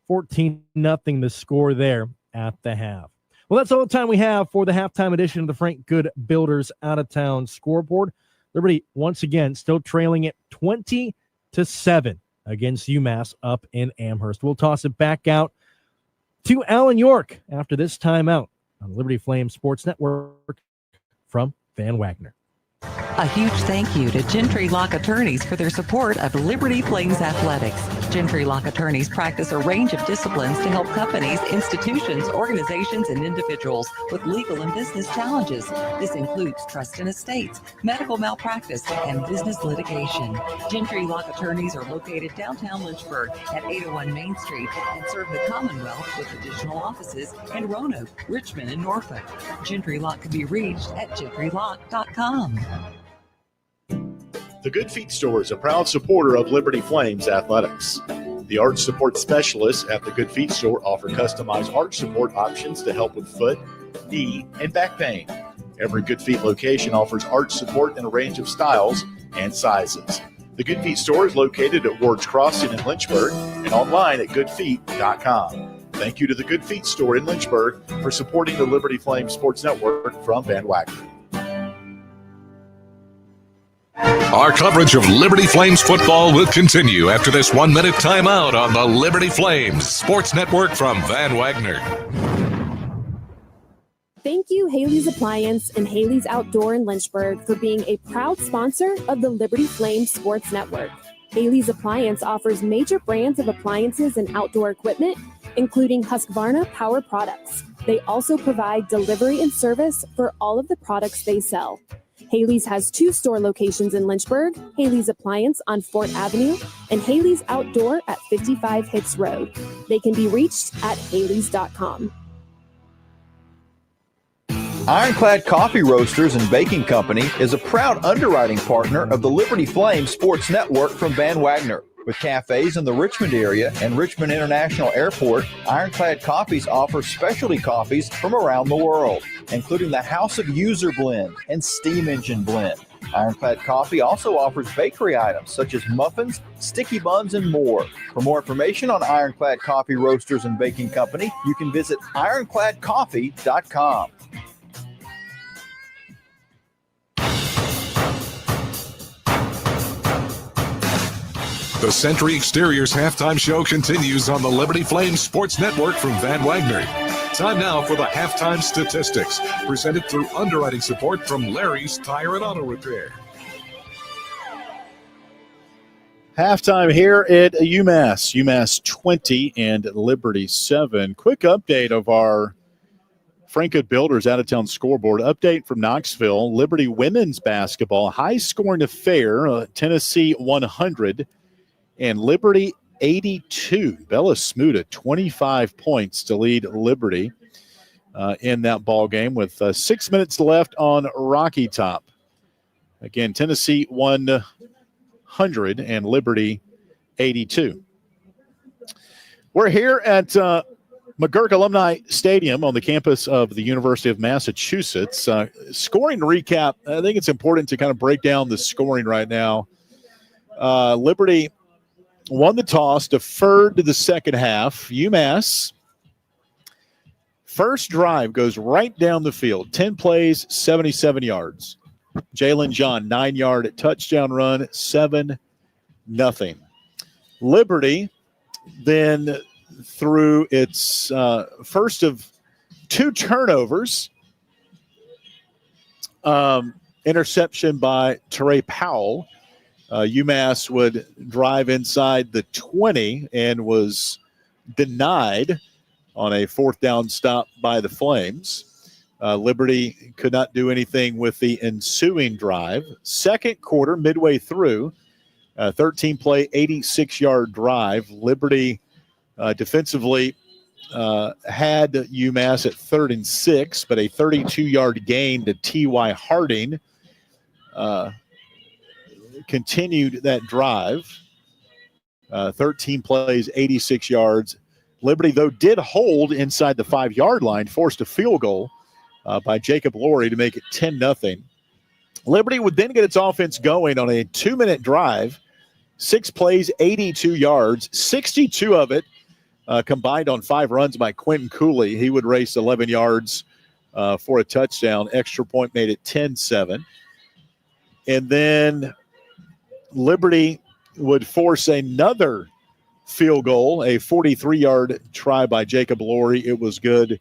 14-0 the score there at the half. Well, that's all the time we have for the halftime edition of the Frank Good Builders Out-of-Town Scoreboard. Liberty, once again, still trailing it 20-7 against UMass up in Amherst. We'll toss it back out to Alan York after this timeout on Liberty Flames Sports Network from Van Wagner. A huge thank you to Gentry Lock Attorneys for their support of Liberty Flames Athletics. Gentry Lock Attorneys practice a range of disciplines to help companies, institutions, organizations, and individuals with legal and business challenges. This includes trust and estates, medical malpractice, and business litigation. Gentry Lock Attorneys are located downtown Lynchburg at 801 Main Street and serve the Commonwealth with additional offices in Roanoke, Richmond, and Norfolk. Gentry Lock can be reached at gentrylock.com. The Good Feet Store is a proud supporter of Liberty Flames Athletics. The arch support specialists at the Good Feet Store offer customized arch support options to help with foot, knee, and back pain. Every Good Feet location offers arch support in a range of styles and sizes. The Good Feet Store is located at Ward's Crossing in Lynchburg and online at goodfeet.com. Thank you to the Good Feet Store in Lynchburg for supporting the Liberty Flames Sports Network from Van Wagner. Our coverage of Liberty Flames football will continue after this 1-minute timeout on the Liberty Flames Sports Network from Van Wagner. Thank you, Haley's Appliance and Haley's Outdoor in Lynchburg, for being a proud sponsor of the Liberty Flames Sports Network. Haley's Appliance offers major brands of appliances and outdoor equipment, including Husqvarna Power Products. They also provide delivery and service for all of the products they sell. Haley's has 2 store locations in Lynchburg, Haley's Appliance on Fort Avenue, and Haley's Outdoor at 55 Hicks Road. They can be reached at haleys.com. Ironclad Coffee Roasters and Baking Company is a proud underwriting partner of the Liberty Flames Sports Network from Van Wagner. With cafes in the Richmond area and Richmond International Airport, Ironclad Coffees offers specialty coffees from around the world, including the House of User Blend and Steam Engine Blend. Ironclad Coffee also offers bakery items such as muffins, sticky buns, and more. For more information on Ironclad Coffee Roasters and Baking Company, you can visit ironcladcoffee.com. The Century Exteriors halftime show continues on the Liberty Flames Sports Network from Van Wagner. Time now for the halftime statistics, presented through underwriting support from Larry's Tire and Auto Repair. Halftime here at UMass. UMass 20 and Liberty 7. Quick update of our Frank Good Builders Out-of-Town Scoreboard. Update from Knoxville. Liberty women's basketball, high-scoring affair, Tennessee 100. And Liberty 82. Bella Smuda, 25 points to lead Liberty in that ball game with 6 minutes left on Rocky Top. Again, Tennessee 100 and Liberty 82. We're here at McGurk Alumni Stadium on the campus of the University of Massachusetts. Scoring recap, I think it's important to kind of break down the scoring right now. Liberty won the toss, deferred to the second half. UMass, first drive goes right down the field, 10 plays, 77 yards. Jalen John, 9-yard touchdown run, 7-0. Liberty then through its first of 2 turnovers, interception by Teray Powell. UMass would drive inside the 20 and was denied on a 4th down stop by the Flames. Liberty could not do anything with the ensuing drive. Second quarter, midway through, 13-play, 86-yard drive. Liberty defensively had UMass at 3rd and 6, but a 32-yard gain to T.Y. Harding continued that drive. 13 plays, 86 yards. Liberty, though, did hold inside the 5-yard line, forced a field goal by Jacob Laurie to make it 10-0. Liberty would then get its offense going on a 2-minute drive, 6 plays, 82 yards, 62 of it combined on 5 runs by Quentin Cooley. He would race 11 yards for a touchdown. Extra point made it 10-7. And then Liberty would force another field goal, a 43-yard try by Jacob Laurie. It was good,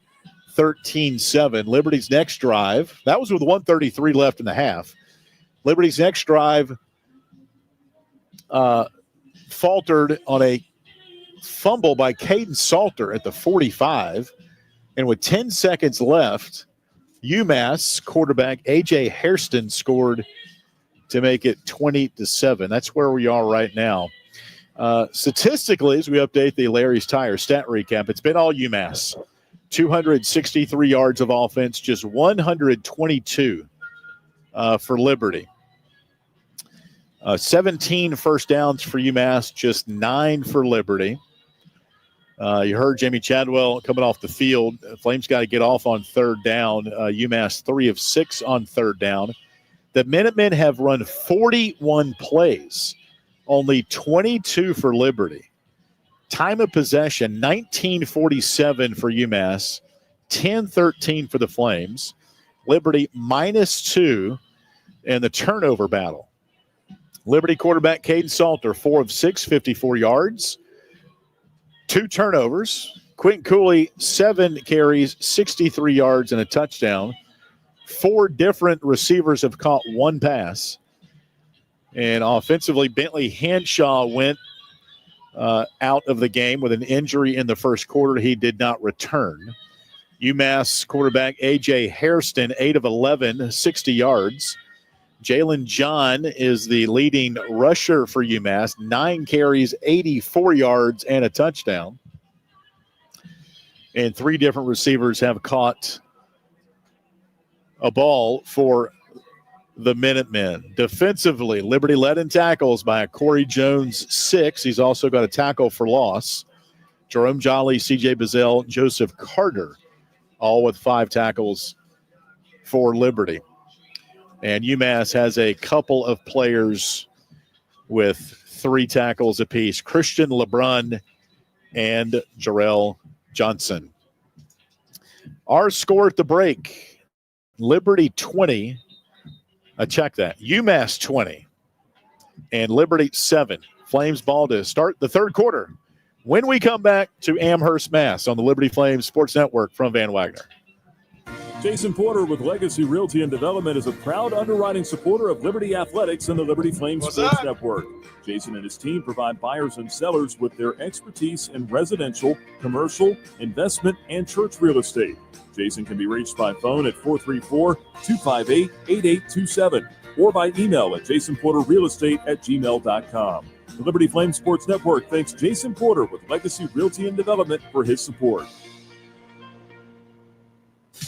13-7. Liberty's next drive, that was with 1:33 left in the half. Liberty's next drive faltered on a fumble by Caden Salter at the 45. And with 10 seconds left, UMass quarterback A.J. Hairston scored to make it 20-7. That's where we are right now. Statistically, as we update the Larry's Tire stat recap, it's been all UMass. 263 yards of offense, just 122 for Liberty. 17 first downs for UMass, just 9 for Liberty. You heard Jamie Chadwell coming off the field. Flames got to get off on 3rd down. UMass 3 of 6 on 3rd down. The Minutemen have run 41 plays, only 22 for Liberty. Time of possession, 19:47 for UMass, 10:13 for the Flames. Liberty -2 in the turnover battle. Liberty quarterback Caden Salter, 4 of 6, 54 yards, 2 turnovers. Quentin Cooley, 7 carries, 63 yards, and a touchdown. 4 different receivers have caught 1 pass. And offensively, Bentley Henshaw went out of the game with an injury in the first quarter. He did not return. UMass quarterback A.J. Hairston, 8 of 11, 60 yards. Jalen John is the leading rusher for UMass, 9 carries, 84 yards, and a touchdown. And 3 different receivers have caught a ball for the Minutemen. Defensively, Liberty led in tackles by Corey Jones, 6. He's also got a tackle for loss. Jerome Jolly, C.J. Bazell, Joseph Carter, all with 5 tackles for Liberty. And UMass has a couple of players with 3 tackles apiece, Christian LeBrun and Jarrell Johnson. Our score at the break, Liberty 20, check that, UMass 20, and Liberty 7. Flames ball to start the 3rd quarter. When we come back to Amherst, Mass. On the Liberty Flames Sports Network from Van Wagner. Jason Porter with Legacy Realty and Development is a proud underwriting supporter of Liberty Athletics and the Liberty Flames Sports Network. Jason and his team provide buyers and sellers with their expertise in residential, commercial, investment, and church real estate. Jason can be reached by phone at 434-258-8827 or by email at jasonporterrealestate@gmail.com. The Liberty Flames Sports Network thanks Jason Porter with Legacy Realty and Development for his support.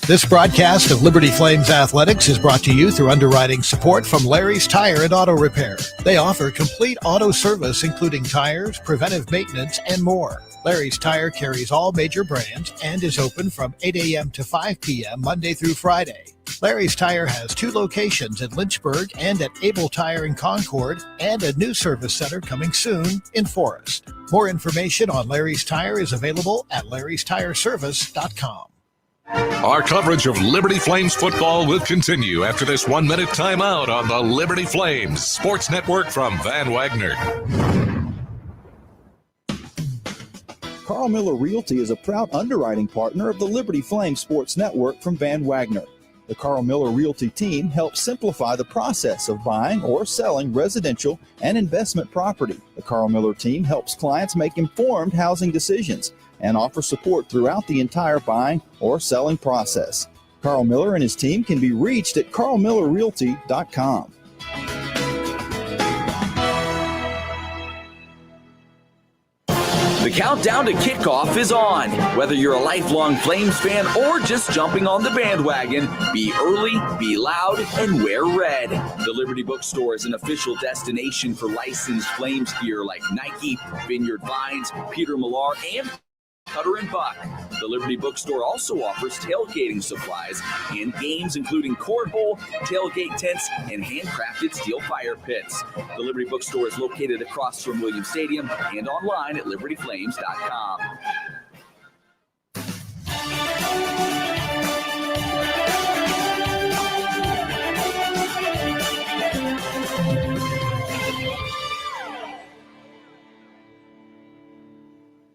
This broadcast of Liberty Flames Athletics is brought to you through underwriting support from Larry's Tire and Auto Repair. They offer complete auto service, including tires, preventive maintenance, and more. Larry's Tire carries all major brands and is open from 8 a.m. to 5 p.m. Monday through Friday. Larry's Tire has 2 locations in Lynchburg and at Able Tire in Concord, and a new service center coming soon in Forest. More information on Larry's Tire is available at larrystireservice.com. Our coverage of Liberty Flames football will continue after this 1-minute timeout on the Liberty Flames Sports Network from Van Wagner. Carl Miller Realty is a proud underwriting partner of the Liberty Flames Sports Network from Van Wagner. The Carl Miller Realty team helps simplify the process of buying or selling residential and investment property. The Carl Miller team helps clients make informed housing decisions and offer support throughout the entire buying or selling process. Carl Miller and his team can be reached at carlmillerrealty.com. The countdown to kickoff is on. Whether you're a lifelong Flames fan or just jumping on the bandwagon, be early, be loud, and wear red. The Liberty Bookstore is an official destination for licensed Flames gear like Nike, Vineyard Vines, Peter Millar, and Cutter and Buck. The Liberty Bookstore also offers tailgating supplies and games including cornhole, tailgate tents, and handcrafted steel fire pits. The Liberty Bookstore is located across from Williams Stadium and online at libertyflames.com.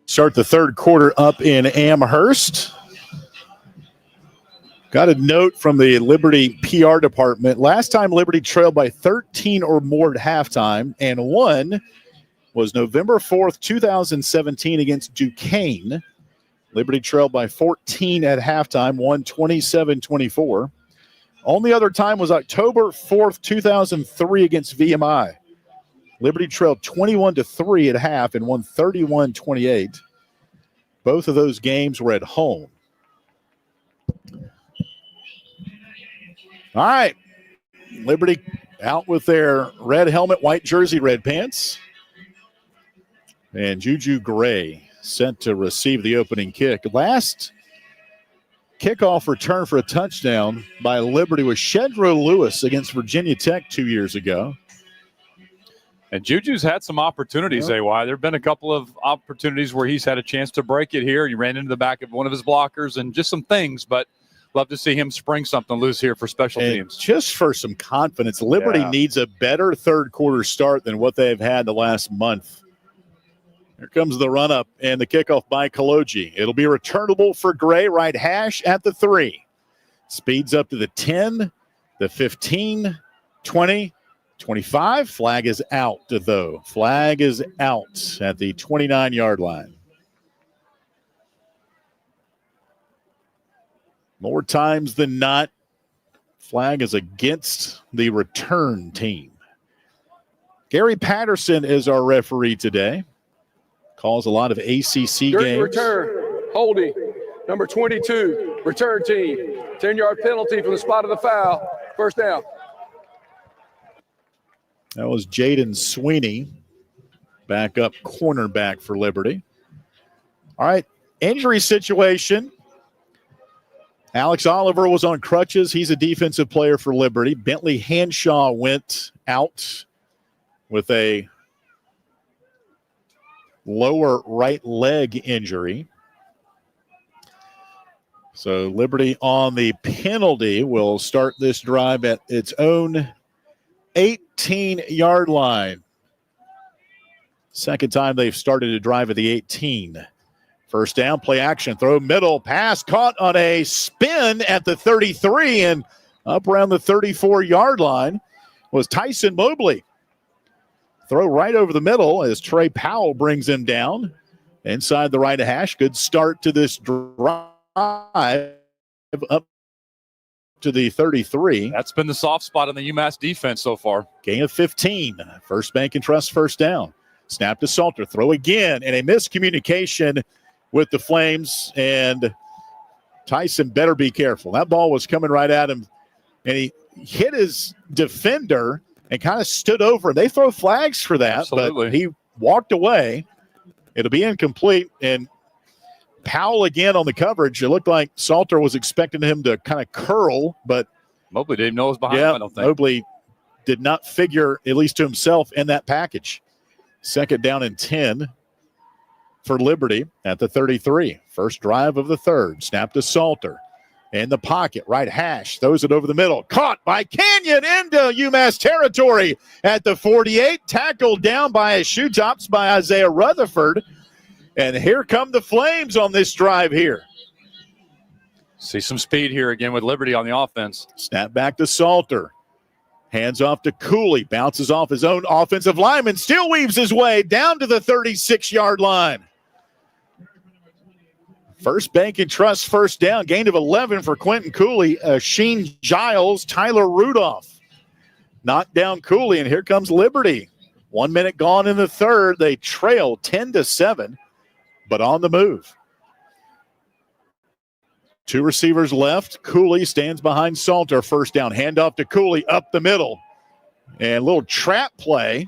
Start the third quarter up in Amherst. Got a note from the Liberty PR department. Last time Liberty trailed by 13 or more at halftime and won was November 4th, 2017 against Duquesne. Liberty trailed by 14 at halftime, won 27-24. Only other time was October 4th, 2003 against VMI. Liberty trailed 21-3 at half and won 31-28. Both of those games were at home. All right. Liberty out with their red helmet, white jersey, red pants. And Juju Gray sent to receive the opening kick. Last kickoff return for a touchdown by Liberty was Shedro Lewis against Virginia Tech 2 years ago. And Juju's had some opportunities, AY. There have been a couple of opportunities where he's had a chance to break it here. He ran into the back of one of his blockers and just some things, but love to see him spring something loose here for special teams. Just for some confidence, Liberty needs a better third quarter start than what they've had the last month. Here comes the run-up and the kickoff by Kaloji. It'll be returnable for Gray, right hash at the 3. Speeds up to the 10, the 15, 20, 25. Flag is out, though. Flag is out at the 29-yard line. More times than not, flag is against the return team. Gary Patterson is our referee today. Calls a lot of ACC games. Return, holding, number 22, return team. 10-yard penalty from the spot of the foul. First down. That was Jaden Sweeney, backup cornerback for Liberty. All right, injury situation. Alex Oliver was on crutches. He's a defensive player for Liberty. Bentley Hanshaw went out with a lower right leg injury. So Liberty on the penalty will start this drive at its own 18-yard line. Second time they've started a drive at the 18. First down, play action, throw middle, pass caught on a spin at the 33 and up around the 34-yard line was Tyson Mobley. Throw right over the middle as Trey Powell brings him down inside the right hash. Good start to this drive up to the 33. That's been the soft spot on the UMass defense so far. Gain of 15. First Bank and Trust first down. Snap to Salter. Throw again, and a miscommunication with the Flames. And Tyson better be careful. That ball was coming right at him, and he hit his defender and kind of stood over. They throw flags for that, Absolutely. But he walked away. It'll be incomplete, and Powell again on the coverage. It looked like Salter was expecting him to kind of curl, but Mobley didn't know it was behind him, I don't think. Mobley did not figure, at least to himself, in that package. Second down and 10 for Liberty at the 33. First drive of the third. Snap to Salter. In the pocket, right hash, throws it over the middle. Caught by Canyon into UMass territory at the 48. Tackled down by his shoe tops by Isaiah Rutherford. And here come the Flames on this drive here. See some speed here again with Liberty on the offense. Snap back to Salter. Hands off to Cooley. Bounces off his own offensive lineman. Still weaves his way down to the 36-yard line. First Bank and Trust first down. Gain of 11 for Quentin Cooley. Sheen Giles, Tyler Rudolph. Knocked down Cooley, and here comes Liberty. 1 minute gone in the third. They trail 10-7, but on the move. Two receivers left. Cooley stands behind Salter. First down. Handoff to Cooley up the middle. And a little trap play.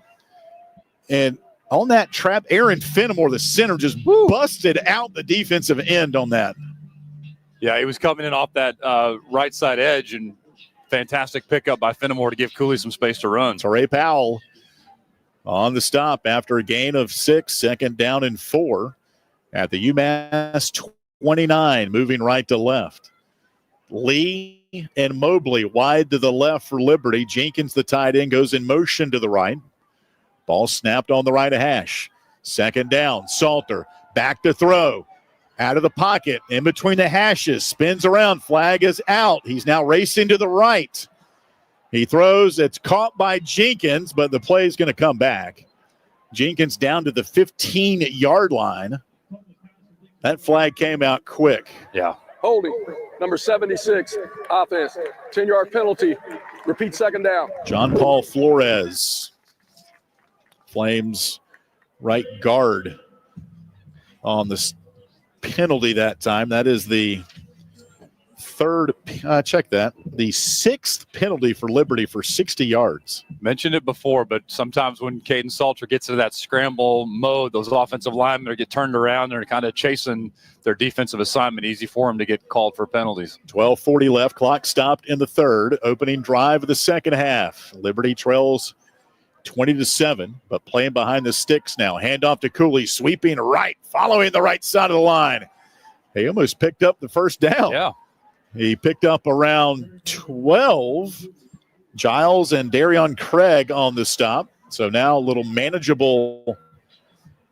And on that trap, Aaron Fenimore, the center, just busted out the defensive end on that. Yeah, he was coming in off that right side edge, and fantastic pickup by Fenimore to give Cooley some space to run. Ray Powell on the stop after a gain of 6, second down and 4 at the UMass 29, moving right to left. Lee and Mobley wide to the left for Liberty. Jenkins, the tight end, goes in motion to the right. Ball snapped on the right hash. Second down. Salter back to throw. Out of the pocket. In between the hashes. Spins around. Flag is out. He's now racing to the right. He throws. It's caught by Jenkins, but the play is going to come back. Jenkins down to the 15-yard line. That flag came out quick. Yeah. Holding. Number 76. Offense. 10-yard penalty. Repeat second down. John Paul Flores. Flames right guard on this penalty that time. That is the third, check that, the 6th penalty for Liberty for 60 yards. Mentioned it before, but sometimes when Caden Salter gets into that scramble mode, those offensive linemen get turned around. They're kind of chasing their defensive assignment. Easy for them to get called for penalties. 12:40 left. Clock stopped in the third. Opening drive of the second half. Liberty trails 20-7, but playing behind the sticks now. Handoff to Cooley, sweeping right, following the right side of the line. He almost picked up the first down. Yeah. He picked up around 12. Giles and Darion Craig on the stop. So now a little manageable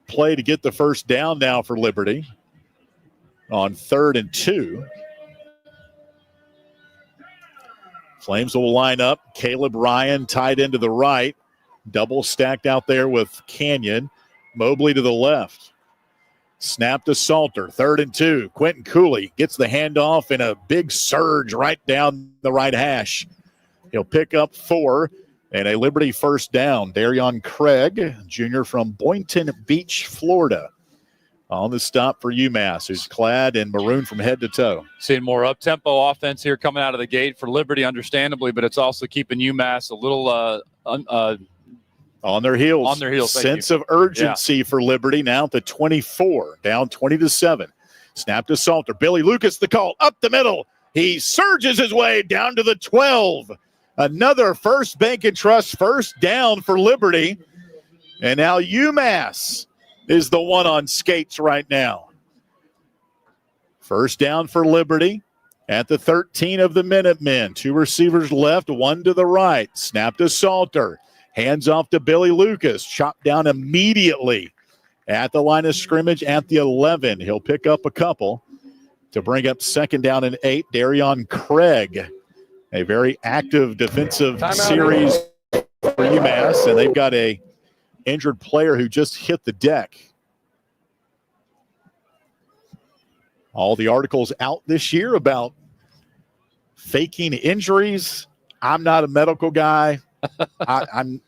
play to get the first down now for Liberty on 3rd and 2. Flames will line up. Caleb Ryan tied into the right. Double stacked out there with Canyon. Mobley to the left. Snap to Salter. 3rd and 2. Quentin Cooley gets the handoff in a big surge right down the right hash. He'll pick up 4 and a Liberty first down. Darion Craig, junior from Boynton Beach, Florida, on the stop for UMass, who's clad in maroon from head to toe. Seeing more up-tempo offense here coming out of the gate for Liberty, understandably, but it's also keeping UMass a little on their heels. On their heels. Sense of urgency for Liberty now at the 24, down 20-7. Snap to Salter. Billy Lucas, the call up the middle. He surges his way down to the 12. Another First Bank and Trust first down for Liberty. And now UMass is the one on skates right now. First down for Liberty at the 13 of the Minutemen. 2 receivers left, 1 to the right. Snap to Salter. Hands off to Billy Lucas. Chopped down immediately at the line of scrimmage at the 11. He'll pick up a couple to bring up second down and 8. Darion Craig, a very active defensive series for UMass, and they've got a injured player who just hit the deck. All the articles out this year about faking injuries. I'm not a medical guy. I'm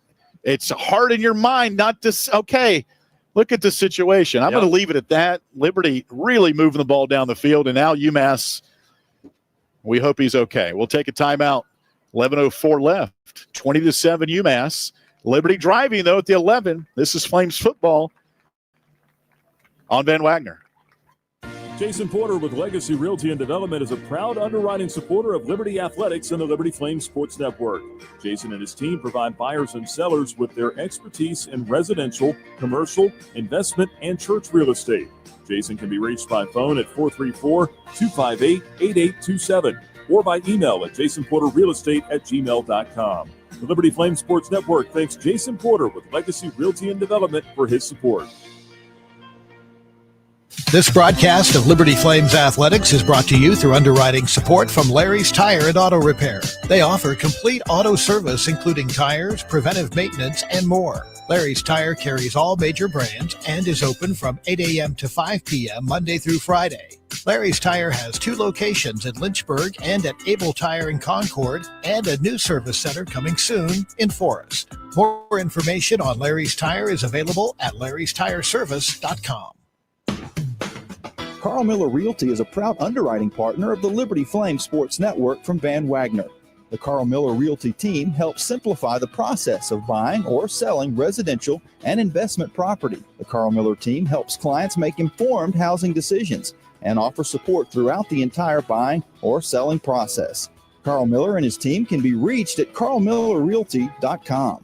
it's hard in your mind not to, okay, look at the situation. I'm going to leave it at that. Liberty really moving the ball down the field, and now UMass, we hope he's okay. We'll take a timeout. 11:04 left. 20-7 UMass. Liberty driving, though, at the 11. This is Flames football on Van Wagner. Jason Porter with Legacy Realty and Development is a proud underwriting supporter of Liberty Athletics and the Liberty Flames Sports Network. Jason and his team provide buyers and sellers with their expertise in residential, commercial, investment, and church real estate. Jason can be reached by phone at 434-258-8827 or by email at jasonporterrealestate@gmail.com. The Liberty Flames Sports Network thanks Jason Porter with Legacy Realty and Development for his support. This broadcast of Liberty Flames Athletics is brought to you through underwriting support from Larry's Tire and Auto Repair. They offer complete auto service, including tires, preventive maintenance, and more. Larry's Tire carries all major brands and is open from 8 a.m. to 5 p.m. Monday through Friday. Larry's Tire has 2 locations in Lynchburg and at Able Tire in Concord, and a new service center coming soon in Forest. More information on Larry's Tire is available at larrystireservice.com. Carl Miller Realty is a proud underwriting partner of the Liberty Flames Sports Network from Van Wagner. The Carl Miller Realty team helps simplify the process of buying or selling residential and investment property. The Carl Miller team helps clients make informed housing decisions and offer support throughout the entire buying or selling process. Carl Miller and his team can be reached at carlmillerrealty.com.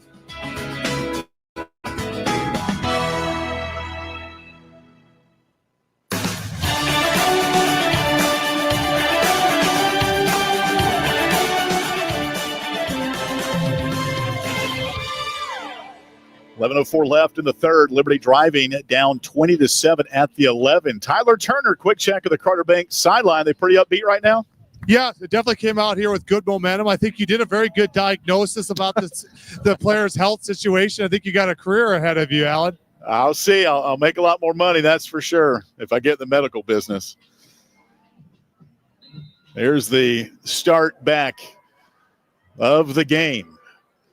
.04 left in the third. Liberty driving down 20-7 at the 11. Tyler Turner, quick check of the Carter Bank sideline. They pretty upbeat right now? Yeah, it definitely came out here with good momentum. I think you did a very good diagnosis about the player's health situation. I think you got a career ahead of you, Alan. I'll see. I'll make a lot more money, that's for sure, if I get in the medical business. There's the start back of the game.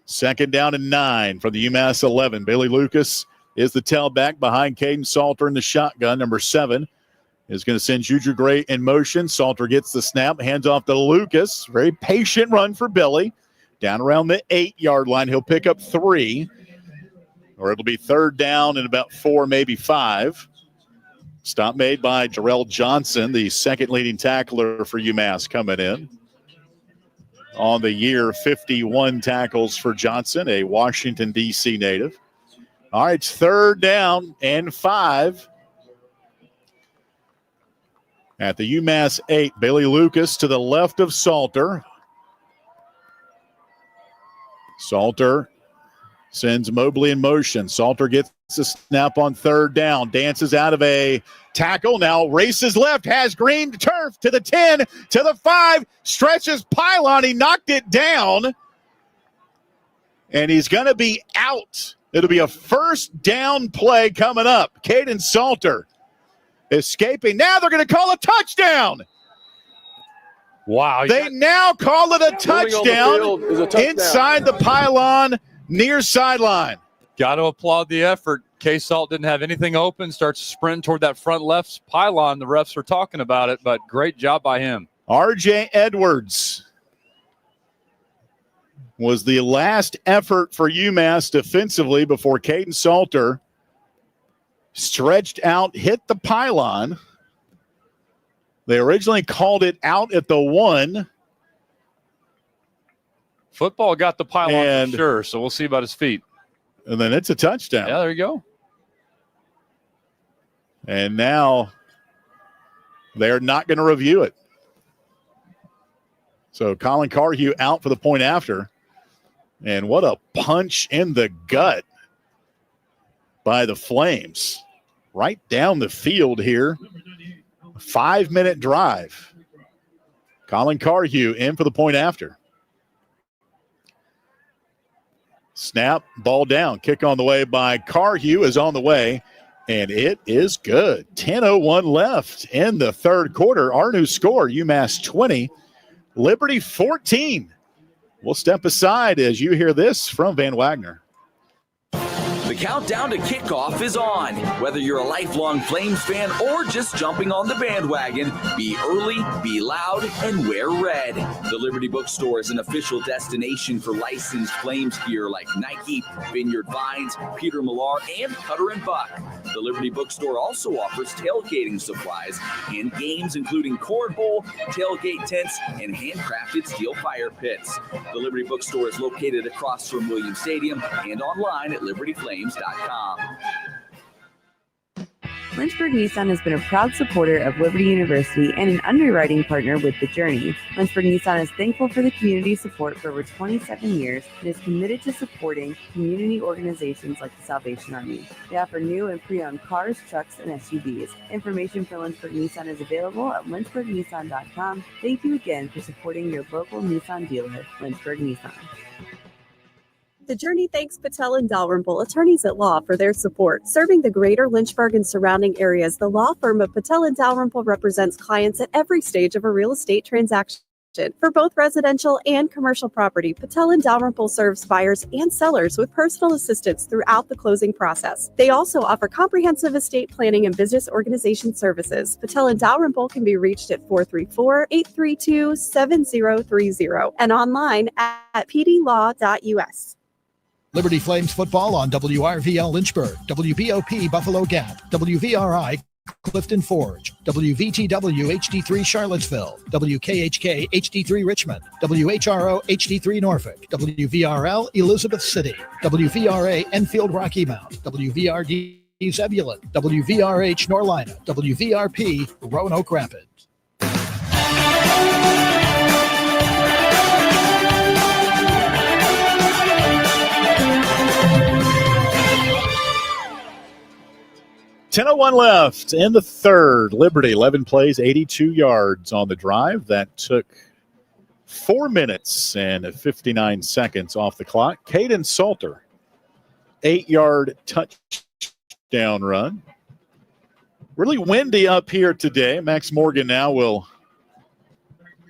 2nd down and 9 from the UMass 11. Bailey Lucas is the tailback behind Caden Salter in the shotgun. Number 7 is going to send Juju Gray in motion. Salter gets the snap, hands off to Lucas. Very patient run for Billy. Down around the 8-yard line. He'll pick up 3, or it'll be 3rd down and about 4, maybe 5. Stop made by Jarrell Johnson, the second leading tackler for UMass coming in. On the year, 51 tackles for Johnson, a Washington, D.C. native. All right, it's 3rd down and 5. At the UMass 8, Bailey Lucas to the left of Salter. Salter sends Mobley in motion. Salter gets a snap on 3rd down, dances out of a tackle, now races left, has green turf to the 10, to the 5, stretches pylon, he knocked it down, and he's going to be out. It'll be a 1st down play coming up. Caden Salter escaping. Now they're going to call a touchdown. Wow. They now call it a touchdown inside the pylon near sideline. Got to applaud the effort. K-Salt didn't have anything open, starts sprinting toward that front left pylon. The refs are talking about it, but great job by him. R.J. Edwards was the last effort for UMass defensively before Caden Salter stretched out, hit the pylon. They originally called it out at the 1. Football got the pylon for sure, so we'll see about his feet. And then it's a touchdown. Yeah, there you go. And now they're not going to review it. So Colin Carhue out for the point after. And what a punch in the gut by the Flames. Right down the field here. 5-minute drive. Colin Carhue in for the point after. Snap, ball down. Kick on the way by Carhue is on the way, and it is good. 10:01 left in the 3rd quarter. Our new score, UMass 20, Liberty 14. We'll step aside as you hear this from Van Wagner. The countdown to kickoff is on. Whether you're a lifelong Flames fan or just jumping on the bandwagon, be early, be loud, and wear red. The Liberty Bookstore is an official destination for licensed Flames gear like Nike, Vineyard Vines, Peter Millar, and Cutter & Buck. The Liberty Bookstore also offers tailgating supplies and games including cornhole, tailgate tents, and handcrafted steel fire pits. The Liberty Bookstore is located across from Williams Stadium and online at libertyflames.com. Lynchburg Nissan has been a proud supporter of Liberty University and an underwriting partner with The Journey. Lynchburg Nissan is thankful for the community support for over 27 years and is committed to supporting community organizations like the Salvation Army. They offer new and pre-owned cars, trucks, and SUVs. Information for Lynchburg Nissan is available at lynchburgnissan.com. Thank you again for supporting your local Nissan dealer, Lynchburg Nissan. The Journey thanks Patel and Dalrymple, attorneys at law, for their support. Serving the greater Lynchburg and surrounding areas, the law firm of Patel and Dalrymple represents clients at every stage of a real estate transaction. For both residential and commercial property, Patel and Dalrymple serves buyers and sellers with personal assistance throughout the closing process. They also offer comprehensive estate planning and business organization services. Patel and Dalrymple can be reached at 434-832-7030 and online at pdlaw.us. Liberty Flames football on WRVL Lynchburg, WBOP Buffalo Gap, WVRI Clifton Forge, WVTW HD3 Charlottesville, WKHK HD3 Richmond, WHRO HD3 Norfolk, WVRL Elizabeth City, WVRA Enfield Rocky Mount, WVRD Zebulon, WVRH Norlina, WVRP Roanoke Rapids. .01 left in the third. Liberty, 11 plays, 82 yards on the drive. That took 4 minutes and 59 seconds off the clock. Caden Salter, 8-yard touchdown run. Really windy up here today. Max Morgan now will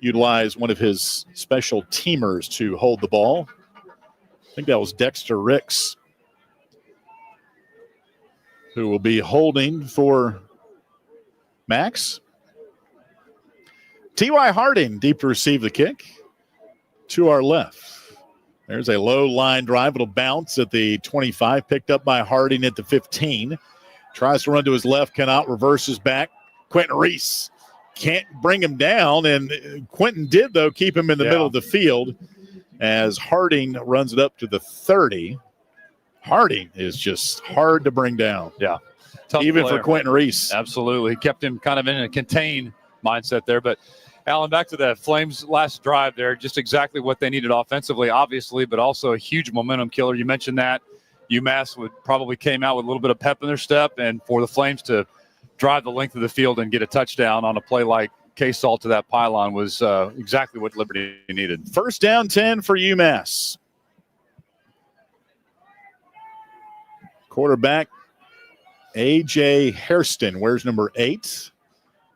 utilize one of his special teamers to hold the ball. I think that was Dexter Ricks, who will be holding for Max. T.Y. Harding deep to receive the kick to our left. There's a low line drive. It'll bounce at the 25, picked up by Harding at the 15. Tries to run to his left, cannot, reverses back. Quentin Reese can't bring him down, and Quentin did, though, keep him in the middle of the field as Harding runs it up to the 30. Harding is just hard to bring down. Yeah. Tough even player. for Quentin Reese. Absolutely. He kept him kind of in a contained mindset there. But, Alan, back to the Flames' last drive there, just exactly what they needed offensively, obviously, but also a huge momentum killer. You mentioned that. UMass probably came out with a little bit of pep in their step, and for the Flames to drive the length of the field and get a touchdown on a play like K-Salt to that pylon was exactly what Liberty needed. First down 10 for UMass. Quarterback A.J. Hairston wears number 8,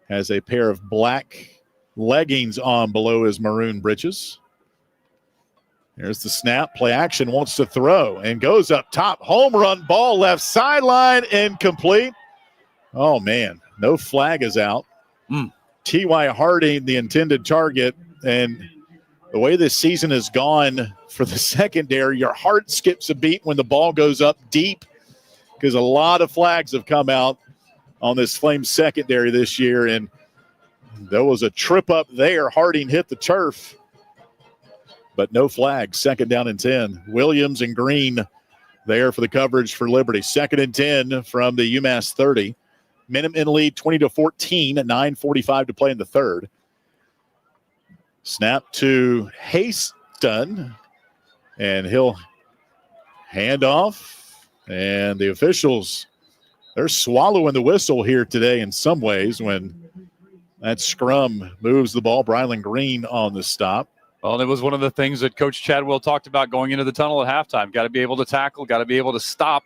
has a pair of black leggings on below his maroon breeches. There's the snap. Play action, wants to throw and goes up top. Home run ball left sideline, incomplete. Oh, man, no flag is out. T.Y. Harding, the intended target, and the way this season has gone for the secondary, your heart skips a beat when the ball goes up deep, because a lot of flags have come out on this Flames secondary this year, and there was a trip up there. Harding hit the turf, but no flags. Second down and 10. Williams and Green there for the coverage for Liberty. Second and 10 from the UMass 30. Minutemen lead 20-14, 9:45 to play in the third. Snap to Hayston, and he'll hand off. And the officials, they're swallowing the whistle here today in some ways when that scrum moves the ball. Brylan Green on the stop. Well, it was one of the things that Coach Chadwell talked about going into the tunnel at halftime. Got to be able to tackle, got to be able to stop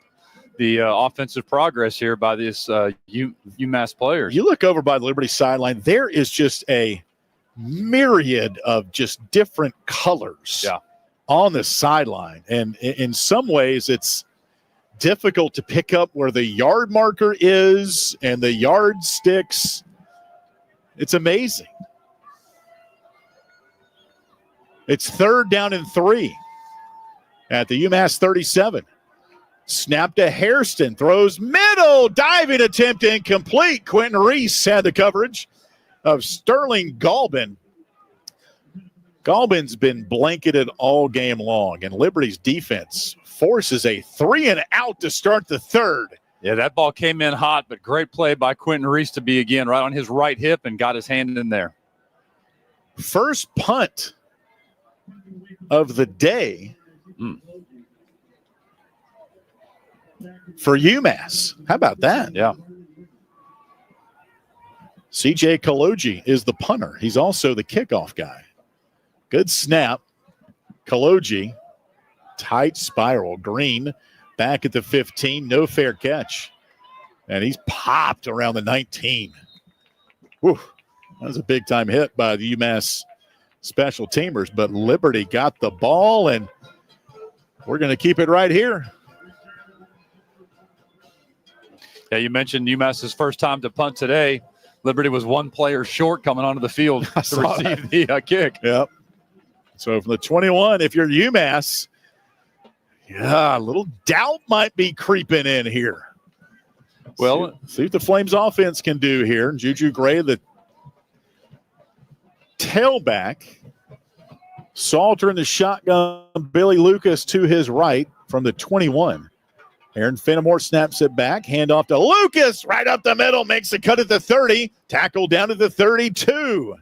the offensive progress here by this UMass players. You look over by the Liberty sideline, there is just a myriad of just different colors on the sideline. And in some ways, it's difficult to pick up where the yard marker is and the yardsticks. It's amazing. It's 3rd down and 3 at the UMass 37. Snap to Hairston, throws middle, diving attempt incomplete. Quentin Reese had the coverage of Sterling Galbin. Galbin's been blanketed all game long, and Liberty's defense forces a 3-and-out to start the 3rd. Yeah, that ball came in hot, but great play by Quentin Reese to be again right on his right hip and got his hand in there. First punt of the day for UMass. How about that? Yeah. CJ Kaloji is the punter. He's also the kickoff guy. Good snap. Kaloji, tight spiral. Green back at the 15. No fair catch. And he's popped around the 19. Whew. That was a big-time hit by the UMass special teamers. But Liberty got the ball, and we're going to keep it right here. Yeah, you mentioned UMass's first time to punt today. Liberty was one player short coming onto the field to receive the kick. Yep. So from the 21, if you're UMass, a little doubt might be creeping in here. Well, see what the Flames offense can do here. Juju Gray, the tailback. Salter in the shotgun. Billy Lucas to his right from the 21. Aaron Fenimore snaps it back. Hand off to Lucas. Right up the middle. Makes a cut at the 30. Tackle down to the 32.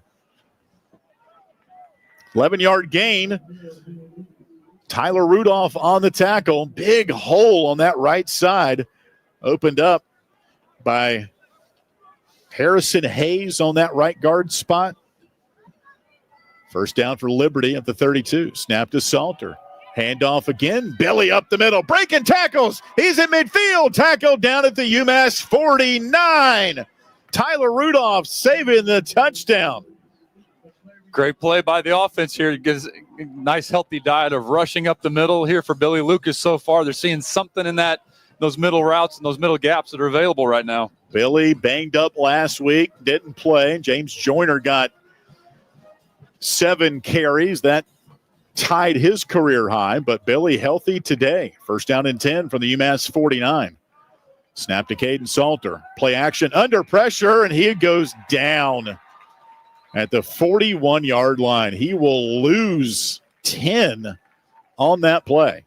11-yard gain. Tyler Rudolph on the tackle. Big hole on that right side. Opened up by Harrison Hayes on that right guard spot. First down for Liberty at the 32. Snap to Salter. Handoff again. Billy up the middle. Breaking tackles. He's in midfield. Tackle down at the UMass 49. Tyler Rudolph saving the touchdown. Great play by the offense here. Gives a nice healthy diet of rushing up the middle here for Billy Lucas so far. They're seeing something in those middle routes and those middle gaps that are available right now. Billy banged up last week. Didn't play. James Joyner got 7 carries. That tied his career high, but Billy healthy today. First down and 10 from the UMass 49. Snap to Caden Salter. Play action under pressure, and he goes down at the 41-yard line. He will lose 10 on that play.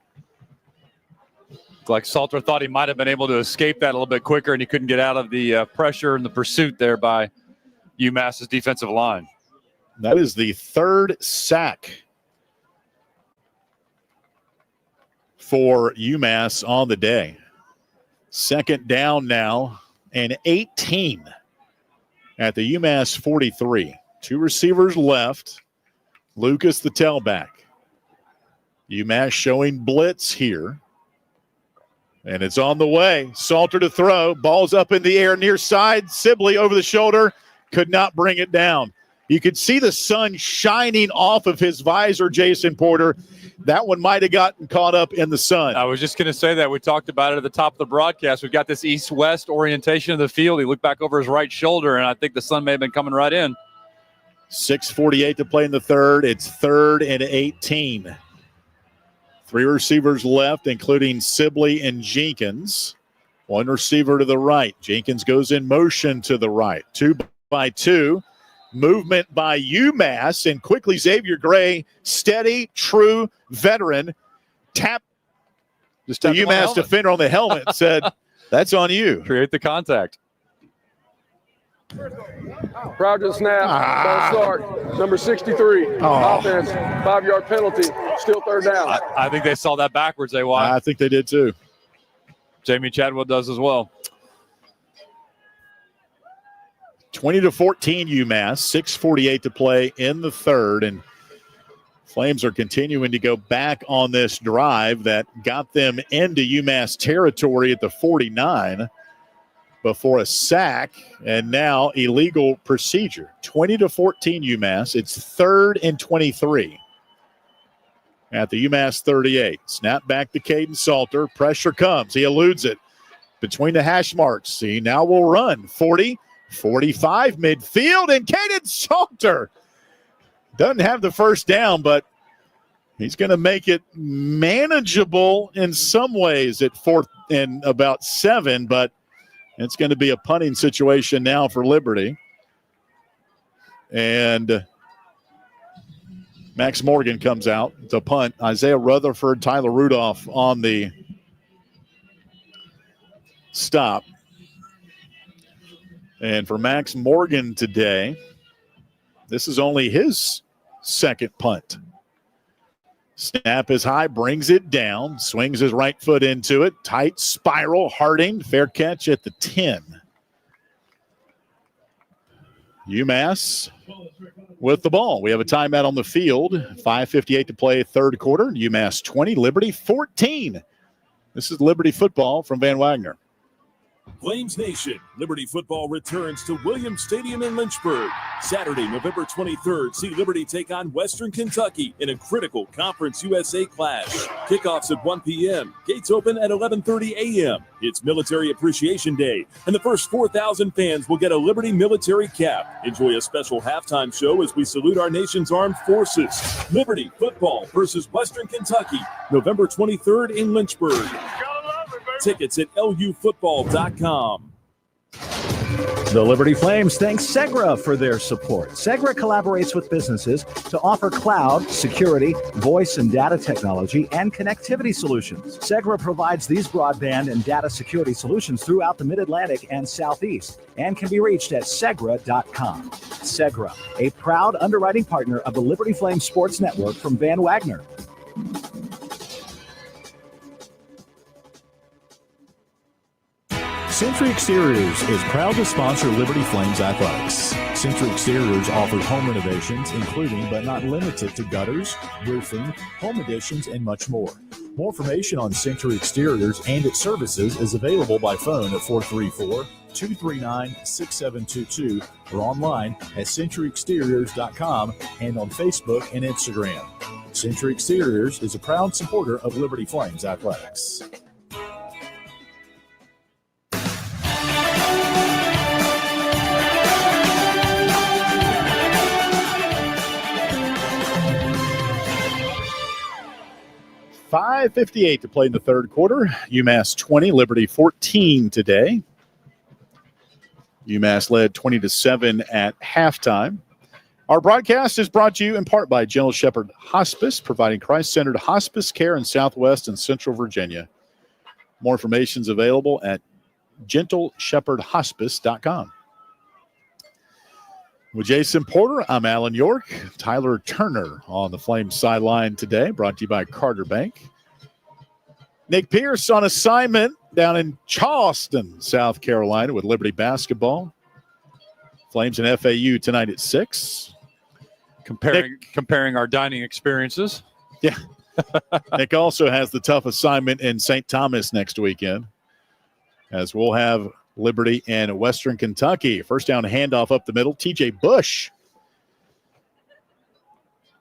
Like Salter thought he might have been able to escape that a little bit quicker, and he couldn't get out of the pressure and the pursuit there by UMass's defensive line. That is the 3rd sack for UMass on the day. Second down now and 18 at the UMass 43. 2 receivers left. Lucas, the tailback. UMass showing blitz here. And it's on the way. Salter to throw. Ball's up in the air near side. Sibley over the shoulder. Could not bring it down. You could see the sun shining off of his visor, Jason Porter. That one might have gotten caught up in the sun. I was just going to say that. We talked about it at the top of the broadcast. We've got this east-west orientation of the field. He looked back over his right shoulder, and I think the sun may have been coming right in. 6:48 to play in the 3rd. It's 3rd and 18. 3 receivers left, including Sibley and Jenkins. 1 receiver to the right. Jenkins goes in motion to the right. 2 by 2. Movement by UMass, and quickly Xavier Gray, steady, true veteran, tap the UMass defender on the helmet, said, that's on you. Create the contact. Proud to snap. Ball start. Number 63. Offense. 5-yard penalty. Still 3rd down. I think they saw that backwards, AY. I think they did too. Jamie Chadwell does as well. 20-14 UMass, 6:48 to play in the 3rd, and Flames are continuing to go back on this drive that got them into UMass territory at the 49 before a sack and now illegal procedure. 20-14 UMass. It's 3rd and 23. at the UMass 38. Snap back to Caden Salter. Pressure comes. He eludes it between the hash marks. He now will run 40, 45 midfield, and Caden Salter doesn't have the first down, but he's going to make it manageable in some ways at 4th and about 7, but it's going to be a punting situation now for Liberty. And Max Morgan comes out to punt. Isaiah Rutherford, Tyler Rudolph on the stop. And for Max Morgan today, this is only his second punt. Snap is high, brings it down, swings his right foot into it. Tight spiral, Harding, fair catch at the 10. UMass with the ball. We have a timeout on the field. 5:58 to play, third quarter. UMass 20, Liberty 14. This is Liberty football from Van Wagner. Flames Nation, Liberty football returns to Williams Stadium in Lynchburg. Saturday, November 23rd, see Liberty take on Western Kentucky in a critical Conference USA clash. Kickoffs at 1 p.m. Gates open at 11:30 a.m. It's Military Appreciation Day, and the first 4,000 fans will get a Liberty military cap. Enjoy a special halftime show as we salute our nation's armed forces. Liberty football versus Western Kentucky, November 23rd in Lynchburg. Tickets at lufootball.com. The Liberty Flames thanks Segra for their support. Segra collaborates with businesses to offer cloud, security, voice and data technology, and connectivity solutions. Segra provides these broadband and data security solutions throughout the Mid-Atlantic and Southeast and can be reached at segra.com. Segra, a proud underwriting partner of the Liberty Flames Sports Network from Van Wagner. Century Exteriors is proud to sponsor Liberty Flames Athletics. Century Exteriors offers home renovations, including but not limited to gutters, roofing, home additions, and much more. More information on Century Exteriors and its services is available by phone at 434-239-6722 or online at centuryexteriors.com and on Facebook and Instagram. Century Exteriors is a proud supporter of Liberty Flames Athletics. .558 to play in the third quarter. UMass 20, Liberty 14 today. UMass led 20-7 at halftime. Our broadcast is brought to you in part by General Shepherd Hospice, providing Christ-centered hospice care in Southwest and Central Virginia. More information is available at gentleshepherdhospice.com. With Jason Porter, I'm Alan York. Tyler Turner on the Flames sideline today, brought to you by Carter Bank. Nick Pierce on assignment down in Charleston, South Carolina with Liberty basketball. Flames and FAU tonight at 6. Comparing our dining experiences. Yeah. Nick also has the tough assignment in St. Thomas next weekend, as we'll have Liberty and Western Kentucky. First down handoff up the middle. TJ Bush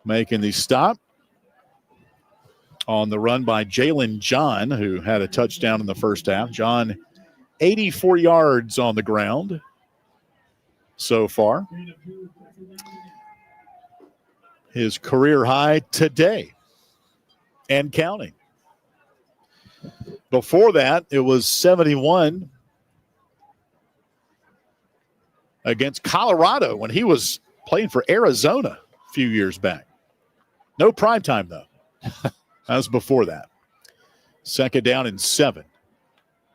making the stop on the run by Jalen John, who had a touchdown in the first half. John, 84 yards on the ground so far. His career high today and counting. Before that, it was 71 against Colorado when he was playing for Arizona a few years back. No primetime, though. That was before that. Second down and 7.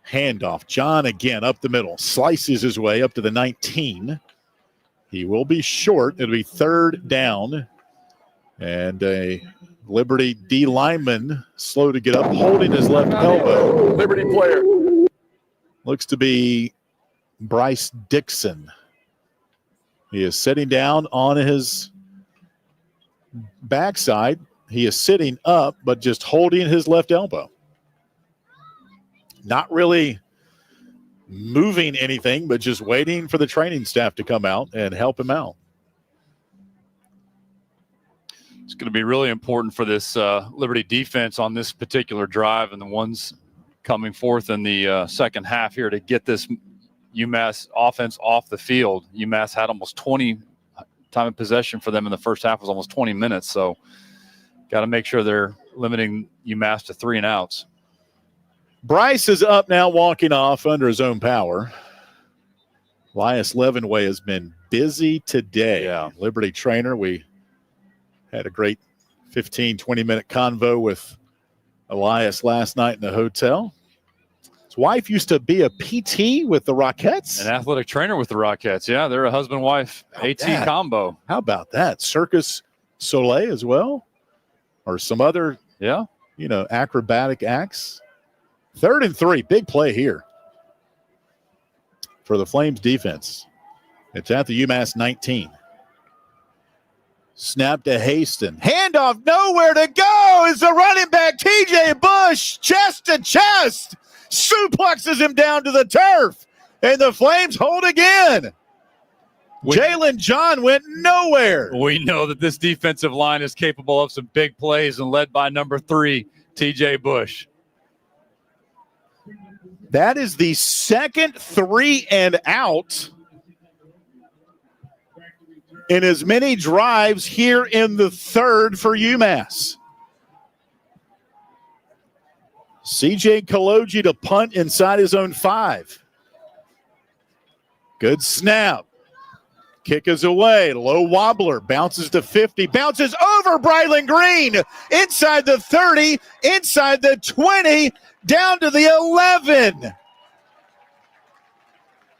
Handoff. John again up the middle. Slices his way up to the 19. He will be short. It'll be third down. And a Liberty D lineman slow to get up, holding his left elbow. Liberty player. Looks to be Bryce Dixon. He is sitting down on his backside. He is sitting up, but just holding his left elbow. Not really moving anything, but just waiting for the training staff to come out and help him out. It's going to be really important for this Liberty defense on this particular drive and the ones coming forth in the second half here to get this UMass offense off the field. UMass had almost 20 time of possession for them in the first half was almost 20 minutes. So got to make sure they're limiting UMass to 3 and outs. Bryce is up now, walking off under his own power. Elias Levenway has been busy today. Yeah. Liberty trainer. We had a great 15, 20-minute convo with Elias last night in the hotel. His wife used to be a PT with the Rockettes. An athletic trainer with the Rockettes. Yeah, they're a husband-wife AT combo. How about that? Circus Soleil as well? Or some other, acrobatic acts? 3rd and 3. Big play here for the Flames defense. It's at the UMass 19. Snap to Haston. Handoff, nowhere to go is the running back, TJ Bush, chest to chest. Suplexes him down to the turf. And the Flames hold again. Jalen John went nowhere. We know that this defensive line is capable of some big plays and led by number 3, TJ Bush. That is the second 3 and out in as many drives here in the third for UMass. CJ Kaloji to punt inside his own 5. Good snap. Kick is away. Low wobbler. Bounces to 50. Bounces over Brylan Green. Inside the 30. Inside the 20. Down to the 11.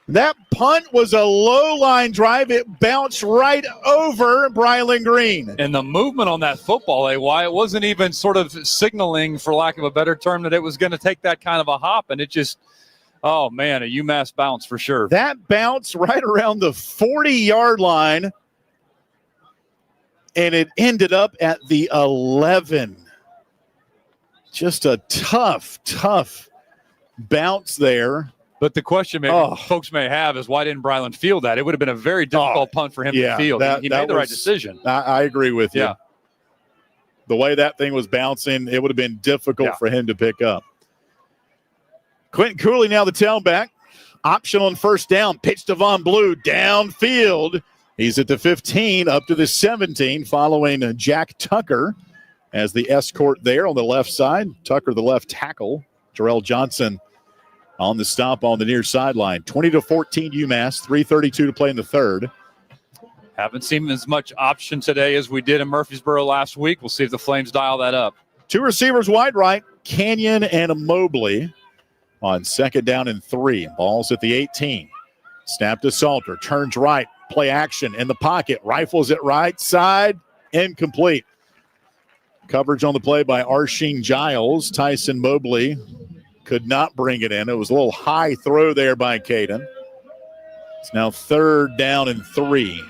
That punt was a low-line drive. It bounced right over Brylan Green. And the movement on that football, AY, it wasn't even sort of signaling, for lack of a better term, that it was going to take that kind of a hop. And it just, oh, man, a UMass bounce for sure. That bounce right around the 40-yard line, and it ended up at the 11. Just a tough bounce there. But the question folks may have is, why didn't Brylan field that? It would have been a very difficult punt for him to field. He made the right decision. I agree with you. Yeah. The way that thing was bouncing, it would have been difficult for him to pick up. Quentin Cooley now the tailback. Option on first down. Pitch to Von Blue downfield. He's at the 15 up to the 17 following Jack Tucker as the escort there on the left side. Tucker, the left tackle. Jarrell Johnson on the stop on the near sideline. 20-14 UMass, 3:32 to play in the third. Haven't seen as much option today as we did in Murfreesboro last week. We'll see if the Flames dial that up. 2 receivers wide right, Canyon and Mobley on 2nd down and 3. Ball's at the 18. Snap to Salter, turns right, play action in the pocket, rifles it right side, incomplete. Coverage on the play by Arsene Giles. Tyson Mobley could not bring it in. It was a little high throw there by Caden. It's now 3rd down and 3.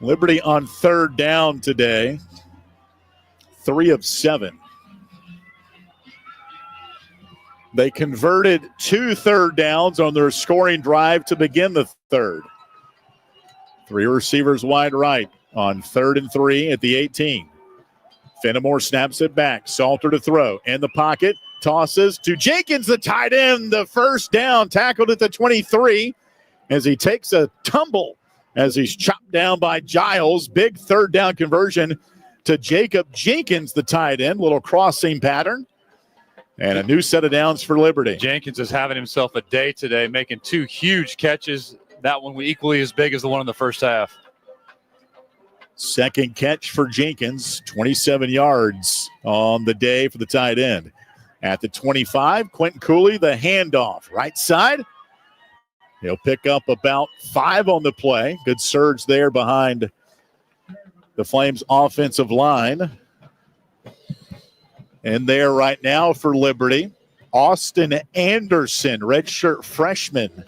Liberty on 3rd down today. 3 of 7. They converted 2 third downs on their scoring drive to begin the third. 3 receivers wide right on 3rd and 3 at the 18. Fenimore snaps it back. Salter to throw. In the pocket. Tosses to Jenkins, the tight end. The first down. Tackled at the 23 as he takes a tumble as he's chopped down by Giles. Big 3rd down conversion to Jacob Jenkins, the tight end. Little crossing pattern. And a new set of downs for Liberty. Jenkins is having himself a day today, making 2 huge catches. That one equally as big as the one in the first half. Second catch for Jenkins, 27 yards on the day for the tight end. At the 25, Quentin Cooley, the handoff. Right side. He'll pick up about 5 on the play. Good surge there behind the Flames' offensive line. And there right now for Liberty, Austin Anderson, redshirt freshman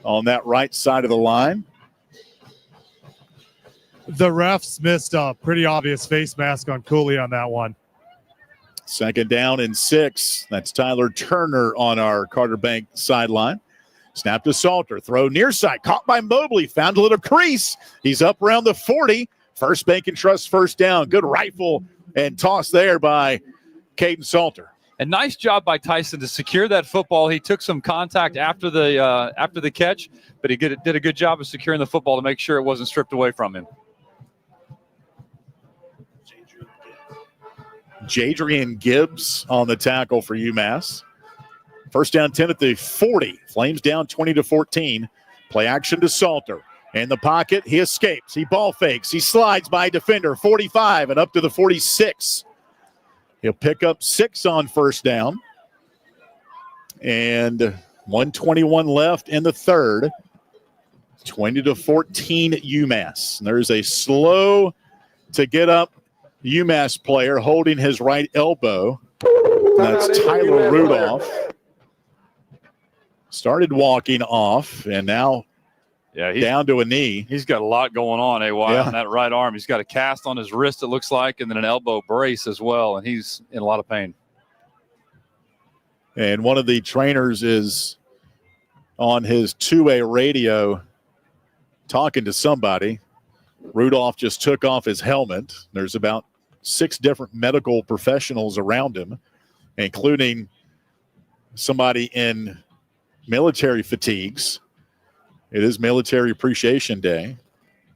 on that right side of the line. The refs missed a pretty obvious face mask on Cooley on that one. 2nd down and 6. That's Tyler Turner on our Carter Bank sideline. Snap to Salter. Throw near side. Caught by Mobley. Found a little crease. He's up around the 40. First Bank and Trust first down. Good rifle and toss there by Caden Salter. And nice job by Tyson to secure that football. He took some contact after the catch, but he did a good job of securing the football to make sure it wasn't stripped away from him. Jadrian Gibbs on the tackle for UMass. First down 10 at the 40. Flames down 20-14. Play action to Salter. In the pocket, he escapes. He ball fakes. He slides by a defender, 45 and up to the 46. He'll pick up 6 on first down. And 1:21 left in the third. 20-14 UMass. And there's a slow to get up UMass player holding his right elbow. That's Tyler Rudolph. Started walking off and now down to a knee. He's got a lot going on, AY, on that right arm. He's got a cast on his wrist, it looks like, and then an elbow brace as well, and he's in a lot of pain. And one of the trainers is on his two-way radio talking to somebody. Rudolph just took off his helmet. There's about 6 different medical professionals around him, including somebody in military fatigues. It is Military Appreciation Day.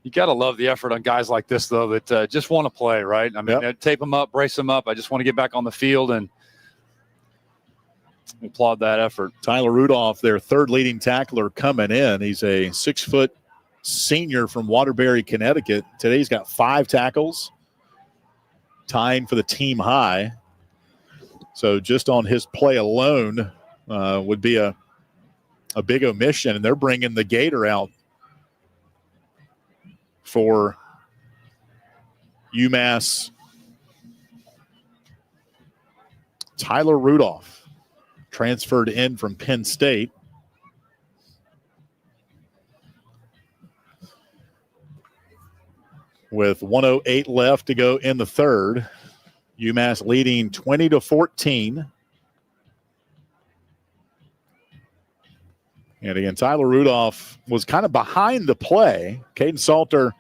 You got to love the effort on guys like this, though, that just want to play, right? I mean, tape them up, brace them up. I just want to get back on the field and applaud that effort. Tyler Rudolph, their third leading tackler coming in. He's a 6-foot senior from Waterbury, Connecticut. Today he's got 5 tackles, tying for the team high. So just on his play alone would be a big omission, and they're bringing the Gator out for UMass. Tyler Rudolph transferred in from Penn State. With 1:08 left to go in the third. UMass leading 20-14. And again, Tyler Rudolph was kind of behind the play. Caden Salter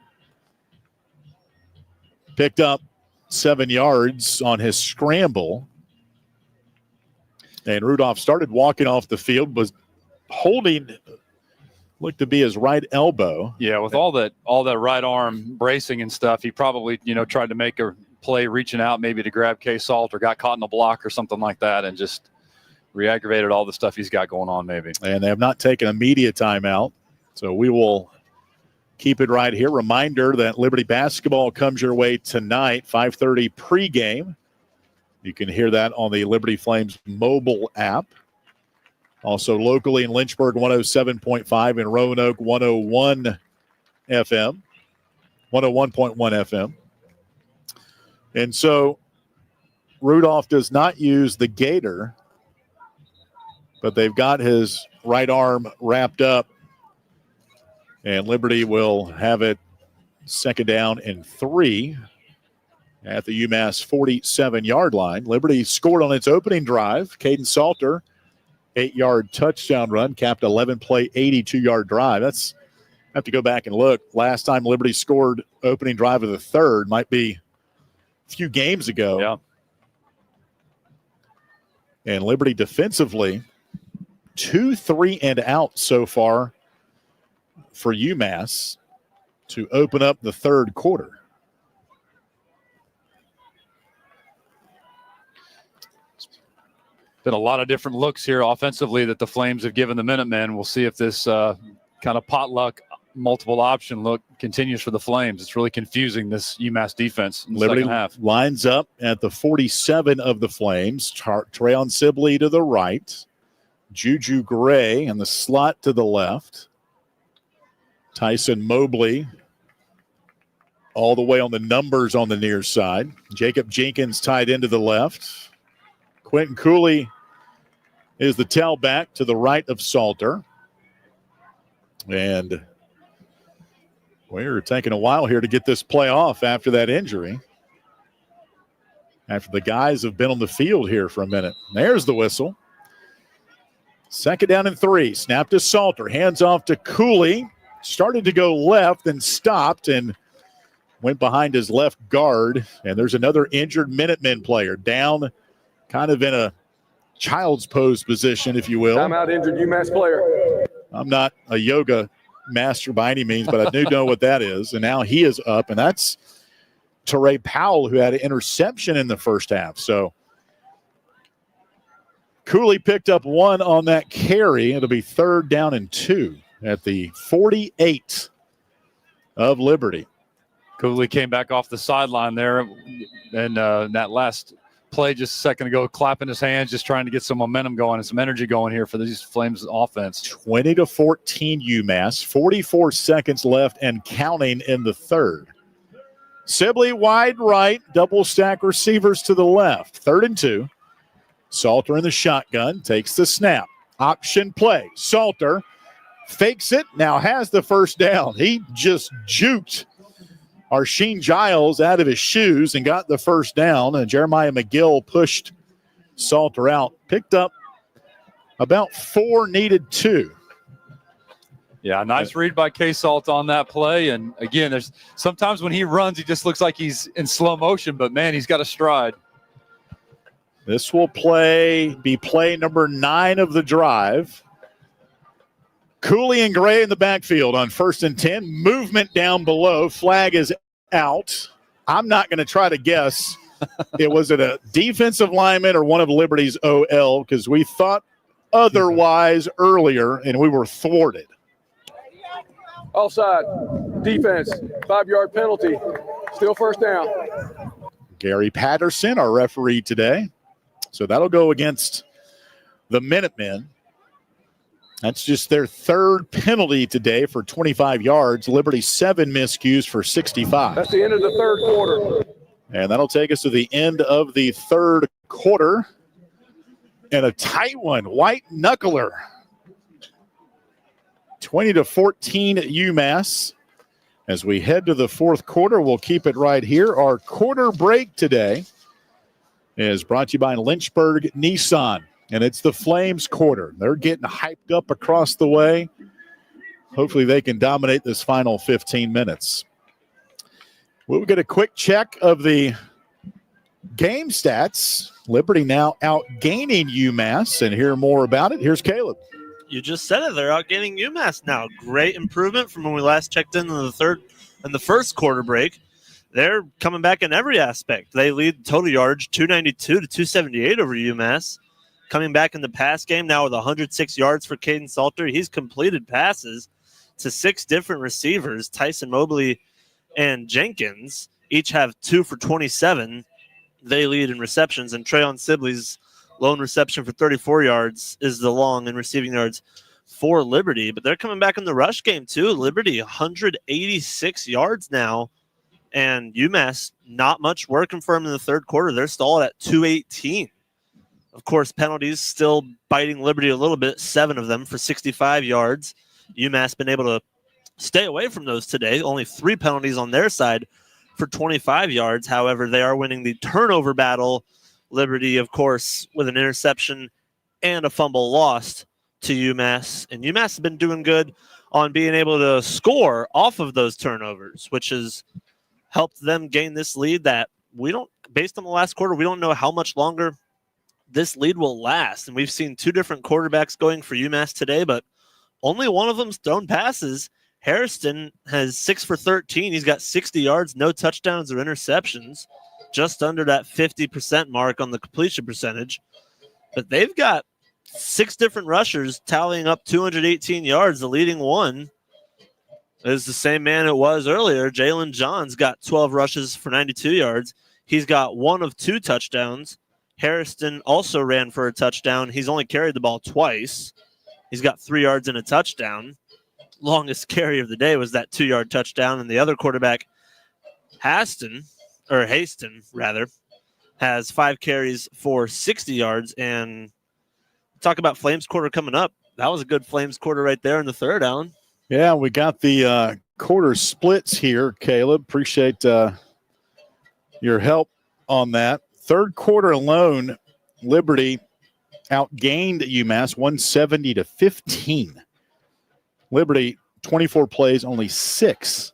picked up 7 yards on his scramble. And Rudolph started walking off the field, was holding, looked to be his right elbow. Yeah, with all that right arm bracing and stuff, he probably, tried to make a play reaching out maybe to grab K. Salt or got caught in a block or something like that and just re-aggravated all the stuff he's got going on maybe. And they have not taken a media timeout, so we will keep it right here. Reminder that Liberty basketball comes your way tonight, 5:30 pregame. You can hear that on the Liberty Flames mobile app. Also locally in Lynchburg, 107.5, in Roanoke, 101 FM, 101.1 FM. And so Rudolph does not use the Gator, but they've got his right arm wrapped up, and Liberty will have it second down and 3 at the UMass 47-yard line. Liberty scored on its opening drive. Caden Salter, 8-yard touchdown run, capped 11-play, 82-yard drive. I have to go back and look. Last time Liberty scored opening drive of the third might be a few games ago. Yeah. And Liberty defensively, 2 3 and out so far for UMass to open up the third quarter. Been a lot of different looks here offensively that the Flames have given the Minutemen. We'll see if this kind of potluck multiple option look continues for the Flames. It's really confusing, this UMass defense in the Liberty second half. Lines up at the 47 of the Flames. Trayon Sibley to the right. Juju Gray in the slot to the left. Tyson Mobley all the way on the numbers on the near side. Jacob Jenkins tied into the left. Quentin Cooley is the tailback to the right of Salter. And we're taking a while here to get this play off after that injury. After the guys have been on the field here for a minute. There's the whistle. Second down and 3. Snap to Salter. Hands off to Cooley. Started to go left and stopped and went behind his left guard. And there's another injured Minutemen player down kind of in a child's pose position, if you will. Timeout, injured UMass player. I'm not a yoga master by any means, but I do know what that is. And now he is up, and that's Teray Powell, who had an interception in the first half. So Cooley picked up 1 on that carry. It'll be 3rd down and 2 at the 48 of Liberty. Cooley came back off the sideline there, and that last play just a second ago, clapping his hands, just trying to get some momentum going and some energy going here for these Flames offense. 20-14 UMass, 44 seconds left and counting in the third. Sibley wide right, double stack receivers to the left. 3rd and 2. Salter in the shotgun, takes the snap. Option play. Salter fakes it, now has the first down. He just juked Arsheen Giles out of his shoes and got the first down. And Jeremiah McGill pushed Salter out. Picked up about 4, needed 2. Yeah, nice read by K-Salt on that play. And again, there's sometimes when he runs, he just looks like he's in slow motion, but man, he's got a stride. This will be play number 9 of the drive. Cooley and Gray in the backfield on 1st and 10. Movement down below. Flag is out. I'm not going to try to guess. Was it a defensive lineman or one of Liberty's OL? Because we thought otherwise earlier, and we were thwarted. Offside. Defense. 5-yard penalty. Still first down. Gary Patterson, our referee today. So that'll go against the Minutemen. That's just their 3rd penalty today for 25 yards. Liberty 7 miscues for 65. That's the end of the 3rd quarter. And that'll take us to the end of the 3rd quarter. And a tight one, white knuckler. 20-14 UMass. As we head to the 4th quarter, we'll keep it right here. Our quarter break today is brought to you by Lynchburg Nissan. And it's the Flames quarter. They're getting hyped up across the way. Hopefully they can dominate this final 15 minutes. We'll get a quick check of the game stats. Liberty now outgaining UMass, and hear more about it. Here's Caleb. You just said it. They're outgaining UMass now. Great improvement from when we last checked in the first quarter break. They're coming back in every aspect. They lead total yards 292 to 278 over UMass. Coming back in the pass game now with 106 yards for Caden Salter. He's completed passes to 6 different receivers. Tyson Mobley and Jenkins each have 2 for 27. They lead in receptions, and Trayon Sibley's lone reception for 34 yards is the long in receiving yards for Liberty. But they're coming back in the rush game too. Liberty 186 yards now, and UMass not much working for them in the 3rd quarter. They're stalled at 218. Of course, penalties still biting Liberty a little bit, 7 of them for 65 yards. UMass been able to stay away from those today. Only 3 penalties on their side for 25 yards. However, they are winning the turnover battle. Liberty, of course, with an interception and a fumble lost to UMass. And UMass has been doing good on being able to score off of those turnovers, which has helped them gain this lead that based on the last quarter, we don't know how much longer this lead will last. And we've seen 2 different quarterbacks going for UMass today, but only one of them's thrown passes. Harrison has 6 for 13. He's got 60 yards, no touchdowns or interceptions, just under that 50% mark on the completion percentage. But they've got 6 different rushers tallying up 218 yards. The leading one is the same man it was earlier. Jalen Johns got 12 rushes for 92 yards. He's got 1 of 2 touchdowns. Harrison also ran for a touchdown. He's only carried the ball twice. He's got 3 yards and a touchdown. Longest carry of the day was that 2-yard touchdown. And the other quarterback, Haston, has 5 carries for 60 yards. And talk about Flames quarter coming up. That was a good Flames quarter right there in the 3rd, Alan. Yeah, we got the quarter splits here, Caleb. Appreciate your help on that. 3rd quarter alone, Liberty outgained UMass 170-15. Liberty, 24 plays, only 6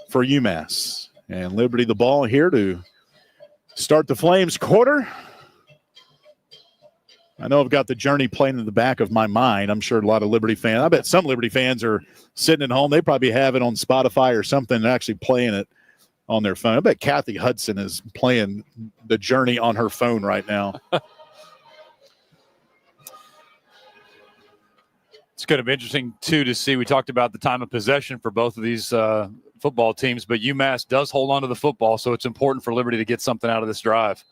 for UMass. And Liberty the ball here to start the Flames quarter. I know I've got the journey playing in the back of my mind. I'm sure a lot of Liberty fans, I bet some Liberty fans are sitting at home. They probably have it on Spotify or something and actually playing it on their phone. I bet Kathy Hudson is playing the journey on her phone right now. It's going to be interesting, too, to see. We talked about the time of possession for both of these football teams, but UMass does hold on to the football, so it's important for Liberty to get something out of this drive.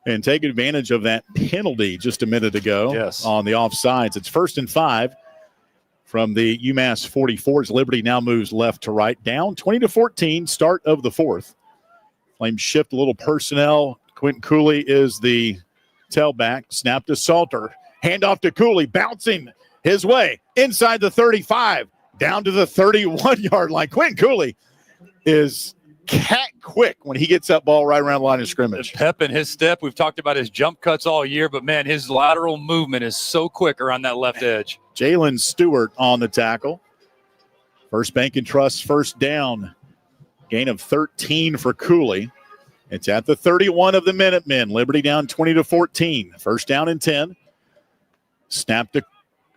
And take advantage of that penalty just a minute ago on the offsides. It's 1st and 5 from the UMass 44s. Liberty now moves left to right, down 20-14, start of the 4th. Flames shift a little personnel. Quentin Cooley is the tailback. Snap to Salter. Handoff to Cooley, bouncing his way inside the 35, down to the 31-yard line. Quentin Cooley is cat quick when he gets that ball right around the line of scrimmage. The pep in his step. We've talked about his jump cuts all year, but, man, his lateral movement is so quick around that left edge. Jalen Stewart on the tackle. First Bank and Trust first down. Gain of 13 for Cooley. It's at the 31 of the Minutemen. Liberty down 20-14. First down and 10. Snap to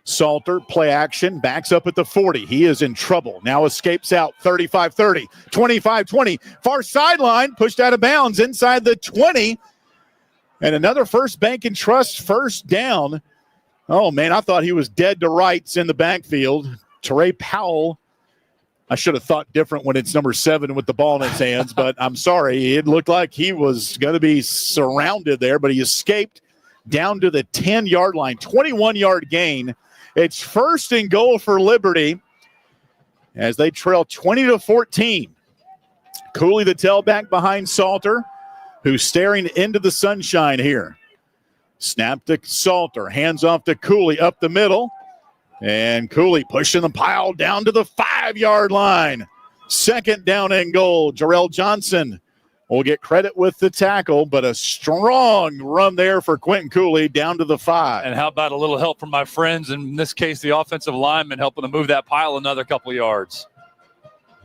Salter, play action, backs up at the 40. He is in trouble. Now escapes out, 35-30, 25-20. Far sideline, pushed out of bounds inside the 20. And another First Bank and Trust first down. Oh, man, I thought he was dead to rights in the backfield. Teray Powell, I should have thought different when it's number 7 with the ball in his hands, but I'm sorry. It looked like he was going to be surrounded there, but he escaped down to the 10-yard line, 21-yard gain. It's 1st and goal for Liberty as they trail 20-14. Cooley, the tailback behind Salter, who's staring into the sunshine here. Snap to Salter, hands off to Cooley up the middle. And Cooley pushing the pile down to the 5-yard line. 2nd down and goal. Jarrell Johnson will get credit with the tackle, but a strong run there for Quentin Cooley down to the 5. And how about a little help from my friends, in this case, the offensive lineman, helping to move that pile another couple of yards.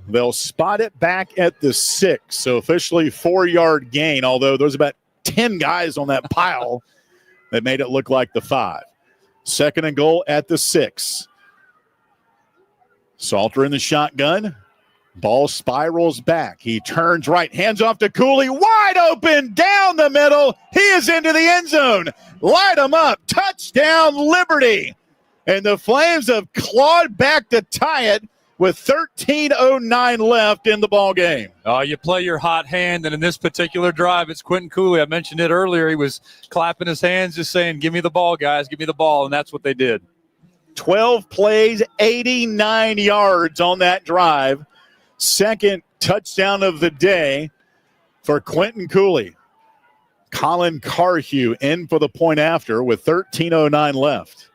They'll spot it back at the 6, so officially 4-yard gain, although there's about 10 guys on that pile that made it look like the 5. 2nd and goal at the 6. Salter in the shotgun. Ball spirals back. He turns right, hands off to Cooley, wide open down the middle. He is into the end zone. Light him up. Touchdown, Liberty. And the Flames have clawed back to tie it with 13:09 left in the ball game. You play your hot hand, and in this particular drive, it's Quentin Cooley. I mentioned it earlier. He was clapping his hands, just saying, give me the ball, guys, give me the ball, and that's what they did. 12 plays, 89 yards on that drive. 2nd touchdown of the day for Quentin Cooley. Colin Carhew in for the point after with 13:09 left.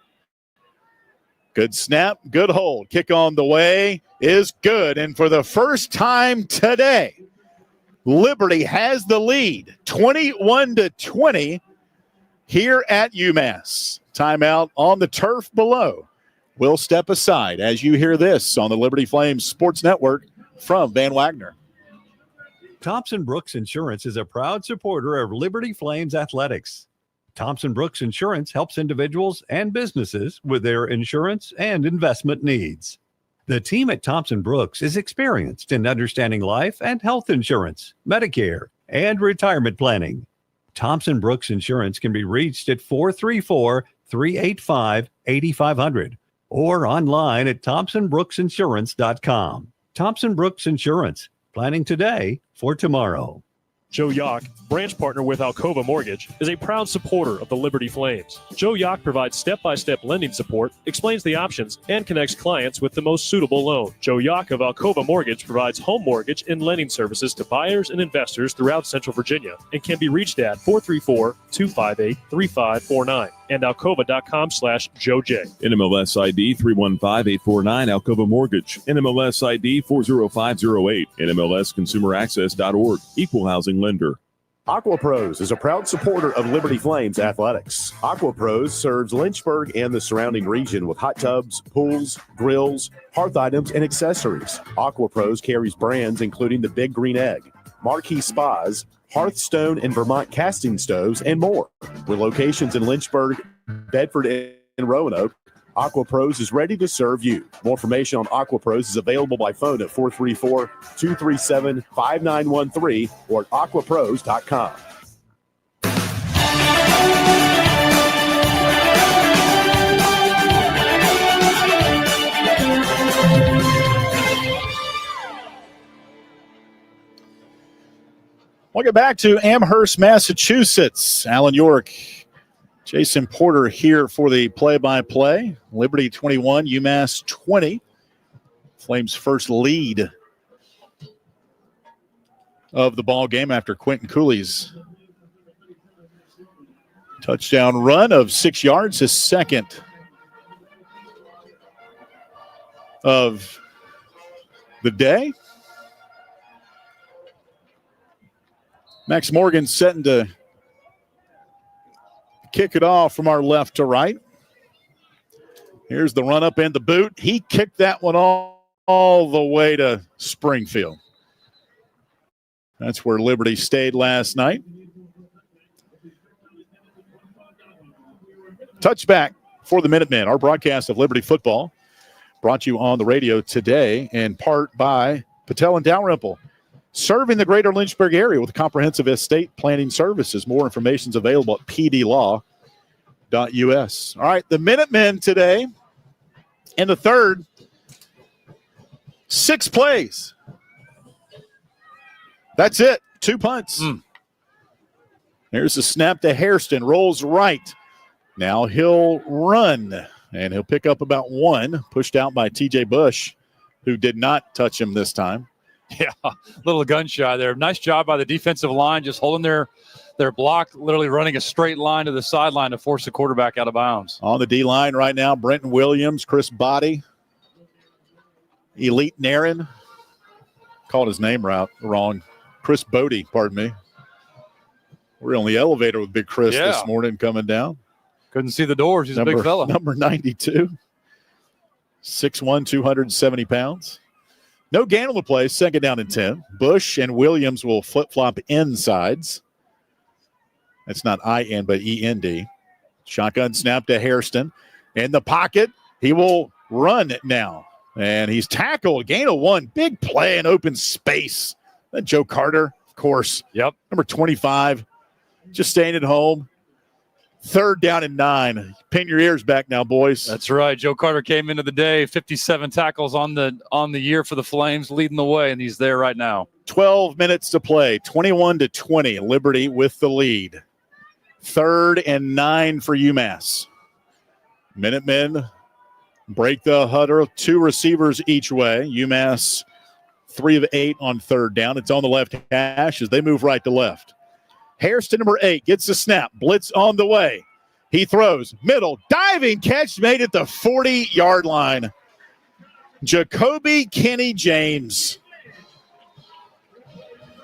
Good snap, good hold. Kick on the way is good. And for the first time today, Liberty has the lead, 21-20 here at UMass. Timeout on the turf below. We'll step aside as you hear this on the Liberty Flames Sports Network from Van Wagner. Thompson Brooks Insurance is a proud supporter of Liberty Flames athletics. Thompson Brooks Insurance helps individuals and businesses with their insurance and investment needs. The team at Thompson Brooks is experienced in understanding life and health insurance, Medicare, and retirement planning. Thompson Brooks Insurance can be reached at 434-385-8500 or online at thompsonbrooksinsurance.com. Thompson Brooks Insurance, planning today for tomorrow. Joe Yock, branch partner with Alcova Mortgage, is a proud supporter of the Liberty Flames. Joe Yock provides step-by-step lending support, explains the options, and connects clients with the most suitable loan. Joe Yock of Alcova Mortgage provides home mortgage and lending services to buyers and investors throughout Central Virginia and can be reached at 434-258-3549 and alcova.com/JoeJ. NMLS ID 315849, Alcova Mortgage. NMLS ID 40508, NMLSConsumerAccess.org. Equal housing lender. AquaPros is a proud supporter of Liberty Flames Athletics. AquaPros serves Lynchburg and the surrounding region with hot tubs, pools, grills, hearth items, and accessories. AquaPros carries brands including the Big Green Egg, Marquee Spas, Hearthstone and Vermont casting stoves, and more. With locations in Lynchburg, Bedford, and Roanoke, AquaPros is ready to serve you. More information on AquaPros is available by phone at 434-237-5913 or at aquapros.com. Welcome back to Amherst, Massachusetts. Alan York, Jason Porter here for the play-by-play. Liberty 21, UMass 20. Flames' first lead of the ball game after Quentin Cooley's touchdown run of 6 yards, his second of the day. Max Morgan setting to kick it off from our left to right. Here's the run up and the boot. He kicked that one all the way to Springfield. That's where Liberty stayed last night. Touchback for the Minutemen. Our broadcast of Liberty football brought you on the radio today in part by Patel and Dalrymple, serving the greater Lynchburg area with comprehensive estate planning services. More information is available at pdlaw.us. All right, the Minutemen today in the third, 6 plays. That's it, 2 punts. Here's the snap to Hairston, rolls right. Now he'll run, and he'll pick up about 1, pushed out by T.J. Bush, who did not touch him this time. Yeah, little gunshot there. Nice job by the defensive line, just holding their block, literally running a straight line to the sideline to force the quarterback out of bounds. On the D-line right now, Brenton Williams, Chris Body, Elite Narin. Called his name wrong. Chris Bodie, pardon me. We're on the elevator with Big Chris this morning coming down. Couldn't see the doors. He's a big fella. Number 92, 6'1", 270 pounds. No gain on the play, second down and 10. Bush and Williams will flip-flop insides. That's not I-N, but E-N-D. Shotgun snap to Hairston. In the pocket, he will run it now. And he's tackled, gain of 1. Big play in open space. Then Joe Carter, of course. Yep. Number 25, just staying at home. Third down and 9. Pin your ears back now, boys. That's right. Joe Carter came into the day, 57 tackles on the year for the Flames, leading the way, and he's there right now. 12 minutes to play, 21-20. Liberty with the lead. Third and 9 for UMass. Minutemen break the huddle, 2 receivers each way. UMass 3 of 8 on third down. It's on the left hash as they move right to left. Hairston, number 8, gets the snap. Blitz on the way. He throws. Middle. Diving catch made it the 40-yard line. Jacoby Kenny James.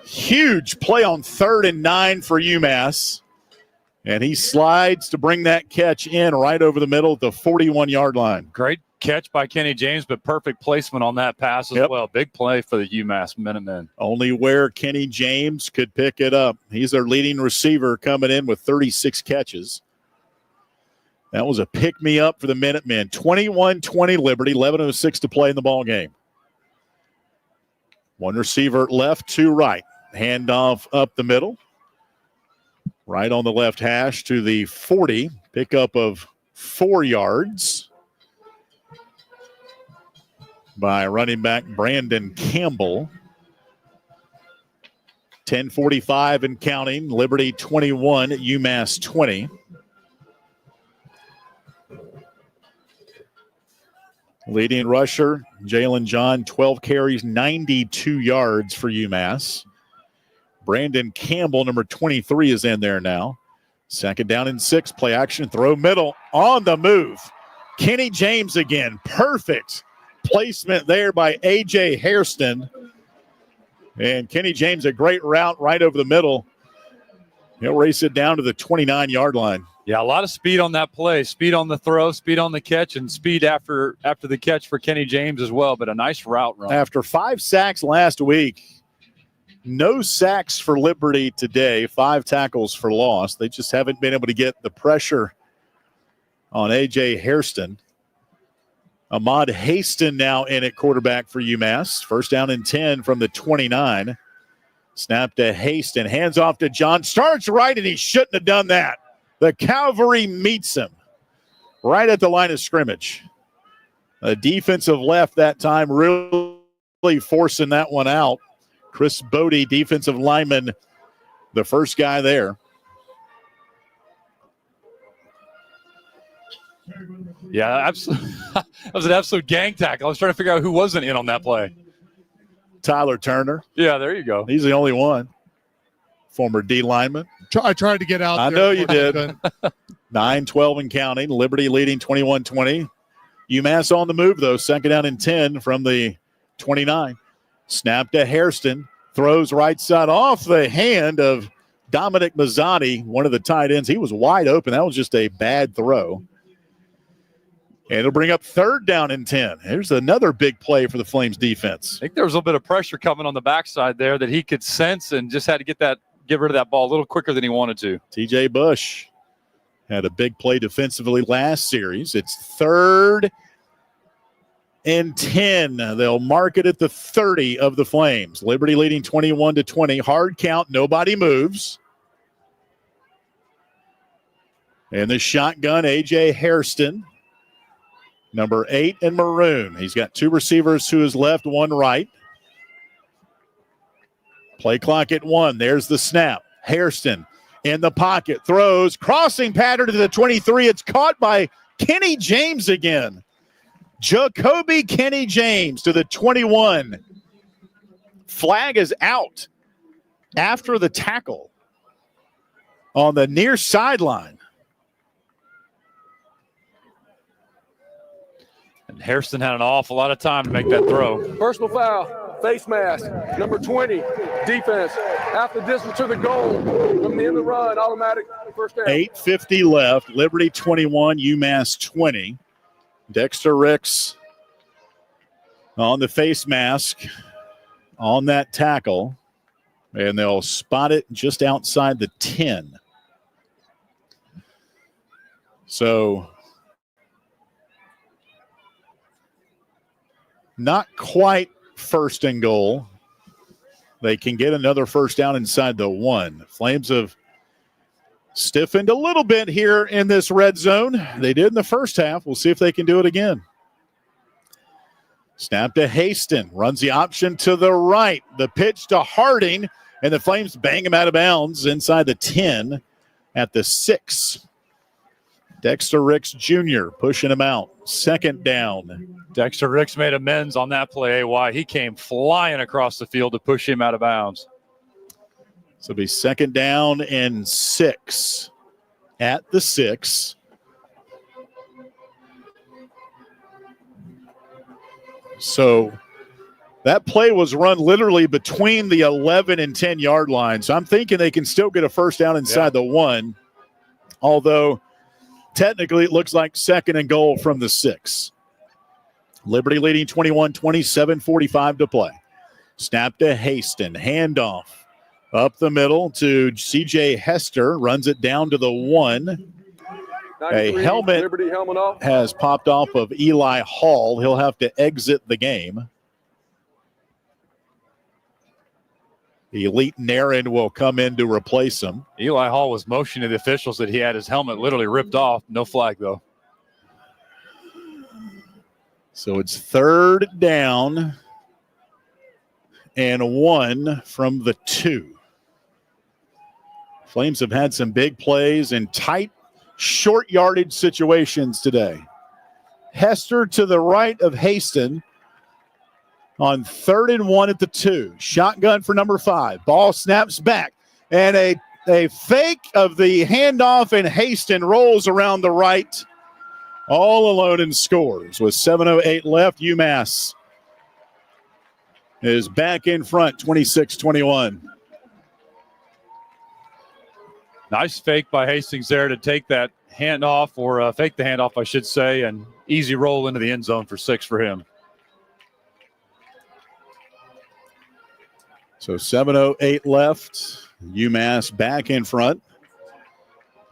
Huge play on third and 9 for UMass. And he slides to bring that catch in right over the middle at the 41-yard line. Great catch by Kenny James, but perfect placement on that pass as well. Big play for the UMass Minutemen. Only where Kenny James could pick it up. He's their leading receiver coming in with 36 catches. That was a pick-me-up for the Minutemen. 21-20 Liberty, 11:06 to play in the ball game. 1 receiver left, 2 right. Handoff up the middle. Right on the left hash to the 40. Pickup of 4 yards by running back Brandon Campbell. 10:45 and counting. Liberty 21, UMass 20. Leading rusher, Jalen John, 12 carries, 92 yards for UMass. Brandon Campbell, number 23, is in there now. Second down and 6, play action, throw middle, on the move. Kenny James again, perfect placement there by A.J. Hairston. And Kenny James, a great route right over the middle. He'll race it down to the 29-yard line. Yeah, a lot of speed on that play. Speed on the throw, speed on the catch, and speed after the catch for Kenny James as well. But a nice route run. After 5 sacks last week, no sacks for Liberty today. 5 tackles for loss. They just haven't been able to get the pressure on A.J. Hairston. Ahmad Haston now in at quarterback for UMass. First down and 10 from the 29. Snap to Haston. Hands off to John. Starts right, and he shouldn't have done that. The Cavalry meets him right at the line of scrimmage. A defensive left that time, really forcing that one out. Chris Bodie, defensive lineman, the first guy there. Yeah, absolutely. That was an absolute gang tackle. I was trying to figure out who wasn't in on that play. Tyler Turner. Yeah, there you go. He's the only one. Former D lineman. I tried to get out I there. know you did. 9-12 and counting. Liberty leading 21-20. UMass on the move, though. Second down and 10 from the 29. Snap to Hairston. Throws right side off the hand of Dominic Mazzotti, one of the tight ends. He was wide open. That was just a bad throw. And it'll bring up third down and 10. Here's another big play for the Flames defense. I think there was a little bit of pressure coming on the backside there that he could sense and just had to get rid of that ball a little quicker than he wanted to. TJ Bush had a big play defensively last series. It's third and 10. They'll mark it at the 30 of the Flames. Liberty leading 21-20. Hard count. Nobody moves. And the shotgun, A.J. Hairston. Number 8 in maroon. He's got 2 receivers to his left, 1 right. Play clock at 1. There's the snap. Hairston in the pocket. Throws. Crossing pattern to the 23. It's caught by Kenny James again. Jacoby Kenny James to the 21. Flag is out after the tackle on the near sideline. And Hairston had an awful lot of time to make that throw. Personal foul, face mask, number 20, defense. Half the distance to the goal from the end of the run, automatic first down. 8:50 left. Liberty 21, UMass 20. Dexter Ricks on the face mask on that tackle. And they'll spot it just outside the 10. So not quite first and goal. They can get another first down inside the 1. Flames have stiffened a little bit here in this red zone. They did in the first half. We'll see if they can do it again. Snap to Haston. Runs the option to the right. The pitch to Harding. And the Flames bang him out of bounds inside the 10 at the 6. Dexter Ricks Jr. pushing him out. Second down. Dexter Ricks made amends on that play, AY. He came flying across the field to push him out of bounds. So it'll be second down and 6 at the 6. So that play was run literally between the 11 and 10-yard line. So I'm thinking they can still get a first down inside the 1, although technically it looks like second and goal from the 6. Liberty leading 21-20, 7:45 to play. Snap to Haston. Handoff up the middle to C.J. Hester. Runs it down to the 1. A helmet has popped off of Eli Hall. He'll have to exit the game. Elite Naren will come in to replace him. Eli Hall was motioning to the officials that he had his helmet literally ripped off. No flag, though. So it's third down and 1 from the 2. Flames have had some big plays in tight, short yardage situations today. Hester to the right of Haston on 3rd and 1 at the 2. Shotgun for number 5. Ball snaps back. And a fake of the handoff, and Haston rolls around the right all alone and scores. With 7:08 left, UMass is back in front, 26-21. Nice fake by Hastings there to take that handoff, or fake the handoff, I should say, and easy roll into the end zone for 6 for him. So 7:08 left. UMass back in front.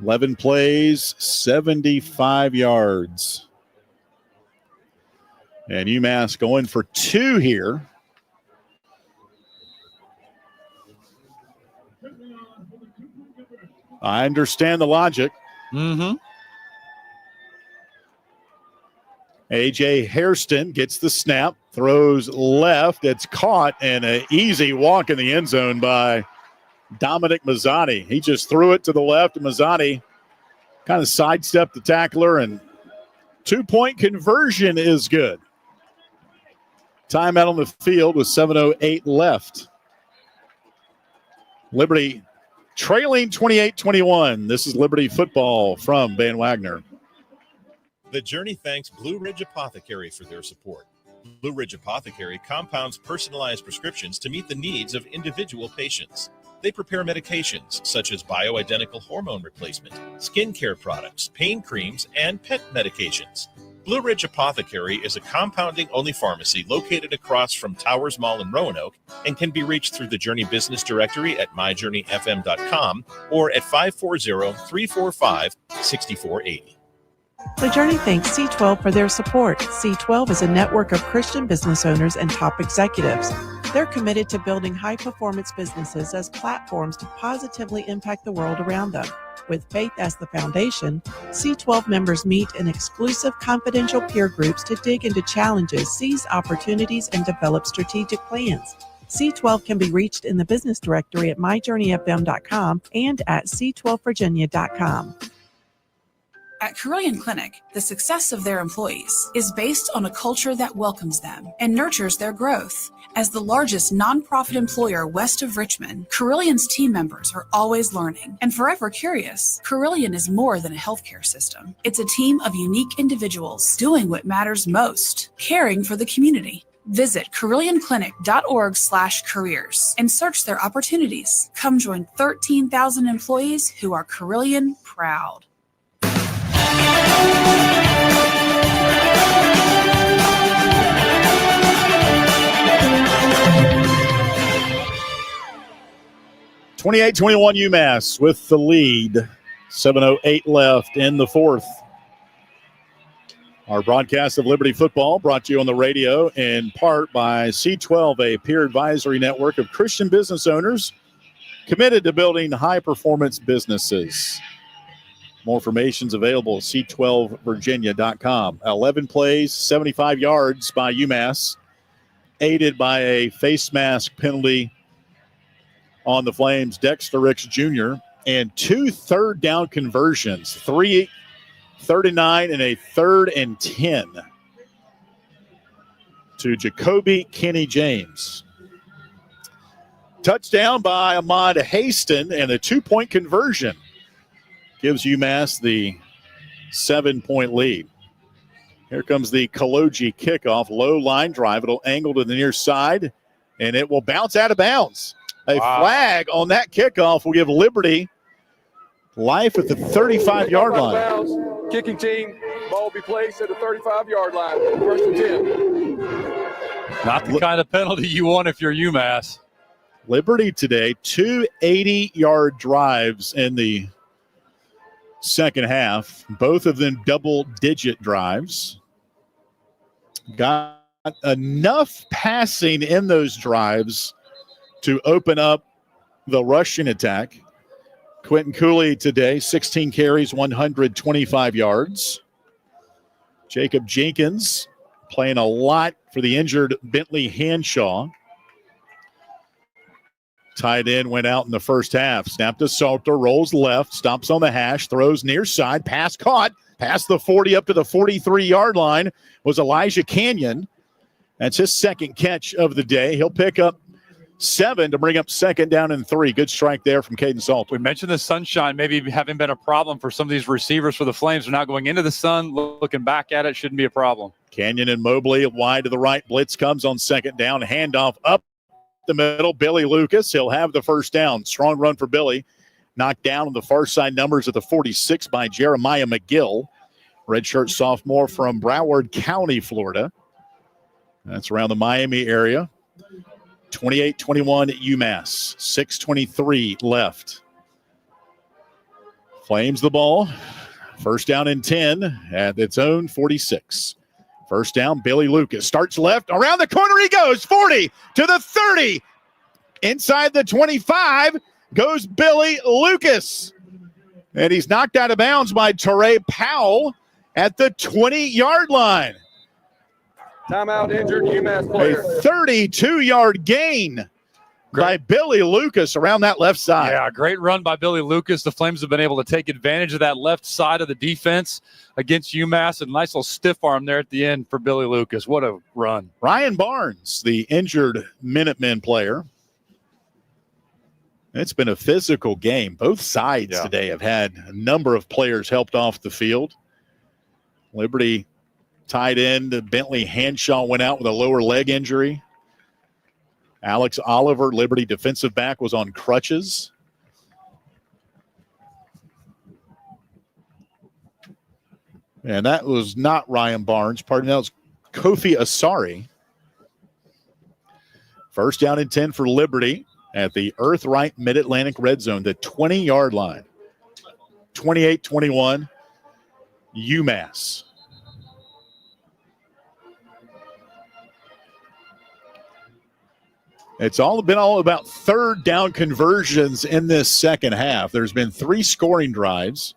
11 plays, 75 yards. And UMass going for 2 here. I understand the logic. Mm-hmm. A.J. Hairston gets the snap, throws left. It's caught, and an easy walk in the end zone by Dominic Mazzani. He just threw it to the left, and Mazzani kind of sidestepped the tackler, and 2-point conversion is good. Timeout on the field with 7:08 left. Liberty trailing 28-21. This is Liberty football from Van Wagner. The Journey thanks Blue Ridge Apothecary for their support. Blue Ridge Apothecary compounds personalized prescriptions to meet the needs of individual patients. They prepare medications such as bioidentical hormone replacement, skincare products, pain creams, and pet medications. Blue Ridge Apothecary is a compounding-only pharmacy located across from Towers Mall in Roanoke and can be reached through the Journey Business Directory at myjourneyfm.com or at 540-345-6480. The Journey thanks C12 for their support. C12 is a network of Christian business owners and top executives. They're committed to building high-performance businesses as platforms to positively impact the world around them. With faith as the foundation, C12 members meet in exclusive confidential peer groups to dig into challenges, seize opportunities, and develop strategic plans. C12 can be reached in the business directory at myjourneyfm.com and at c12virginia.com. At Carilion Clinic, the success of their employees is based on a culture that welcomes them and nurtures their growth. As the largest nonprofit employer west of Richmond, Carillion's team members are always learning and forever curious. Carilion is more than a healthcare system. It's a team of unique individuals doing what matters most, caring for the community. Visit CarillionClinic.org/careers and search their opportunities. Come join 13,000 employees who are Carilion proud. 28-21 UMass with the lead. 7:08 left in the fourth. Our broadcast of Liberty football brought to you on the radio in part by C12, a peer advisory network of Christian business owners committed to building high-performance businesses. More information is available at c12virginia.com. 11 plays, 75 yards by UMass, aided by a face mask penalty on the Flames, Dexter Ricks Jr., and 2 third-down conversions, 3 third and 9 and a 3rd and 10 to Jacoby Kenny James. Touchdown by Ahmad Haston, and a 2-point conversion gives UMass the 7-point lead. Here comes the Kaloji kickoff, low line drive. It'll angle to the near side, and it will bounce out of bounds. A flag on that kickoff will give Liberty life at the 35-yard line. Bounds, kicking team, ball will be placed at the 35-yard line. First and 10. Not the kind of penalty you want if you're UMass. Liberty today, 2 80-yard drives in the second half, both of them double-digit drives. Got enough passing in those drives to open up the rushing attack. Quentin Cooley today, 16 carries, 125 yards. Jacob Jenkins playing a lot for the injured Bentley Hanshaw. Tight end went out in the first half. Snap to Salter, rolls left, stops on the hash, throws near side, pass caught, past the 40 up to the 43-yard line was Elijah Canyon. That's his second catch of the day. He'll pick up 7 to bring up 2nd down and 3. Good strike there from Caden Salter. We mentioned the sunshine maybe having been a problem for some of these receivers for the Flames. They're not going into the sun, looking back at it, shouldn't be a problem. Canyon and Mobley wide to the right. Blitz comes on 2nd down. Handoff up the middle. Billy Lucas, he'll have the first down. Strong run for Billy Knocked down on the far side numbers of the 46 by Jeremiah McGill, redshirt sophomore from Broward County, Florida. That's around the Miami area. 28-21 at UMass. 6:23 left. Flames the ball. First down and 10 at its own 46. First down, Billy Lucas starts left. Around the corner he goes. 40 to the 30. Inside the 25 goes Billy Lucas. And he's knocked out of bounds by Teray Powell at the 20-yard line. Timeout, injured UMass player. A 32-yard gain by Billy Lucas around that left side. Yeah, great run by Billy Lucas. The Flames have been able to take advantage of that left side of the defense against UMass. A nice little stiff arm there at the end for Billy Lucas. What a run. Ryan Barnes, the injured Minutemen player. It's been a physical game. Both sides today have had a number of players helped off the field. Liberty tight end Bentley Hanshaw went out with a lower leg injury. Alex Oliver, Liberty defensive back, was on crutches. And that was not Ryan Barnes. Pardon me, that was Kofi Asari. First down and 10 for Liberty at the Earth-Right Mid-Atlantic red zone, the 20-yard line. 28-21, UMass. It's been all about third down conversions in this second half. There's been 3 scoring drives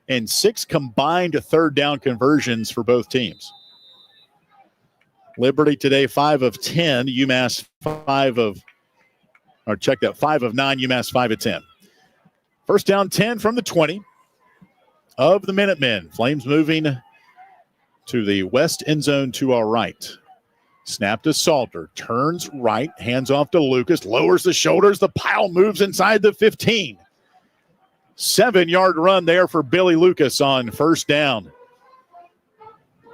and 6 combined third down conversions for both teams. Liberty today 5 of 10, UMass 5 of 9, UMass 5 of 10. First down 10 from the 20 of the Minutemen. Flames moving to the west end zone to our right. Snap to Salter, turns right, hands off to Lucas, lowers the shoulders. The pile moves inside the 15. 7-yard run there for Billy Lucas on first down.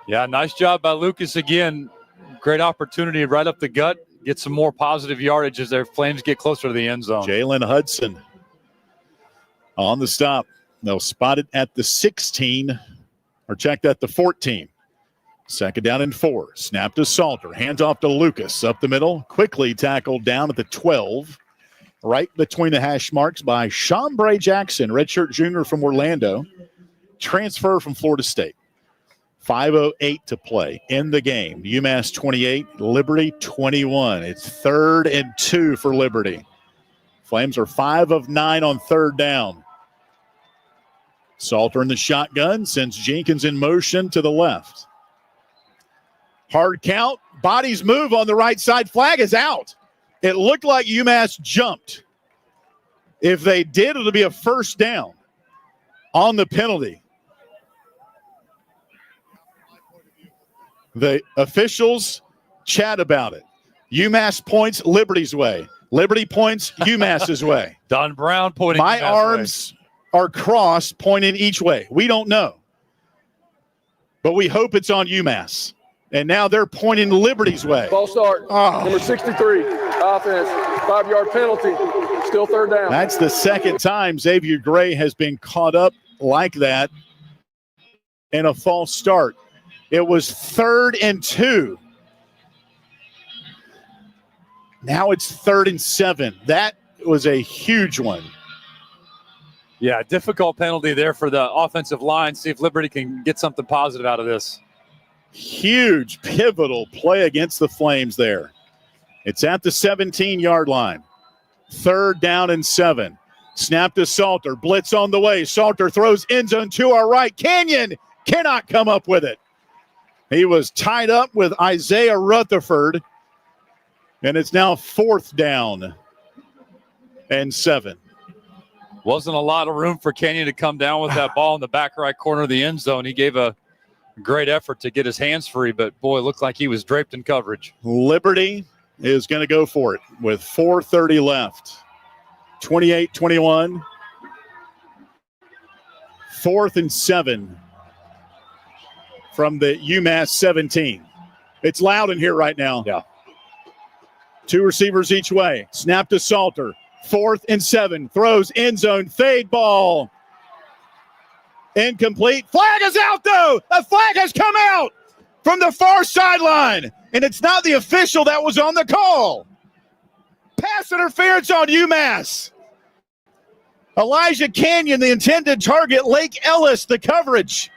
Yeah, nice job by Lucas again. Great opportunity right up the gut. Get some more positive yardage as their Flames get closer to the end zone. Jalen Hudson on the stop. They'll spot it at the 16 or checked at the 14. Second down and 4. Snap to Salter. Hands off to Lucas. Up the middle. Quickly tackled down at the 12. Right between the hash marks by Chambray Jackson, redshirt junior from Orlando. Transfer from Florida State. 5:08 to play in the game. UMass 28, Liberty 21. It's 3rd and 2 for Liberty. Flames are 5 of 9 on third down. Salter in the shotgun sends Jenkins in motion to the left. Hard count. Bodies move on the right side. Flag is out. It looked like UMass jumped. If they did, it'll be a first down on the penalty. The officials chat about it. UMass points Liberty's way. Liberty points UMass's way. Don Brown pointing My UMass arms are crossed, pointing each way. We don't know. But we hope it's on UMass. And now they're pointing Liberty's way. Ball start. Number 63, offense, 5-yard penalty. Still third down. That's the second time Xavier Gray has been caught up like that in a false start. It was 3rd and 2. Now it's 3rd and 7. That was a huge one. Yeah, difficult penalty there for the offensive line. See if Liberty can get something positive out of this. Huge, pivotal play against the Flames there. It's at the 17-yard line. 3rd down and 7. Snap to Salter. Blitz on the way. Salter throws end zone to our right. Canyon cannot come up with it. He was tied up with Isaiah Rutherford. And it's now 4th down and 7. Wasn't a lot of room for Kenyon to come down with that ball in the back right corner of the end zone. He gave a great effort to get his hands free, but boy, it looked like he was draped in coverage. Liberty is going to go for it with 4:30 left. 28-21. 4th and 7 from the UMass 17. It's loud in here right now. Yeah. 2 receivers each way. Snap to Salter. 4th and 7. Throws end zone. Fade ball. Incomplete. Flag is out, though. The flag has come out from the far sideline. And it's not the official that was on the call. Pass interference on UMass. Elijah Canyon, the intended target. Lake Ellis, the coverage.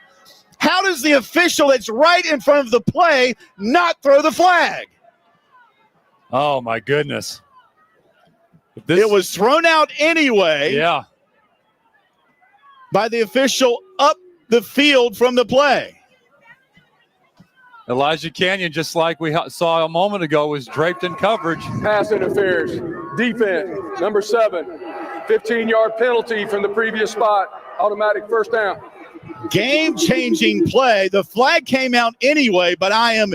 How does the official that's right in front of the play not throw the flag? Oh, my goodness. It was thrown out anyway. Yeah. By the official up the field from the play. Elijah Canyon, just like we saw a moment ago, was draped in coverage. Pass interference. Defense, number 7. 15-yard penalty from the previous spot. Automatic first down. Game-changing play. The flag came out anyway, but I am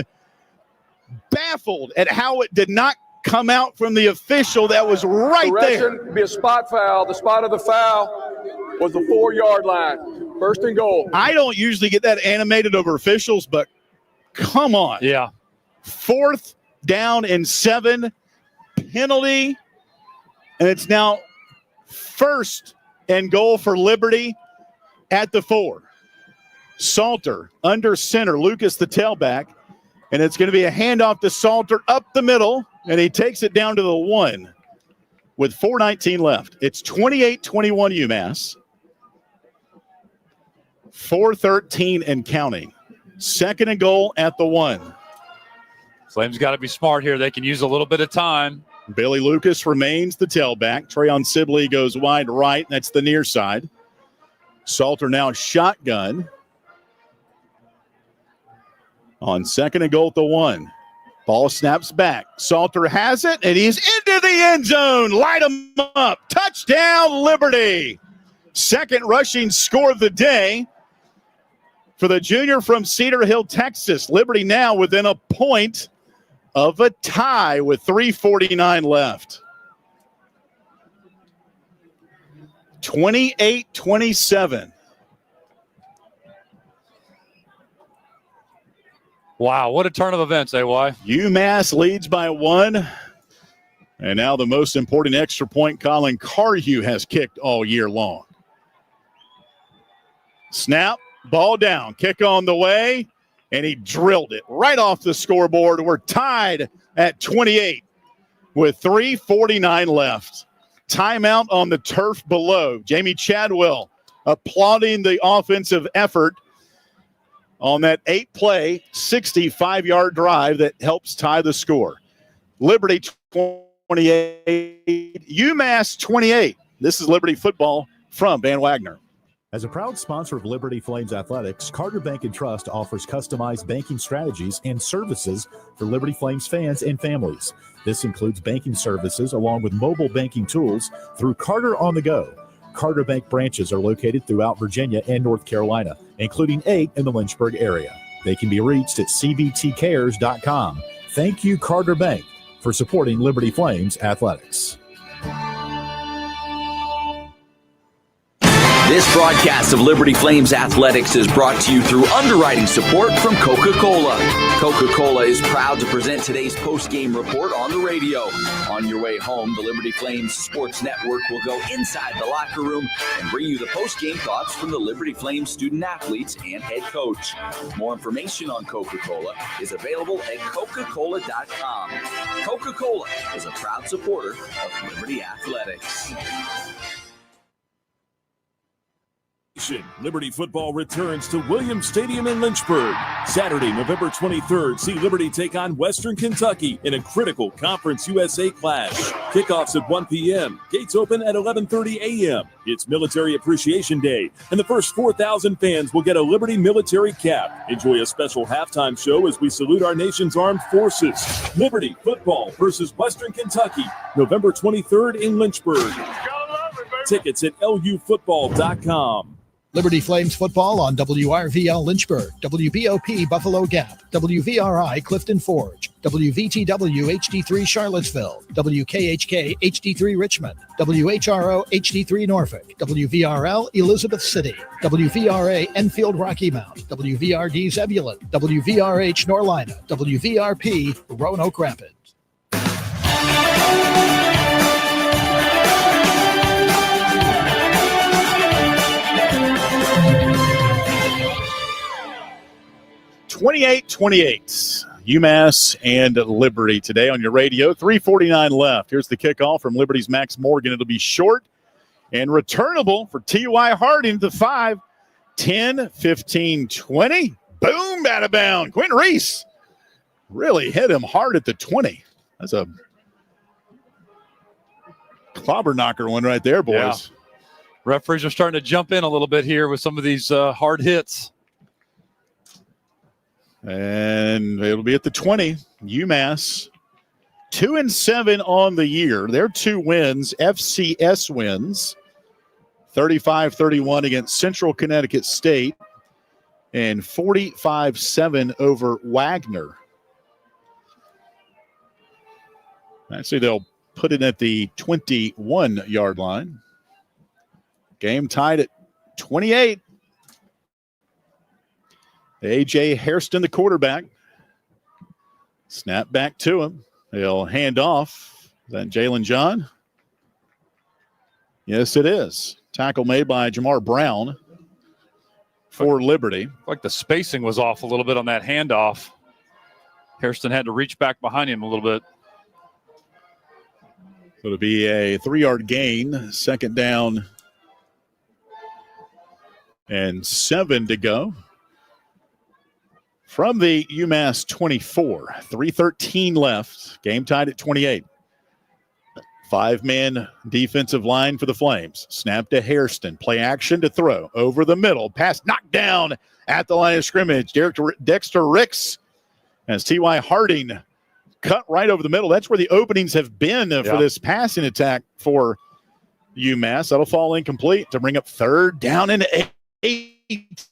baffled at how it did not come out from the official that was right there. Correction, be a spot foul. The spot of the foul was the 4-yard line. First and goal. I don't usually get that animated over officials, but come on. Yeah. 4th down and 7. Penalty. And it's now 1st and goal for Liberty at the 4. Salter under center. Lucas the tailback. And it's going to be a handoff to Salter up the middle. And he takes it down to the 1 with 4:19 left. It's 28-21 UMass. 4:13 and counting. 2nd and goal at the 1. Flames got to be smart here. They can use a little bit of time. Billy Lucas remains the tailback. Trayon Sibley goes wide right. That's the near side. Salter now shotgun. On 2nd and goal at the 1. Ball snaps back. Salter has it, and he's into the end zone. Light him up. Touchdown, Liberty. 2nd rushing score of the day for the junior from Cedar Hill, Texas. Liberty now within a point of a tie with 3:49 left. 28-27. Wow, what a turn of events, AY. UMass leads by 1. And now the most important extra point Colin Carhue has kicked all year long. Snap, ball down, kick on the way, and he drilled it right off the scoreboard. We're tied at 28 with 3:49 left. Timeout on the turf below. Jamie Chadwell applauding the offensive effort on that 8-play, 65-yard drive that helps tie the score. Liberty 28, UMass 28. This is Liberty football from Van Wagner. As a proud sponsor of Liberty Flames Athletics, Carter Bank & Trust offers customized banking strategies and services for Liberty Flames fans and families. This includes banking services along with mobile banking tools through Carter on the Go. Carter Bank branches are located throughout Virginia and North Carolina, including 8 in the Lynchburg area. They can be reached at cbtcares.com. Thank you, Carter Bank, for supporting Liberty Flames Athletics. This broadcast of Liberty Flames Athletics is brought to you through underwriting support from Coca-Cola. Coca-Cola is proud to present today's post-game report on the radio. On your way home, the Liberty Flames Sports Network will go inside the locker room and bring you the post-game thoughts from the Liberty Flames student-athletes and head coach. More information on Coca-Cola is available at Coca-Cola.com. Coca-Cola is a proud supporter of Liberty Athletics. Liberty football returns to Williams Stadium in Lynchburg. Saturday, November 23rd, see Liberty take on Western Kentucky in a critical Conference USA clash. Kickoffs at 1 p.m. Gates open at 11:30 a.m. It's Military Appreciation Day, and the first 4,000 fans will get a Liberty military cap. Enjoy a special halftime show as we salute our nation's armed forces. Liberty football versus Western Kentucky, November 23rd in Lynchburg. Tickets at lufootball.com. Liberty Flames football on WRVL Lynchburg, WBOP Buffalo Gap, WVRI Clifton Forge, WVTW HD3 Charlottesville, WKHK HD3 Richmond, WHRO HD3 Norfolk, WVRL Elizabeth City, WVRA Enfield Rocky Mount, WVRD Zebulon, WVRH Norlina, WVRP Roanoke Rapids. 28-28. UMass and Liberty today on your radio. 3:49 left. Here's the kickoff from Liberty's Max Morgan. It'll be short and returnable for T.Y. Harding to 5. 10, 15, 20. Boom, out of bounds. Quentin Reese really hit him hard at the 20. That's a clobber knocker one right there, boys. Yeah. Referees are starting to jump in a little bit here with some of these hard hits. And it'll be at the 20. UMass 2-7 on the year. Their 2 wins, FCS wins, 35-31 against Central Connecticut State and 45-7 over Wagner. Actually, they'll put it at the 21-yard line. Game tied at 28. A.J. Hairston, the quarterback. Snap back to him. He'll hand off. Is that Jalen John? Yes, it is. Tackle made by Jamar Brown for Liberty. Like the spacing was off a little bit on that handoff. Hairston had to reach back behind him a little bit. So it'll be a 3-yard gain. Second down and 7 to go. From the UMass 24, 3:13 left. Game tied at 28. 5-man defensive line for the Flames. Snap to Hairston. Play action to throw. Over the middle. Pass knocked down at the line of scrimmage. Dexter Ricks as T.Y. Harding cut right over the middle. That's where the openings have been for this passing attack for UMass. That'll fall incomplete to bring up 3rd down and 8.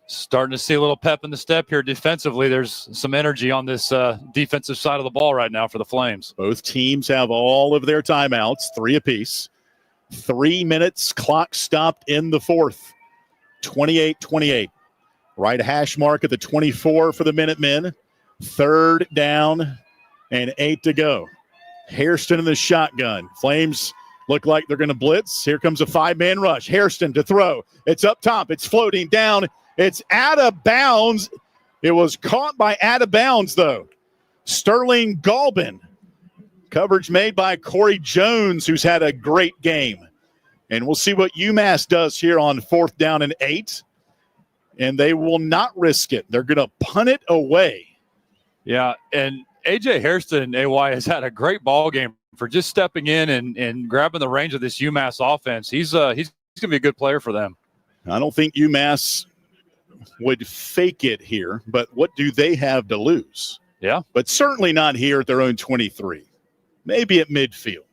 Starting to see a little pep in the step here defensively. There's some energy on this defensive side of the ball right now for the Flames. Both teams have all of their timeouts, 3 apiece. 3 minutes, clock stopped in the 4th. 28-28. Right hash mark at the 24 for the Minutemen. 3rd down and 8 to go. Hairston in the shotgun. Flames look like they're going to blitz. Here comes a 5-man rush. Hairston to throw. It's up top. It's floating down. It's out of bounds. It was caught by out of bounds, though. Sterling Galbin. Coverage made by Corey Jones, who's had a great game. And we'll see what UMass does here on 4th down and 8. And they will not risk it. They're going to punt it away. Yeah, and A.J. Hairston, AY, has had a great ball game for just stepping in and grabbing the range of this UMass offense. He's going to be a good player for them. I don't think UMass would fake it here, but what do they have to lose? Yeah. But certainly not here at their own 23. Maybe at midfield.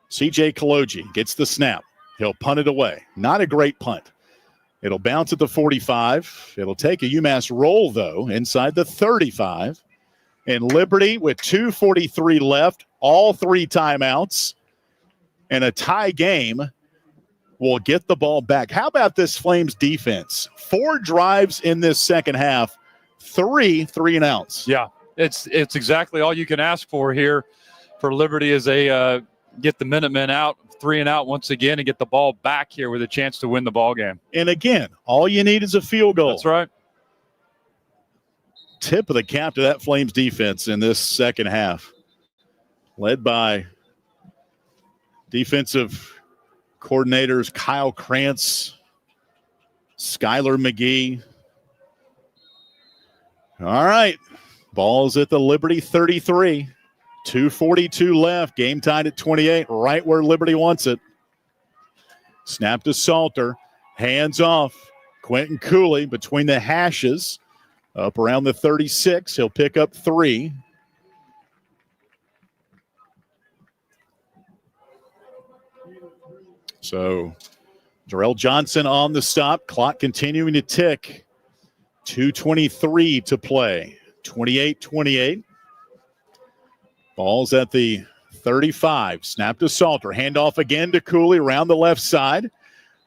C.J. Kaloji gets the snap. He'll punt it away. Not a great punt. It'll bounce at the 45. It'll take a UMass roll, though, inside the 35. And Liberty with 2:43 left, all 3 timeouts, and a tie game will get the ball back. How about this Flames defense? 4 drives in this second half, 3 3-and-outs. Yeah, it's exactly all you can ask for here for Liberty as they get the Minutemen out, 3-and-out once again, and get the ball back here with a chance to win the ball game. And again, all you need is a field goal. That's right. Tip of the cap to that Flames defense in this second half, led by defensive coordinators Kyle Krantz, Skylar McGee. All right, ball's at the Liberty 33. 2:42 left, game tied at 28, right where Liberty wants it. Snap to Salter, hands off. Quentin Cooley between the hashes, up around the 36. He'll pick up 3. So Jarrell Johnson on the stop. Clock continuing to tick. 2:23 to play. 28-28. Ball's at the 35. Snap to Salter. Handoff again to Cooley around the left side.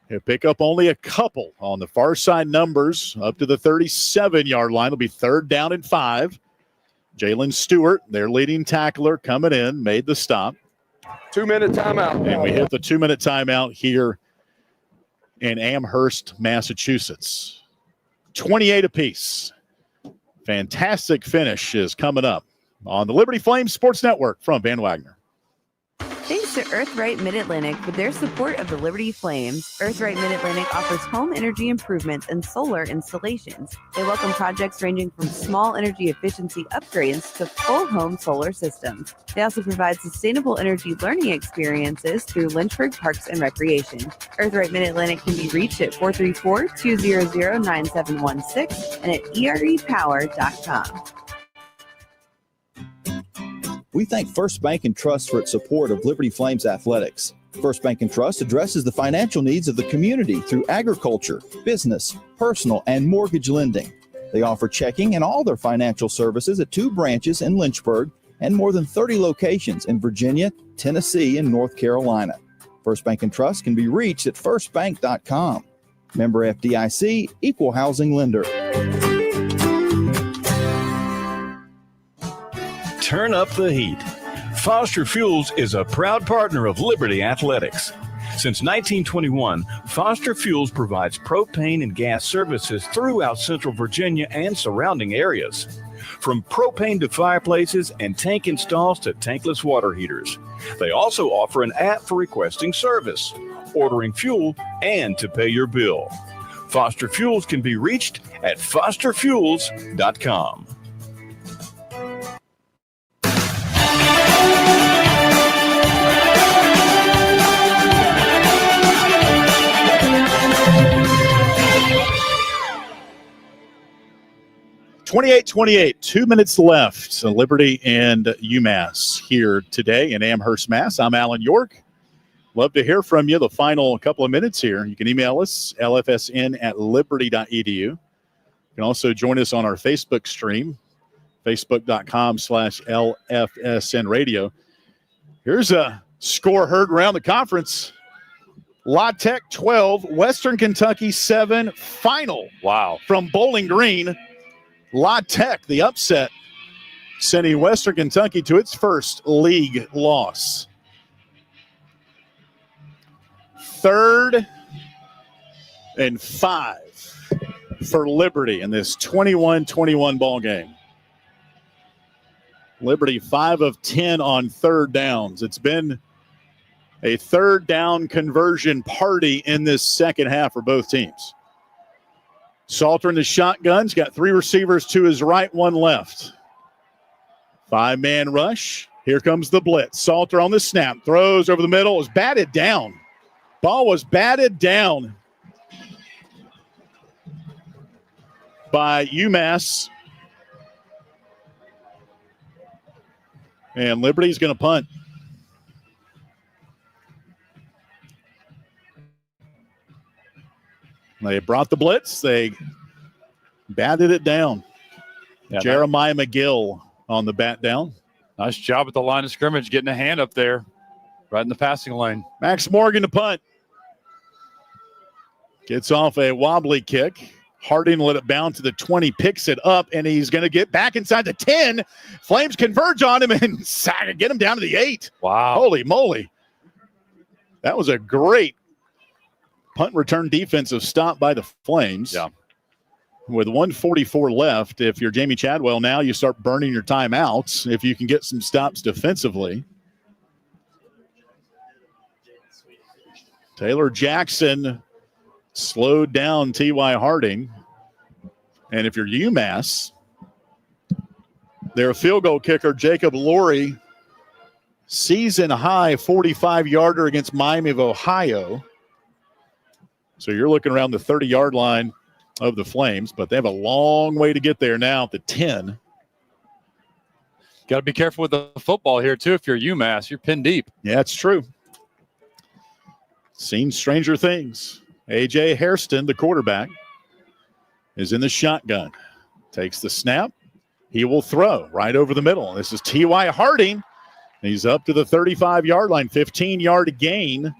He'll pick up only a couple on the far side numbers up to the 37-yard line. It'll be 3rd down and 5. Jalen Stewart, their leading tackler, coming in, made the stop. 2-minute timeout. And we hit the 2-minute timeout here in Amherst, Massachusetts. 28 apiece. Fantastic finish is coming up on the Liberty Flames Sports Network from Van Wagner. Thanks to Earthright Mid-Atlantic for their support of the Liberty Flames. Earthright Mid-Atlantic offers home energy improvements and solar installations. They welcome projects ranging from small energy efficiency upgrades to full home solar systems. They also provide sustainable energy learning experiences through Lynchburg Parks and Recreation. Earthright Mid-Atlantic can be reached at 434-200-9716 and at erepower.com. We thank First Bank and Trust for its support of Liberty Flames athletics. First Bank and Trust addresses the financial needs of the community through agriculture, business, personal, and mortgage lending. They offer checking and all their financial services at 2 branches in Lynchburg and more than 30 locations in Virginia, Tennessee, and North Carolina. First Bank and Trust can be reached at firstbank.com. Member FDIC, Equal Housing Lender. Turn up the heat. Foster Fuels is a proud partner of Liberty Athletics. Since 1921, Foster Fuels provides propane and gas services throughout Central Virginia and surrounding areas. From propane to fireplaces and tank installs to tankless water heaters. They also offer an app for requesting service, ordering fuel, and to pay your bill. Foster Fuels can be reached at fosterfuels.com. (28-28), 2 minutes left. So Liberty and UMass here today in Amherst, Mass. I'm Alan York. Love to hear from you the final couple of minutes here. You can email us, lfsn@liberty.edu. You can also join us on our Facebook stream, facebook.com/LFSN radio. Here's a score heard around the conference. La Tech 12, Western Kentucky 7, final. Wow. From Bowling Green. La Tech, the upset, sending Western Kentucky to its first league loss. 3rd and 5 for Liberty in this 21-21 ball game. Liberty 5 of 10 on 3rd downs. It's been a 3rd down conversion party in this second half for both teams. Salter in the shotgun's got 3 receivers to his right, 1 left. 5-man rush. Here comes the blitz. Salter on the snap. Throws over the middle. It was batted down. Ball was batted down by UMass. And Liberty's going to punt. They brought the blitz. They batted it down. Yeah, Jeremiah McGill on the bat down. Nice job at the line of scrimmage, getting a hand up there, right in the passing lane. Max Morgan to punt. Gets off a wobbly kick. Harding let it bounce to the 20, picks it up, and he's going to get back inside the 10. Flames converge on him and get him down to the 8. Wow. Holy moly. That was a great punt return defensive stop by the Flames. Yeah. With 1:44 left, if you're Jamie Chadwell now, you start burning your timeouts if you can get some stops defensively. Taylor Jackson slowed down T.Y. Harding. And if you're UMass, their field goal kicker, Jacob Laurie, season-high 45-yarder against Miami of Ohio. So you're looking around the 30-yard line of the Flames, but they have a long way to get there now at the 10. Got to be careful with the football here, too. If you're UMass, you're pinned deep. Yeah, it's true. Seen stranger things. A.J. Hairston, the quarterback, is in the shotgun. Takes the snap. He will throw right over the middle. This is T.Y. Harding. He's up to the 35-yard line, 15-yard gain.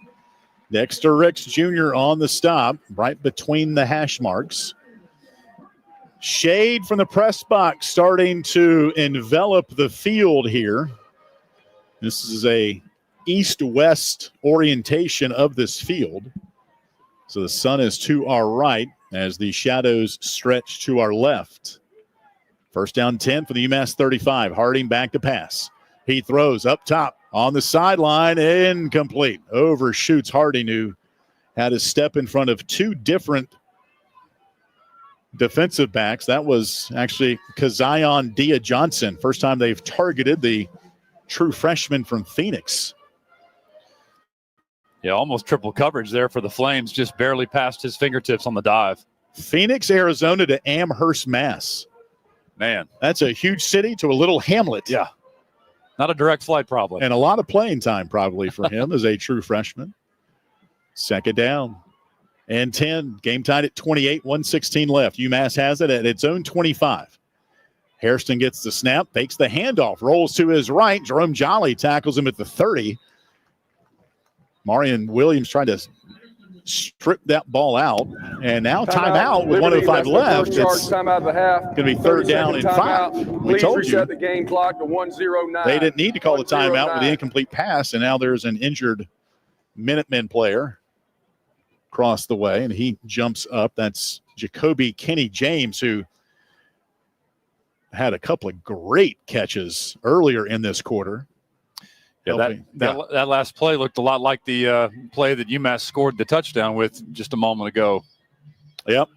Dexter Ricks Jr. on the stop, right between the hash marks. Shade from the press box starting to envelop the field here. This is a east-west orientation of this field. So the sun is to our right. as the shadows stretch to our left. First down 10 for the UMass 35. Harding back to pass. He throws up top on the sideline, incomplete. Overshoots Harding, who had a step in front of two different defensive backs. That was actually Kezion Dia-Johnson. First time they've targeted the true freshman from Phoenix. Yeah, almost triple coverage there for the Flames. Just barely past his fingertips on the dive. Phoenix, Arizona to Amherst, Mass. Man. That's a huge city to a little hamlet. Yeah. Not a direct flight probably. And a lot of playing time probably for him as a true freshman. Second down and 10. Game tied at 28, 1:16 left. UMass has it at its own 25. Hairston gets the snap, fakes the handoff, rolls to his right. Jerome Jolly tackles him at the 30. Marion Williams trying to strip that ball out. And now timeout with 1:05 left. It's timeout of the half. going to be third down and 5. We Please told reset you the game clock to 1:09. they didn't need to call the timeout with the 1:09. incomplete pass, and now there's an injured Minutemen player across the way, and he jumps up. That's Jacoby Kenny James, who had a couple of great catches earlier in this quarter. Yeah, that last play looked a lot like the play that UMass scored the touchdown with just a moment ago. Yep.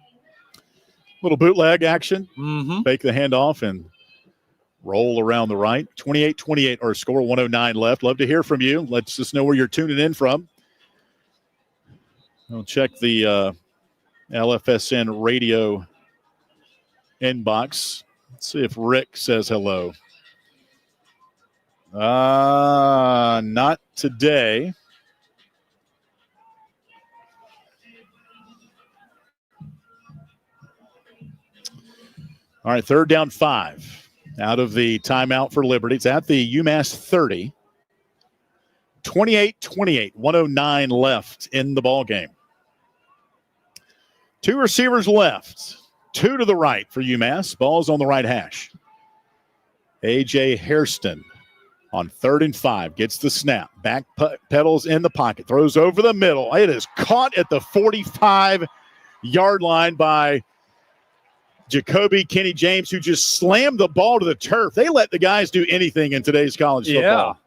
Little bootleg action. Mm-hmm. Fake the handoff and roll around the right. 28-28 our score, 1:09 left. Love to hear from you. Let us know where you're tuning in from. I'll check the LFSN radio inbox. Let's see if Rick says hello. Not today. All right, third down 5 out of the timeout for Liberty. It's at the UMass 30. 28-28, 1:09 left in the ball game. 2 receivers left, 2 to the right for UMass. Ball's on the right hash. A.J. Hairston on 3rd and 5 gets the snap. Back pedals in the pocket, throws over the middle. It is caught at the 45-yard line by Jacoby Kenny James, who just slammed the ball to the turf. They let the guys do anything in today's college football.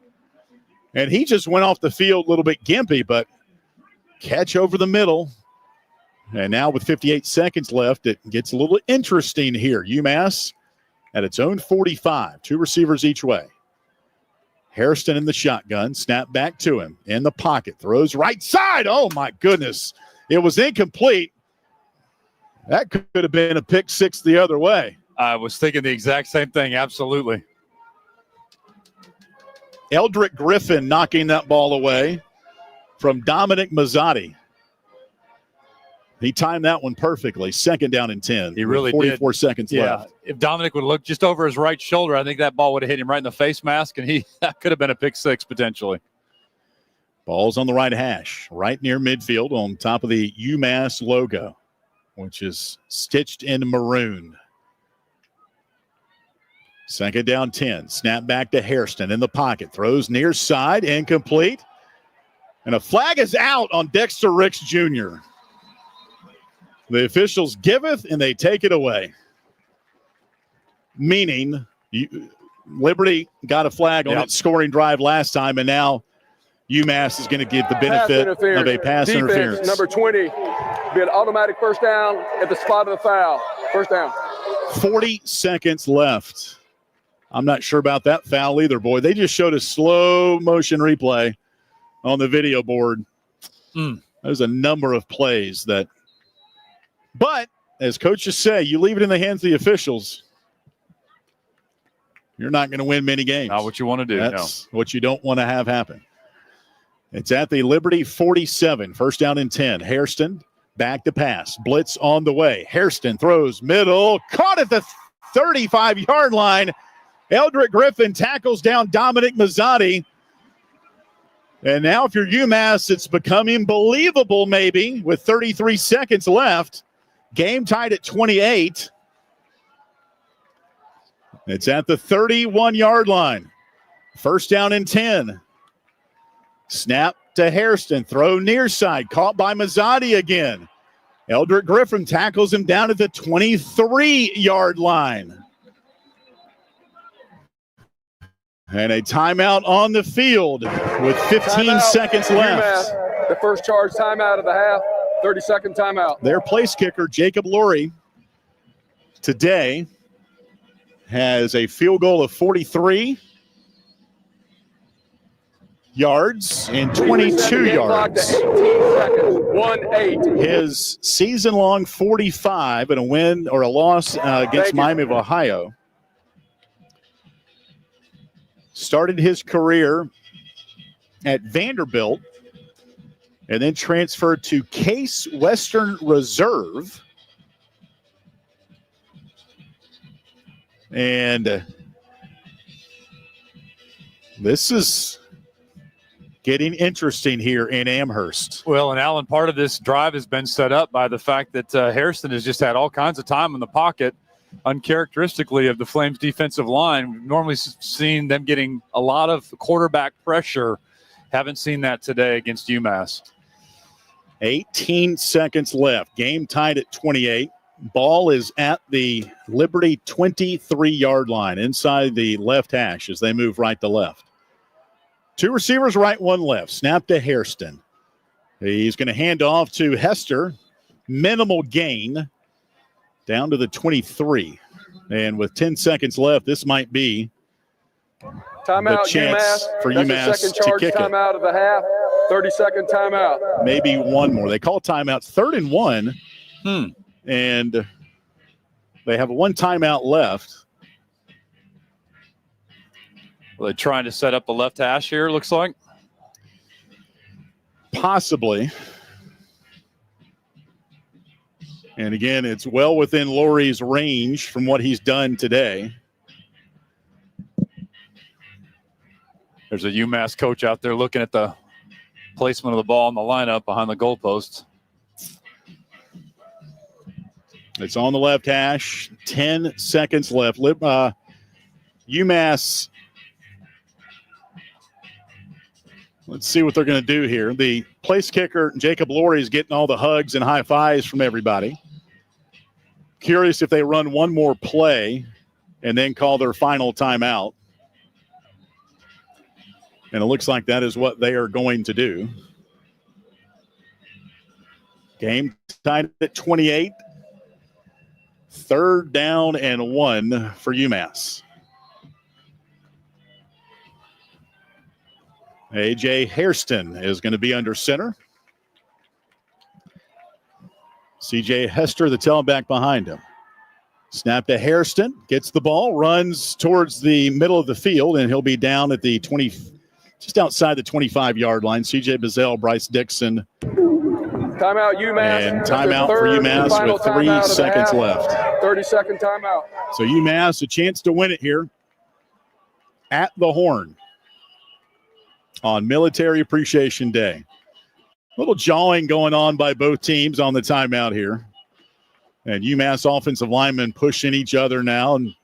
Yeah. And he just went off the field a little bit gimpy, but catch over the middle. And now with 58 seconds left, it gets a little interesting here. UMass at its own 45, 2 receivers each way. Hairston in the shotgun, snap back to him in the pocket, throws right side. Oh my goodness. It was incomplete. That could have been a pick 6 the other way. I was thinking the exact same thing. Absolutely. Eldrick Griffin knocking that ball away from Dominic Mazzotti. He timed that one perfectly. Second down and 10. He really 44 did. seconds left. If Dominic would look just over his right shoulder, I think that ball would have hit him right in the face mask, and that could have been a pick 6 potentially. Ball's on the right hash, right near midfield on top of the UMass logo, which is stitched in maroon. Second down 10. Snap back to Hairston in the pocket. Throws near side, incomplete. And a flag is out on Dexter Ricks Jr. The officials giveth and they take it away. Meaning, Liberty got a flag on its scoring drive last time, and now UMass is going to give the benefit of a pass Defense, interference. Number 20, be an automatic first down at the spot of the foul. First down. 40 seconds left. I'm not sure about that foul either, boy. They just showed a slow motion replay on the video board. There's a number of plays that. But, as coaches say, you leave it in the hands of the officials, you're not going to win many games. Not what you want to do. That's what you don't want to have happen. It's at the Liberty 47. First down and 10. Hairston back to pass. Blitz on the way. Hairston throws middle. Caught at the 35-yard line. Eldrick Griffin tackles down Dominic Mazzotti. And now if you're UMass, it's becoming believable maybe with 33 seconds left. Game tied at 28. It's at the 31-yard line. First down and 10. Snap to Hairston. Throw near side. Caught by Mazzotti again. Eldrick Griffin tackles him down at the 23-yard line. And a timeout on the field with 15 seconds left. UMass, the first charge timeout of the half, 30-second timeout. Their place kicker, Jacob Lurie, today has a field goal of 43 yards and 22 yards. 1-8. His season-long 45 and a win or a loss against Miami of Ohio. Started his career at Vanderbilt and then transferred to Case Western Reserve. And this is getting interesting here in Amherst. Well, and Alan, part of this drive has been set up by the fact that Hairston has just had all kinds of time in the pocket, uncharacteristically of the Flames defensive line. We've normally seen them getting a lot of quarterback pressure. Haven't seen that today against UMass. 18 seconds left. Game tied at 28. Ball is at the Liberty 23-yard line inside the left hash as they move right to left. Two receivers right, one left. Snap to Hairston. He's going to hand off to Hester. Minimal gain down to the 23. And with 10 seconds left, this might be timeout, the chance UMass. for That's UMass the second to charge kick it. timeout of the half, 30-second timeout. Maybe one more. They call timeouts 3rd and 1. And they have one timeout left. Well, they're trying to set up a left hash here, looks like. Possibly. And again, it's well within Laurie's range from what he's done today. There's a UMass coach out there looking at the placement of the ball in the lineup behind the goalposts. It's on the left hash. 10 seconds left. UMass. Let's see what they're going to do here. The place kicker, Jacob Lurie, is getting all the hugs and high fives from everybody. Curious if they run one more play and then call their final timeout. And it looks like that is what they are going to do. Game tied at 28. 3rd down and 1 for UMass. A.J. Hairston is going to be under center. C.J. Hester, the tailback behind him. Snap to Hairston, gets the ball, runs towards the middle of the field, and he'll be down at the 20, just outside the 25-yard line. C.J. Bazell, Bryce Dixon. Timeout, UMass. And timeout for UMass with 3 seconds left. 30-second timeout. So UMass, a chance to win it here at the Horn on Military Appreciation Day. A little jawing going on by both teams on the timeout here. And UMass offensive linemen pushing each other now. And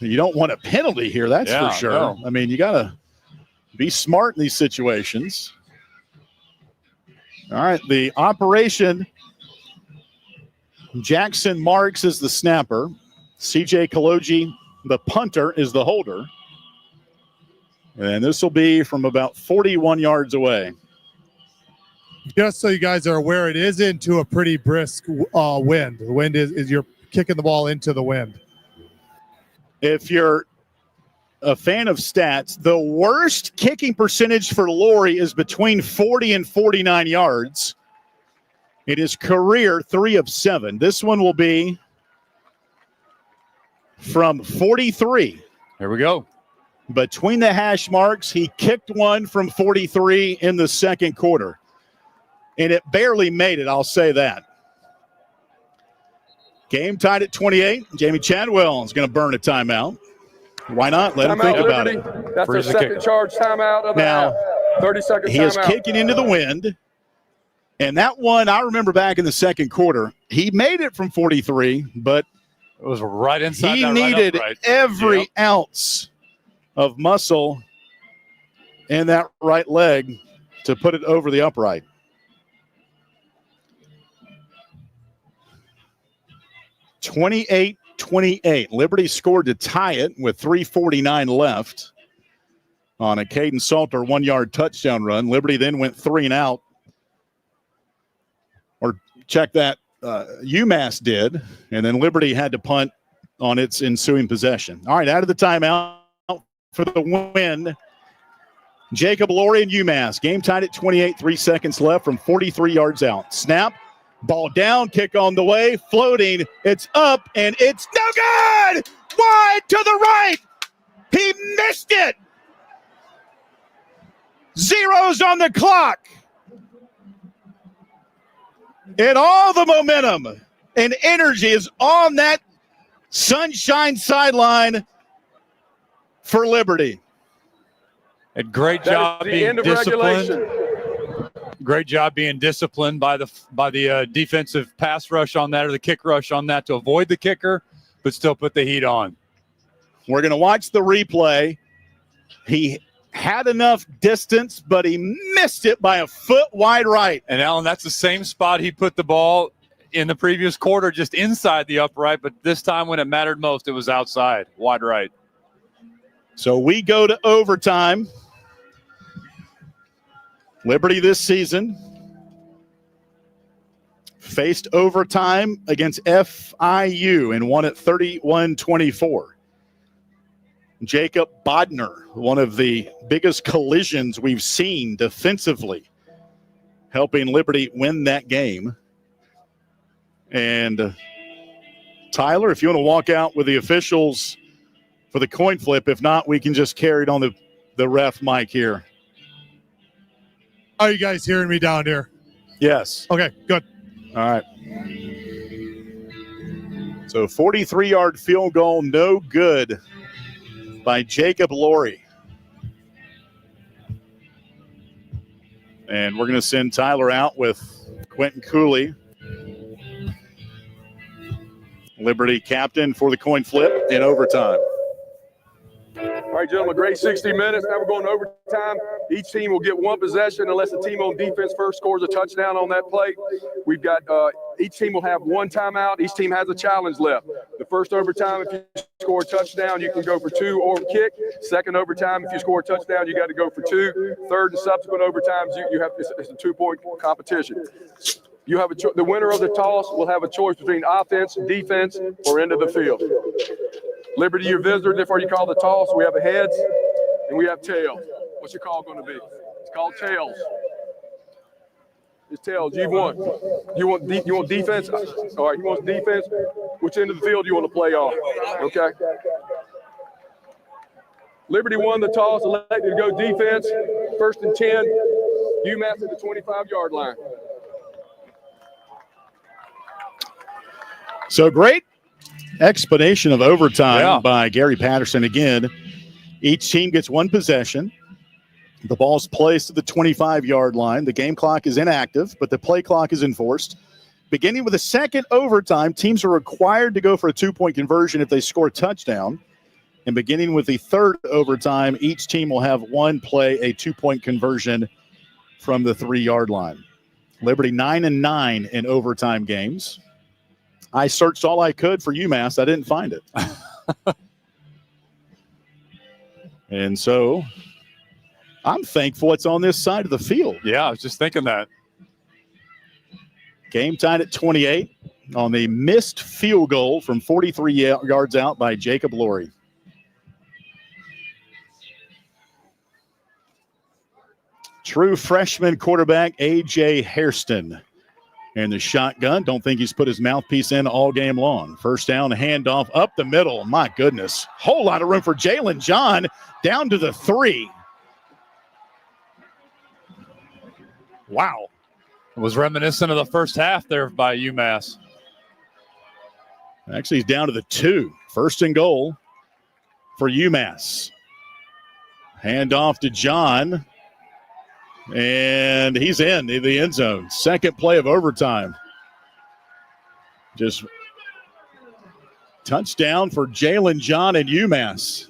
you don't want a penalty here, that's for sure. No. I mean, you got to be smart in these situations. All right, the operation. Jackson Marks is the snapper. C.J. Kaloji, the punter, is the holder. And this will be from about 41 yards away. Just so you guys are aware, it is into a pretty brisk wind. The wind is you're kicking the ball into the wind. If you're a fan of stats, the worst kicking percentage for Lurie is between 40 and 49 yards. It is career 3 of 7. This one will be from 43. Here we go. Between the hash marks, he kicked one from 43 in the second quarter. And it barely made it, I'll say that. Game tied at 28. Jamie Chadwell is going to burn a timeout. Why not? Let him think about it. That's their second charge timeout of the half. 30-second timeout. He is kicking into the wind. And that one, I remember back in the second quarter, he made it from 43, but it was right inside. He needed every ounce of muscle in that right leg to put it over the upright. 28-28. Liberty scored to tie it with 3:49 left on a Caden Salter 1-yard touchdown run. Liberty then went 3 and out. Or check that, UMass did, and then Liberty had to punt on its ensuing possession. All right, out of the timeout for the win, Jacob Laurie and UMass. Game tied at 28, 3 seconds left from 43 yards out. Snap, ball down, kick on the way, floating. It's up, and it's no good! Wide to the right! He missed it! Zeros on the clock. And all the momentum and energy is on that Sunshine sideline for Liberty. And great job being disciplined. Great job being disciplined by the defensive pass rush on that, or the kick rush on that, to avoid the kicker, but still put the heat on. We're going to watch the replay. He had enough distance, but he missed it by a foot wide right. And Alan, that's the same spot he put the ball in the previous quarter, just inside the upright, but this time when it mattered most, it was outside, wide right. So we go to overtime. Liberty this season faced overtime against FIU and won at 31-24. Jacob Bodner, one of the biggest collisions we've seen defensively, helping Liberty win that game. And Tyler, if you want to walk out with the officials for the coin flip, if not, we can just carry it on the ref mic here. Are you guys hearing me down here? Yes. Okay, good. All right. So 43-yard field goal, no good by Jacob Laurie. And we're going to send Tyler out with Quentin Cooley, Liberty captain, for the coin flip in overtime. All right, gentlemen, great 60 minutes. Now we're going to overtime. Each team will get one possession unless the team on defense first scores a touchdown on that play. We've got each team will have one timeout. Each team has a challenge left. The first overtime, if you score a touchdown, you can go for 2 or kick. Second overtime, if you score a touchdown, you got to go for 2. Third and subsequent overtimes, you have it's a 2-point competition. You have the winner of the toss will have a choice between offense, defense, or end of the field. Liberty, your visitor, therefore you call the toss. We have a heads and we have tails. What's your call going to be? It's called tails. It's tails. You want defense? All right, you want defense? Which end of the field do you want to play on? Okay. Liberty won the toss, elected to go defense. 1st and 10. UMass at the 25-yard line. So great explanation of overtime by Gary Patterson. Again, each team gets one possession. The ball's placed at the 25-yard line. The game clock is inactive, but the play clock is enforced. Beginning with the second overtime, teams are required to go for a 2-point conversion if they score a touchdown. And beginning with the third overtime, each team will have one play a 2-point conversion from the 3-yard line. Liberty 9-9 in overtime games. I searched all I could for UMass. I didn't find it. And so I'm thankful it's on this side of the field. Yeah, I was just thinking that. Game tied at 28 on the missed field goal from 43 yards out by Jacob Laurie. True freshman quarterback A.J. Hairston. And the shotgun, don't think he's put his mouthpiece in all game long. First down, handoff up the middle. My goodness. Whole lot of room for Jalen John down to the 3. Wow. It was reminiscent of the first half there by UMass. Actually, he's down to the 2. First and goal for UMass. Handoff to John. And he's in the end zone. Second play of overtime. Just touchdown for Jalen John and UMass.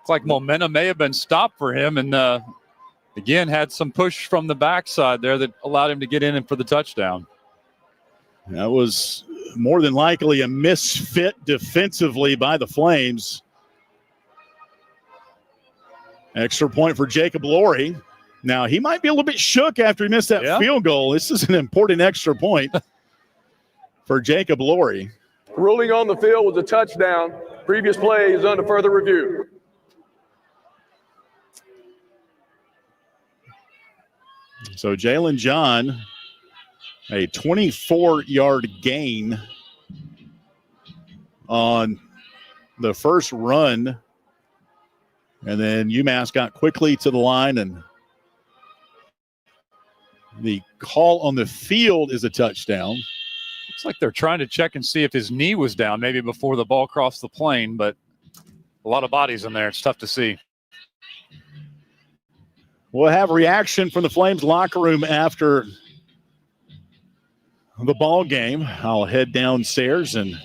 It's like momentum may have been stopped for him, and again had some push from the backside there that allowed him to get in for the touchdown. That was more than likely a misfit defensively by the Flames. Extra point for Jacob Laurie. Now, he might be a little bit shook after he missed that field goal. This is an important extra point for Jacob Laurie. Ruling on the field was a touchdown. Previous play is under further review. So Jalen John, a 24-yard gain on the first run. And then UMass got quickly to the line, and the call on the field is a touchdown. Looks like they're trying to check and see if his knee was down maybe before the ball crossed the plane, but a lot of bodies in there. It's tough to see. We'll have a reaction from the Flames locker room after the ball game. I'll head downstairs and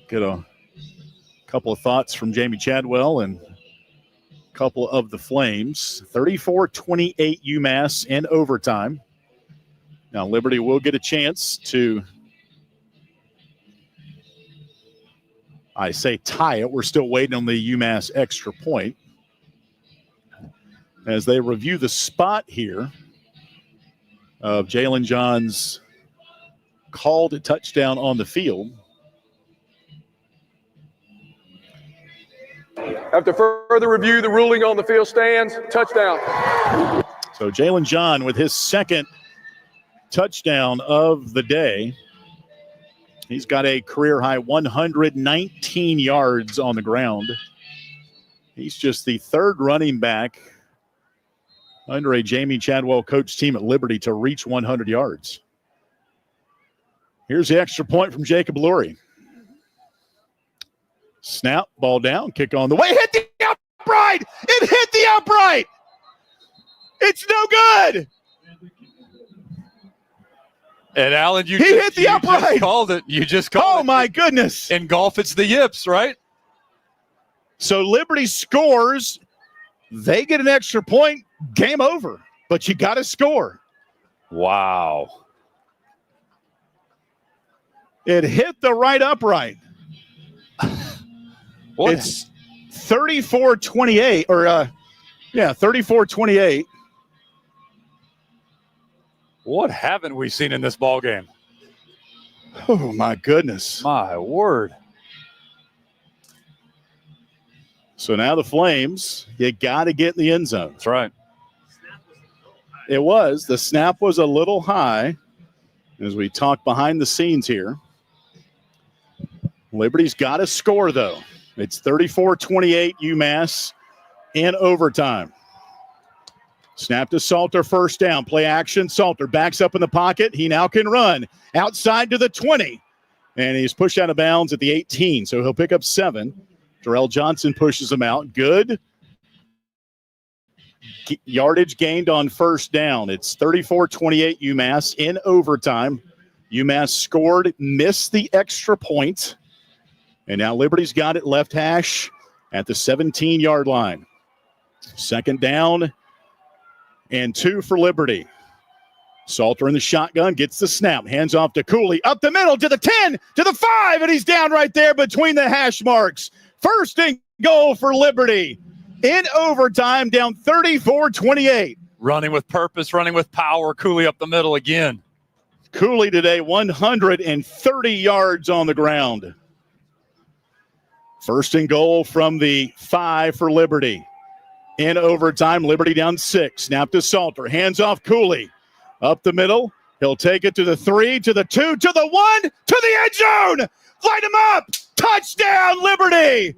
get a couple of thoughts from Jamie Chadwell and a couple of the Flames. 34-28 UMass in overtime. Now Liberty will get a chance to, I say tie it. We're still waiting on the UMass extra point. As they review the spot here of Jalen John's called touchdown on the field. After further review, the ruling on the field stands. Touchdown. So Jalen John with his second touchdown of the day. He's got a career-high 119 yards on the ground. He's just the third running back under a Jamie Chadwell coach team at Liberty to reach 100 yards. Here's the extra point from Jacob Laurie. Snap, ball down, kick on the way, hit the upright! It hit the upright! It's no good! And Alan, you hit the upright! Just called it. You just called it. Oh, my goodness. In golf, it's the yips, right? So Liberty scores. They get an extra point. Game over. But you got to score. Wow. It hit the right upright. It's 34-28, or 34-28. What haven't we seen in this ball game? Oh, my goodness. My word. So now the Flames, you got to get in the end zone. That's right. It was. The snap was a little high as we talk behind the scenes here. Liberty's got to score, though. It's 34-28 UMass in overtime. Snap to Salter, first down. Play action. Salter backs up in the pocket. He now can run outside to the 20. And he's pushed out of bounds at the 18, so he'll pick up 7. Darrell Johnson pushes him out. Good yardage gained on first down. It's 34-28 UMass in overtime. UMass scored, missed the extra point. And now Liberty's got it left hash at the 17-yard line. Second down and 2 for Liberty. Salter in the shotgun, gets the snap, hands off to Cooley, up the middle to the 10, to the 5, and he's down right there between the hash marks. First and goal for Liberty. In overtime, down 34-28. Running with purpose, running with power. Cooley up the middle again. Cooley today, 130 yards on the ground. First and goal from the 5 for Liberty. In overtime, Liberty down 6. Snap to Salter. Hands off Cooley. Up the middle. He'll take it to the 3, to the 2, to the 1, to the end zone. Light him up. Touchdown, Liberty.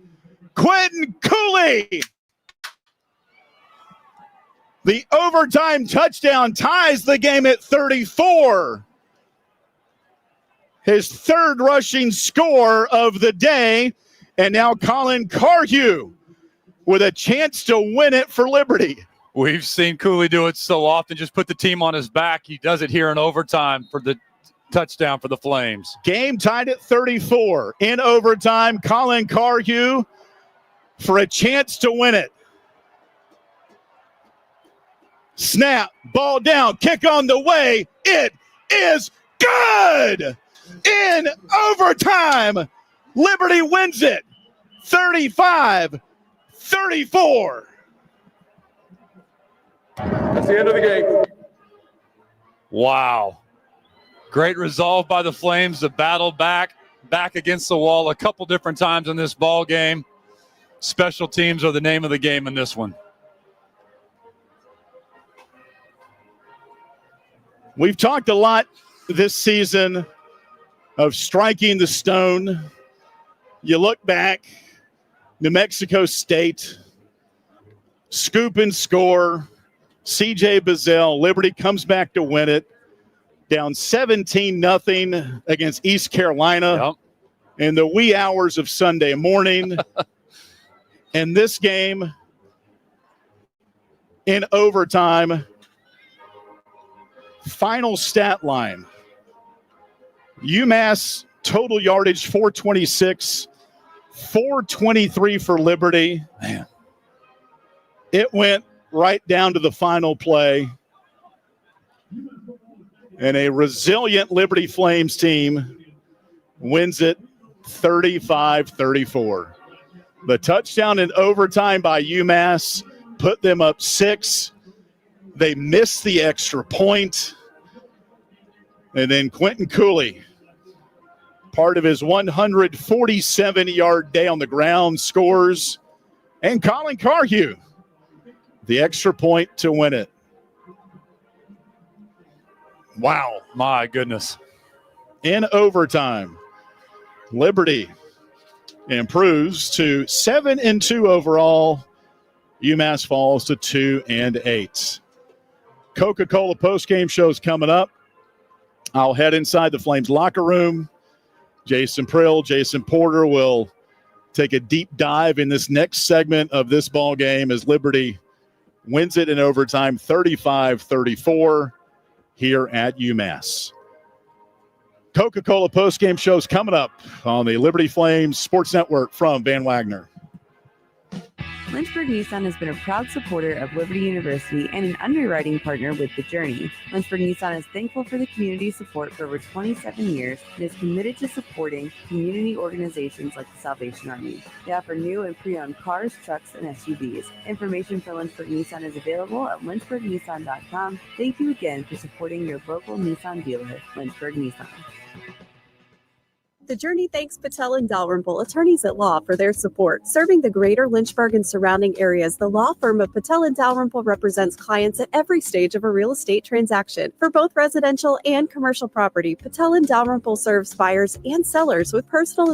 Quentin Cooley. The overtime touchdown ties the game at 34. His third rushing score of the day. And now Colin Carhew with a chance to win it for Liberty. We've seen Cooley do it so often, just put the team on his back. He does it here in overtime for the touchdown for the Flames. Game tied at 34. In overtime, Colin Carhew for a chance to win it. Snap, ball down, kick on the way. It is Good! In overtime, Liberty wins it 35-34. That's the end of the game. Wow. Great resolve by the Flames to battle back against the wall a couple different times in this ball game. Special teams are the name of the game in this one. We've talked a lot this season of striking the stone. You look back, New Mexico State, scoop and score, CJ Bazell, Liberty comes back to win it, down 17-0 against East Carolina in the wee hours of Sunday morning. And this game in overtime, final stat line, UMass total yardage 426, 423 for Liberty. Man. It went right down to the final play. And a resilient Liberty Flames team wins it 35-34. The touchdown in overtime by UMass put them up 6. They missed the extra point. And then Quentin Cooley, part of his 147-yard day on the ground, scores. And Colin Carhew, the extra point to win it. Wow. My goodness. In overtime, Liberty improves to 7-2 overall. UMass falls to 2-8. Coca-Cola postgame show's coming up. I'll head inside the Flames locker room. Jason Prill, Jason Porter will take a deep dive in this next segment of this ball game as Liberty wins it in overtime 35-34 here at UMass. Coca-Cola postgame show's coming up on the Liberty Flames Sports Network from Van Wagner. Lynchburg Nissan has been a proud supporter of Liberty University and an underwriting partner with The Journey. Lynchburg Nissan is thankful for the community support for over 27 years and is committed to supporting community organizations like the Salvation Army. They offer new and pre-owned cars, trucks, and SUVs. Information for Lynchburg Nissan is available at lynchburgnissan.com. Thank you again for supporting your local Nissan dealer, Lynchburg Nissan. The Journey thanks Patel and Dalrymple, attorneys at law, for their support. Serving the greater Lynchburg and surrounding areas, the law firm of Patel and Dalrymple represents clients at every stage of a real estate transaction. For both residential and commercial property, Patel and Dalrymple serves buyers and sellers with personal